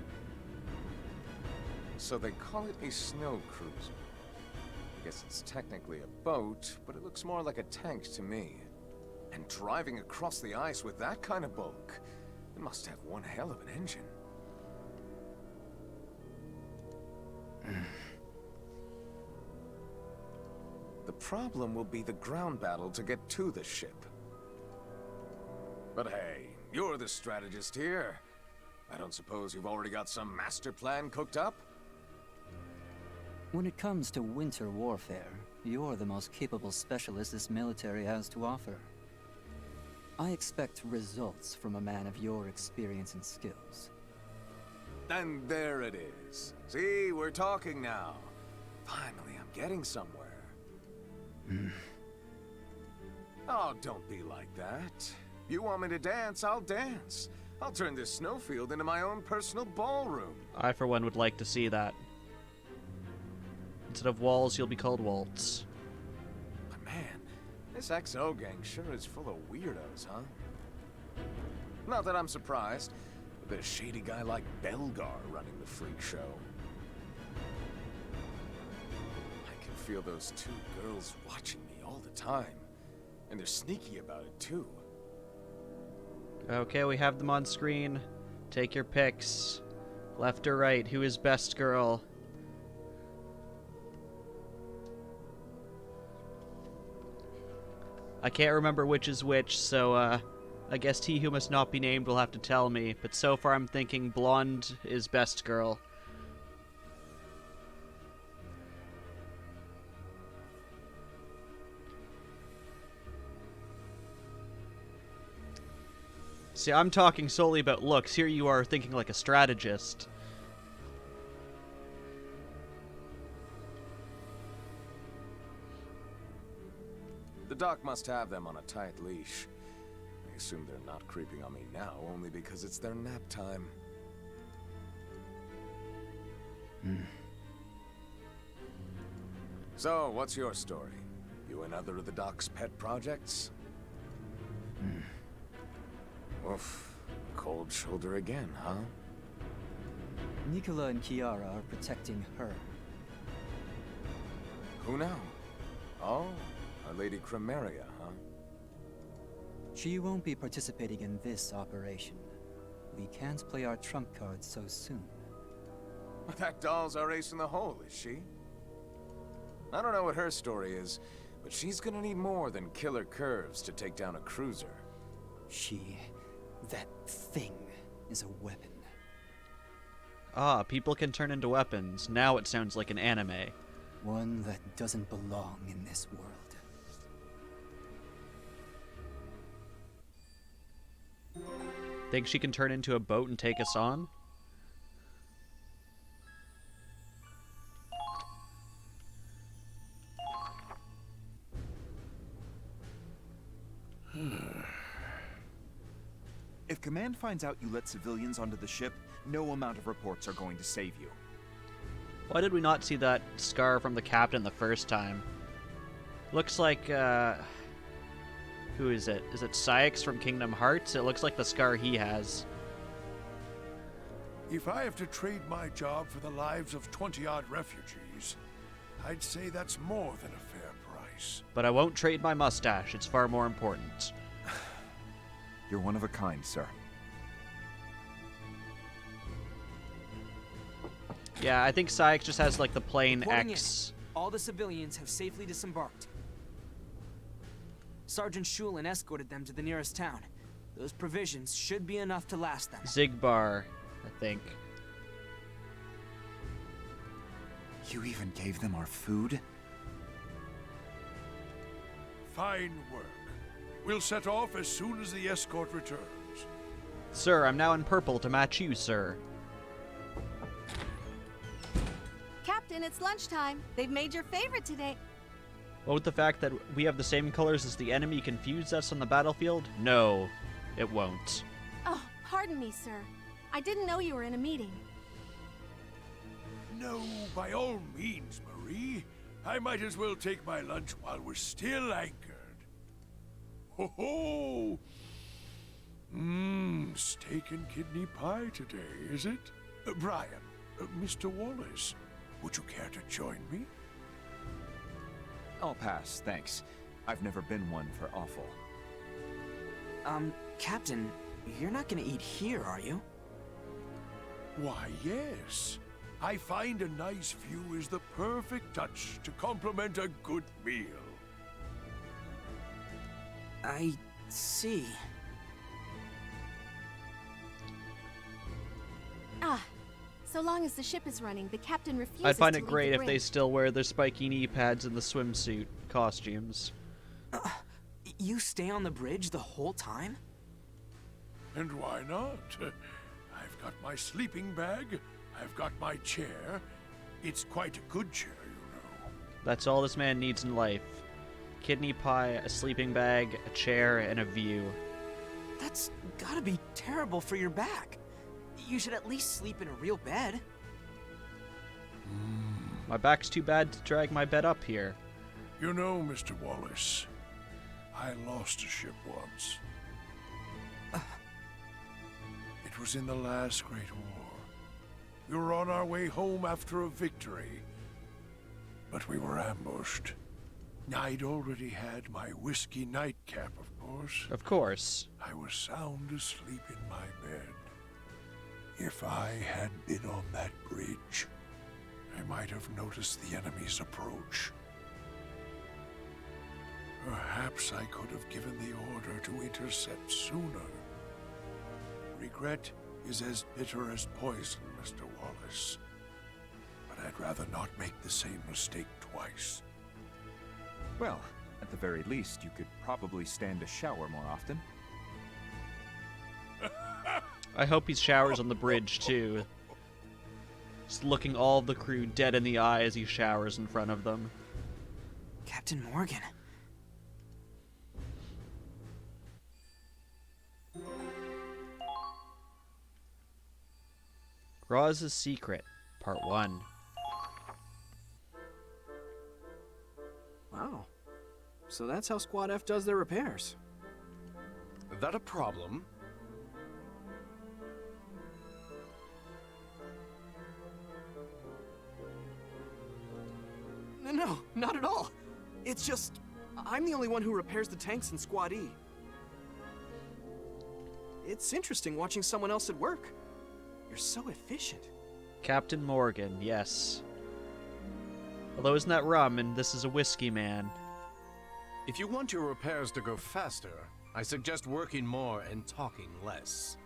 So they call it a snow cruiser. I guess it's technically a boat, but it looks more like a tank to me. And driving across the ice with that kind of bulk, it must have one hell of an engine. The problem will be the ground battle to get to the ship. But hey, you're the strategist here. I don't suppose you've already got some master plan cooked up? When it comes to winter warfare, you're the most capable specialist this military has to offer. I expect results from a man of your experience and skills. And there it is. See, we're talking now. Finally, I'm getting somewhere. Oh, don't be like that. You want me to dance, I'll dance. I'll turn this snowfield into my own personal ballroom. I, for one, would like to see that. Instead of walls, you'll be called Waltz. But man, this XO gang sure is full of weirdos, huh? Not that I'm surprised, with a shady guy like Belgar running the freak show. I can feel those two girls watching me all the time. And they're sneaky about it, too. Okay, we have them on screen. Take your picks. Left or right, who is best girl? I can't remember which is which, so I guess he who must not be named will have to tell me. But so far I'm thinking blonde is best girl. See, I'm talking solely about looks. Here you are thinking like a strategist. The doc must have them on a tight leash. I assume they're not creeping on me now only because it's their nap time. So, what's your story? You another of the doc's pet projects? Oof. Cold shoulder again, huh? Nicola and Kiara are protecting her. Who now? Oh, our Lady Chromaria, huh? She won't be participating in this operation. We can't play our trump cards so soon. That doll's our ace in the hole, is she? I don't know what her story is, but she's gonna need more than killer curves to take down a cruiser. That thing, is a weapon. Ah, people can turn into weapons. Now it sounds like an anime. One that doesn't belong in this world. Think she can turn into a boat and take us on? If Command finds out you let civilians onto the ship, no amount of reports are going to save you. Why did we not see that scar from the captain the first time? Looks like, who is it? Is it Sykes from Kingdom Hearts? It looks like the scar he has. If I have to trade my job for the lives of 20-odd refugees, I'd say that's more than a fair price. But I won't trade my mustache. It's far more important. You're one of a kind, sir. Yeah, I think Sykes just has like the plain Reporting X. in. All the civilians have safely disembarked. Sergeant Shulin escorted them to the nearest town. Those provisions should be enough to last them. Zigbar, I think. You even gave them our food? Fine work. We'll set off as soon as the escort returns. Sir, I'm now in purple to match you, sir. Captain, it's lunchtime. They've made your favorite today. Won't the fact that we have the same colors as the enemy confuse us on the battlefield? No, it won't. Oh, pardon me, sir. I didn't know you were in a meeting. No, by all means, Marie. I might as well take my lunch while we're still anchored. Ho ho! Steak and kidney pie today, is it? Brian, Mr. Wallace, would you care to join me? I'll pass, thanks. I've never been one for offal. Captain, you're not gonna eat here, are you? Why, yes. I find a nice view is the perfect touch to complement a good meal. I see. Ah, so long as the ship is running, the captain refuses I'd find to it leave great the if they bridge. still wear their spiky knee pads and the swimsuit costumes. You stay on the bridge the whole time? And why not? I've got my sleeping bag, I've got my chair. It's quite a good chair, you know. That's all this man needs in life. Kidney pie, a sleeping bag, a chair, and a view. That's gotta be terrible for your back. You should at least sleep in a real bed. My back's too bad to drag my bed up here. You know, Mr. Wallace, I lost a ship once. It was in the last Great War. We were on our way home after a victory, but we were ambushed. I'd already had my whiskey nightcap, of course. Of course. I was sound asleep in my bed. If I had been on that bridge, I might have noticed the enemy's approach. Perhaps I could have given the order to intercept sooner. Regret is as bitter as poison, Mr. Wallace. But I'd rather not make the same mistake twice. Well, at the very least, you could probably stand a shower more often. I hope he showers on the bridge, too. Just looking all the crew dead in the eye as he showers in front of them. Captain Morgan. Roz's Secret, Part 1. Wow. So that's how Squad F does their repairs. That a problem? No, not at all. It's just, I'm the only one who repairs the tanks in Squad E. It's interesting watching someone else at work. You're so efficient. Captain Morgan, yes. Although isn't that rum, and this is a whiskey man. If you want your repairs to go faster, I suggest working more and talking less.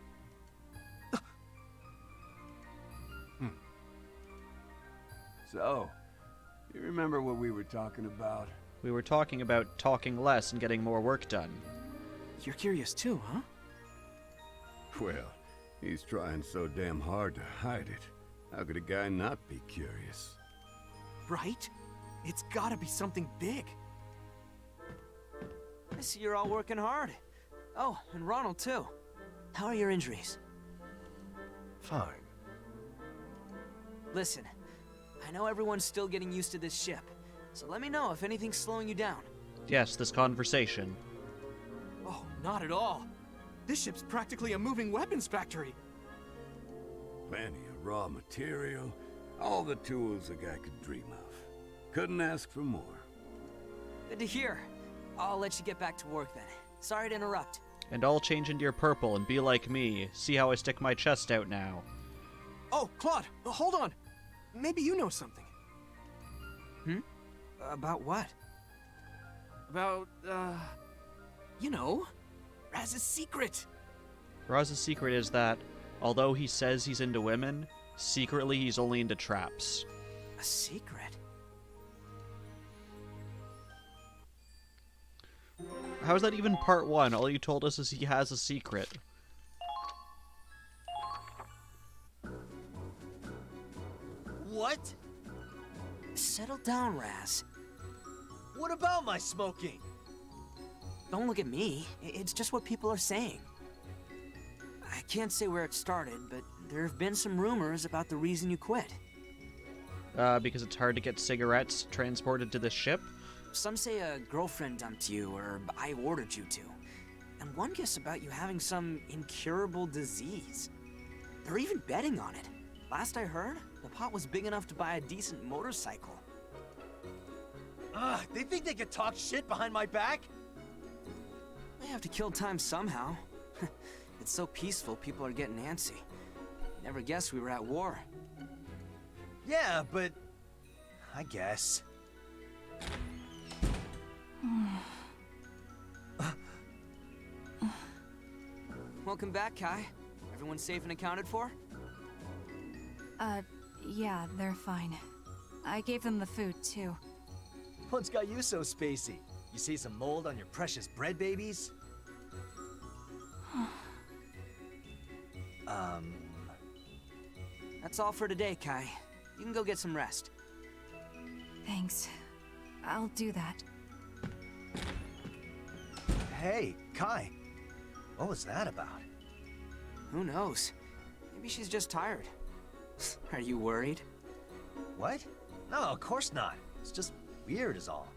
So, you remember what we were talking about? We were talking about talking less and getting more work done. You're curious too, huh? Well, he's trying so damn hard to hide it. How could a guy not be curious? Right? It's gotta be something big. I see you're all working hard. Oh, and Ronald too. How are your injuries? Fine. Listen, I know everyone's still getting used to this ship, so let me know if anything's slowing you down. Yes, this conversation. Oh, not at all. This ship's practically a moving weapons factory. Plenty of raw material, all the tools a guy could dream of. Couldn't ask for more. Good to hear. I'll let you get back to work then. Sorry to interrupt. And I'll change into your purple and be like me. See how I stick my chest out now. Oh, Claude, hold on. Maybe you know something. About what? About, you know, Raz's secret. Raz's secret is that, although he says he's into women, secretly he's only into traps. A secret? How is that even part one? All you told us is he has a secret. What? Settle down, Raz. What about my smoking? Don't look at me. It's just what people are saying. I can't say where it started, but there have been some rumors about the reason you quit. Because it's hard to get cigarettes transported to the ship? Some say a girlfriend dumped you, or I ordered you to. And one guess about you having some incurable disease. They're even betting on it. Last I heard, the pot was big enough to buy a decent motorcycle. They think they could talk shit behind my back? They have to kill time somehow. It's so peaceful, people are getting antsy. Never guessed we were at war. Yeah, but I guess. Welcome back, Kai. Everyone safe and accounted for? Yeah, they're fine. I gave them the food, too. What's got you so spacey? You see some mold on your precious bread babies? That's all for today, Kai. You can go get some rest. Thanks. I'll do that. Hey, Kai. What was that about? Who knows? Maybe she's just tired. Are you worried? What? No, of course not. It's just weird is all.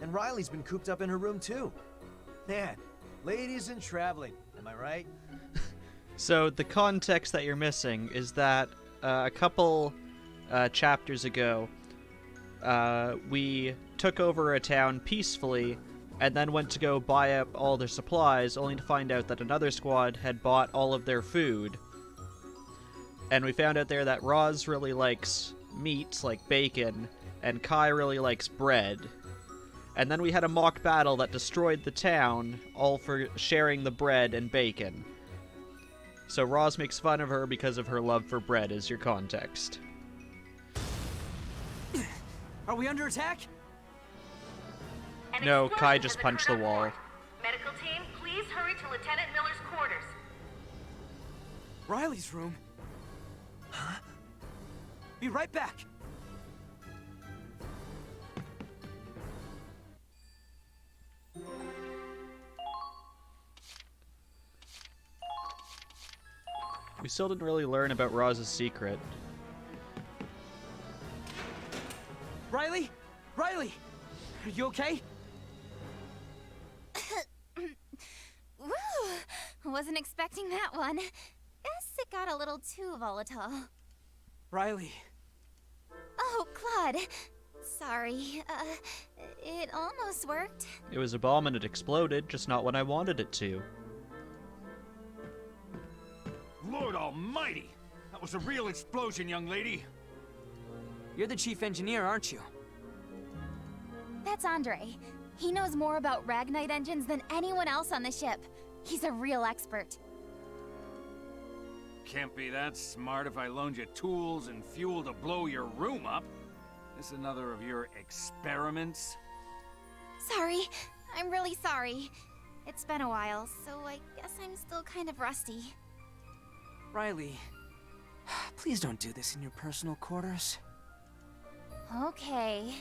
And Riley's been cooped up in her room too. Man, ladies and traveling, am I right? So the context that you're missing is that a couple chapters ago, we took over a town peacefully and then went to go buy up all their supplies, only to find out that another squad had bought all of their food. And we found out there that Roz really likes meats, like bacon, and Kai really likes bread. And then we had a mock battle that destroyed the town, all for sharing the bread and bacon. So Roz makes fun of her because of her love for bread, is your context. Are we under attack? No, Kai just punched the wall. Medical team, please hurry to Lieutenant Miller's quarters. Riley's room? Huh? Be right back. We still didn't really learn about Roz's secret. Riley? Riley! Are you okay? Woo! Wasn't expecting that one. Guess it got a little too volatile. Riley. Oh, Claude. Sorry. It almost worked. It was a bomb and it exploded, just not when I wanted it to. Lord almighty! That was a real explosion, young lady. You're the chief engineer, aren't you? That's Andre. He knows more about Ragnite engines than anyone else on the ship. He's a real expert. Can't be that smart if I loaned you tools and fuel to blow your room up. This another of your experiments? Sorry. I'm really sorry. It's been a while, so I guess I'm still kind of rusty. Riley, please don't do this in your personal quarters. Okay.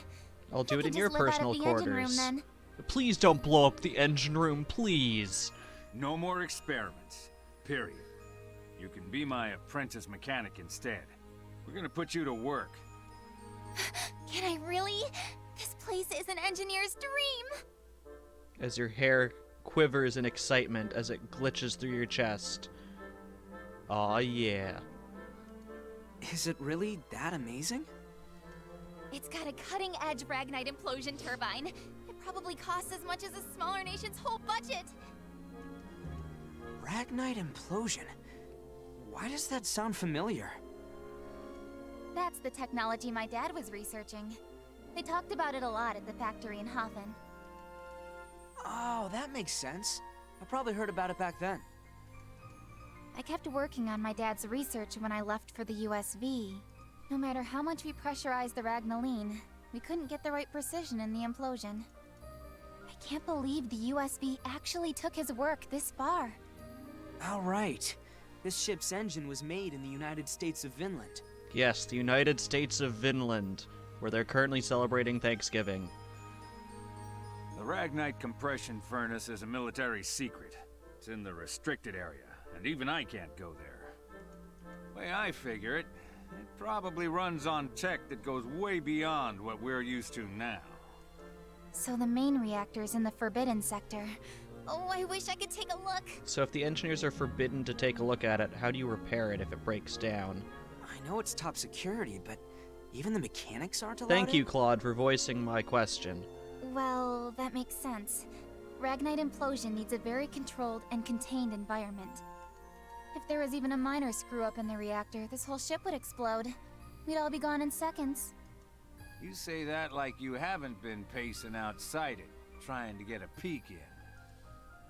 I'll do I it can in your just live out personal of the engine room, quarters. then. Please don't blow up the engine room, please. No more experiments. Period. You can be my apprentice mechanic instead. We're gonna put you to work. Can I really? This place is an engineer's dream! As your hair quivers in excitement as it glitches through your chest. Aw, yeah. Is it really that amazing? It's got a cutting-edge Ragnite implosion turbine. It probably costs as much as a smaller nation's whole budget. Ragnite implosion? Why does that sound familiar? That's the technology my dad was researching. They talked about it a lot at the factory in Hafen. Oh, that makes sense. I probably heard about it back then. I kept working on my dad's research when I left for the USV. No matter how much we pressurized the Ragnaline, we couldn't get the right precision in the implosion. I can't believe the USV actually took his work this far. All right. This ship's engine was made in the United States of Vinland. Yes, the United States of Vinland, where they're currently celebrating Thanksgiving. The Ragnite compression furnace is a military secret. It's in the restricted area, and even I can't go there. The way I figure it, it probably runs on tech that goes way beyond what we're used to now. So the main reactor's in the Forbidden Sector. Oh, I wish I could take a look. So if the engineers are forbidden to take a look at it, how do you repair it if it breaks down? I know it's top security, but even the mechanics aren't allowed Thank you, in? Claude, for voicing my question. Well, that makes sense. Ragnite implosion needs a very controlled and contained environment. If there was even a minor screw-up in the reactor, this whole ship would explode. We'd all be gone in seconds. You say that like you haven't been pacing outside it, trying to get a peek in.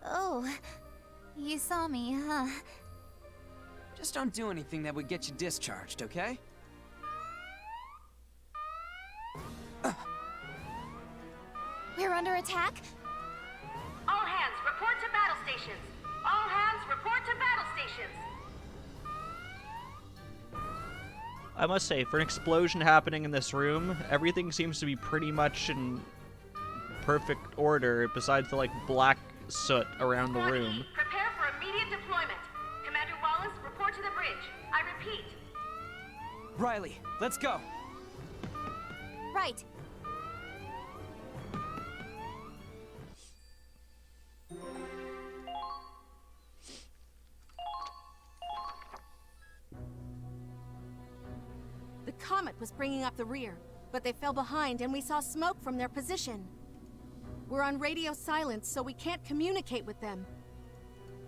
Oh, you saw me, huh? Just don't do anything that would get you discharged, okay? We're under attack? All hands, report to battle stations! All hands, report to battle stations! I must say, for an explosion happening in this room, everything seems to be pretty much in perfect order, besides the, like, black soot around the room. Prepare for immediate deployment. Commander Wallace, report to the bridge. I repeat. Riley, let's go. Right. The comet was bringing up the rear, but they fell behind and we saw smoke from their position. We're on radio silence, so we can't communicate with them.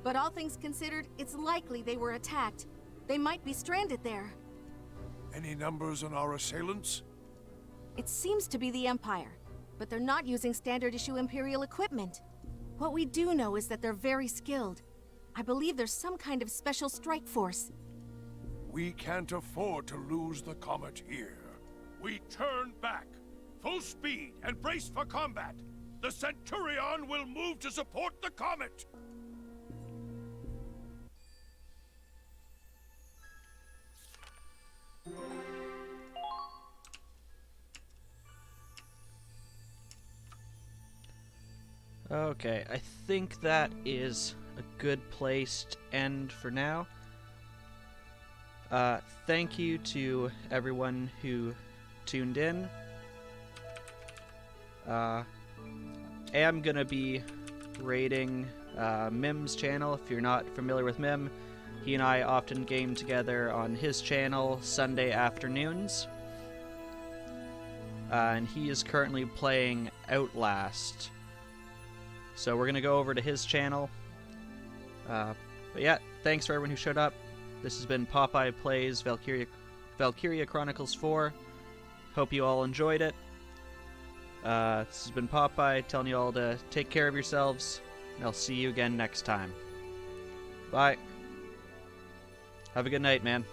But all things considered, it's likely they were attacked. They might be stranded there. Any numbers on our assailants? It seems to be the Empire, but they're not using standard issue Imperial equipment. What we do know is that they're very skilled. I believe there's some kind of special strike force. We can't afford to lose the Comet here. We turn back. Full speed and brace for combat. The Centurion will move to support the Comet! Okay, I think that is a good place to end for now. Thank you to everyone who tuned in. Am gonna be raiding Mim's channel. If you're not familiar with Mim, he and I often game together on his channel Sunday afternoons. and he is currently playing Outlast. So we're going to go over to his channel. But yeah, thanks for everyone who showed up. This has been Popeye Plays Valkyria Chronicles 4. Hope you all enjoyed it. This has been Popeye telling you all to take care of yourselves, and I'll see you again next time. Bye. Have a good night, man.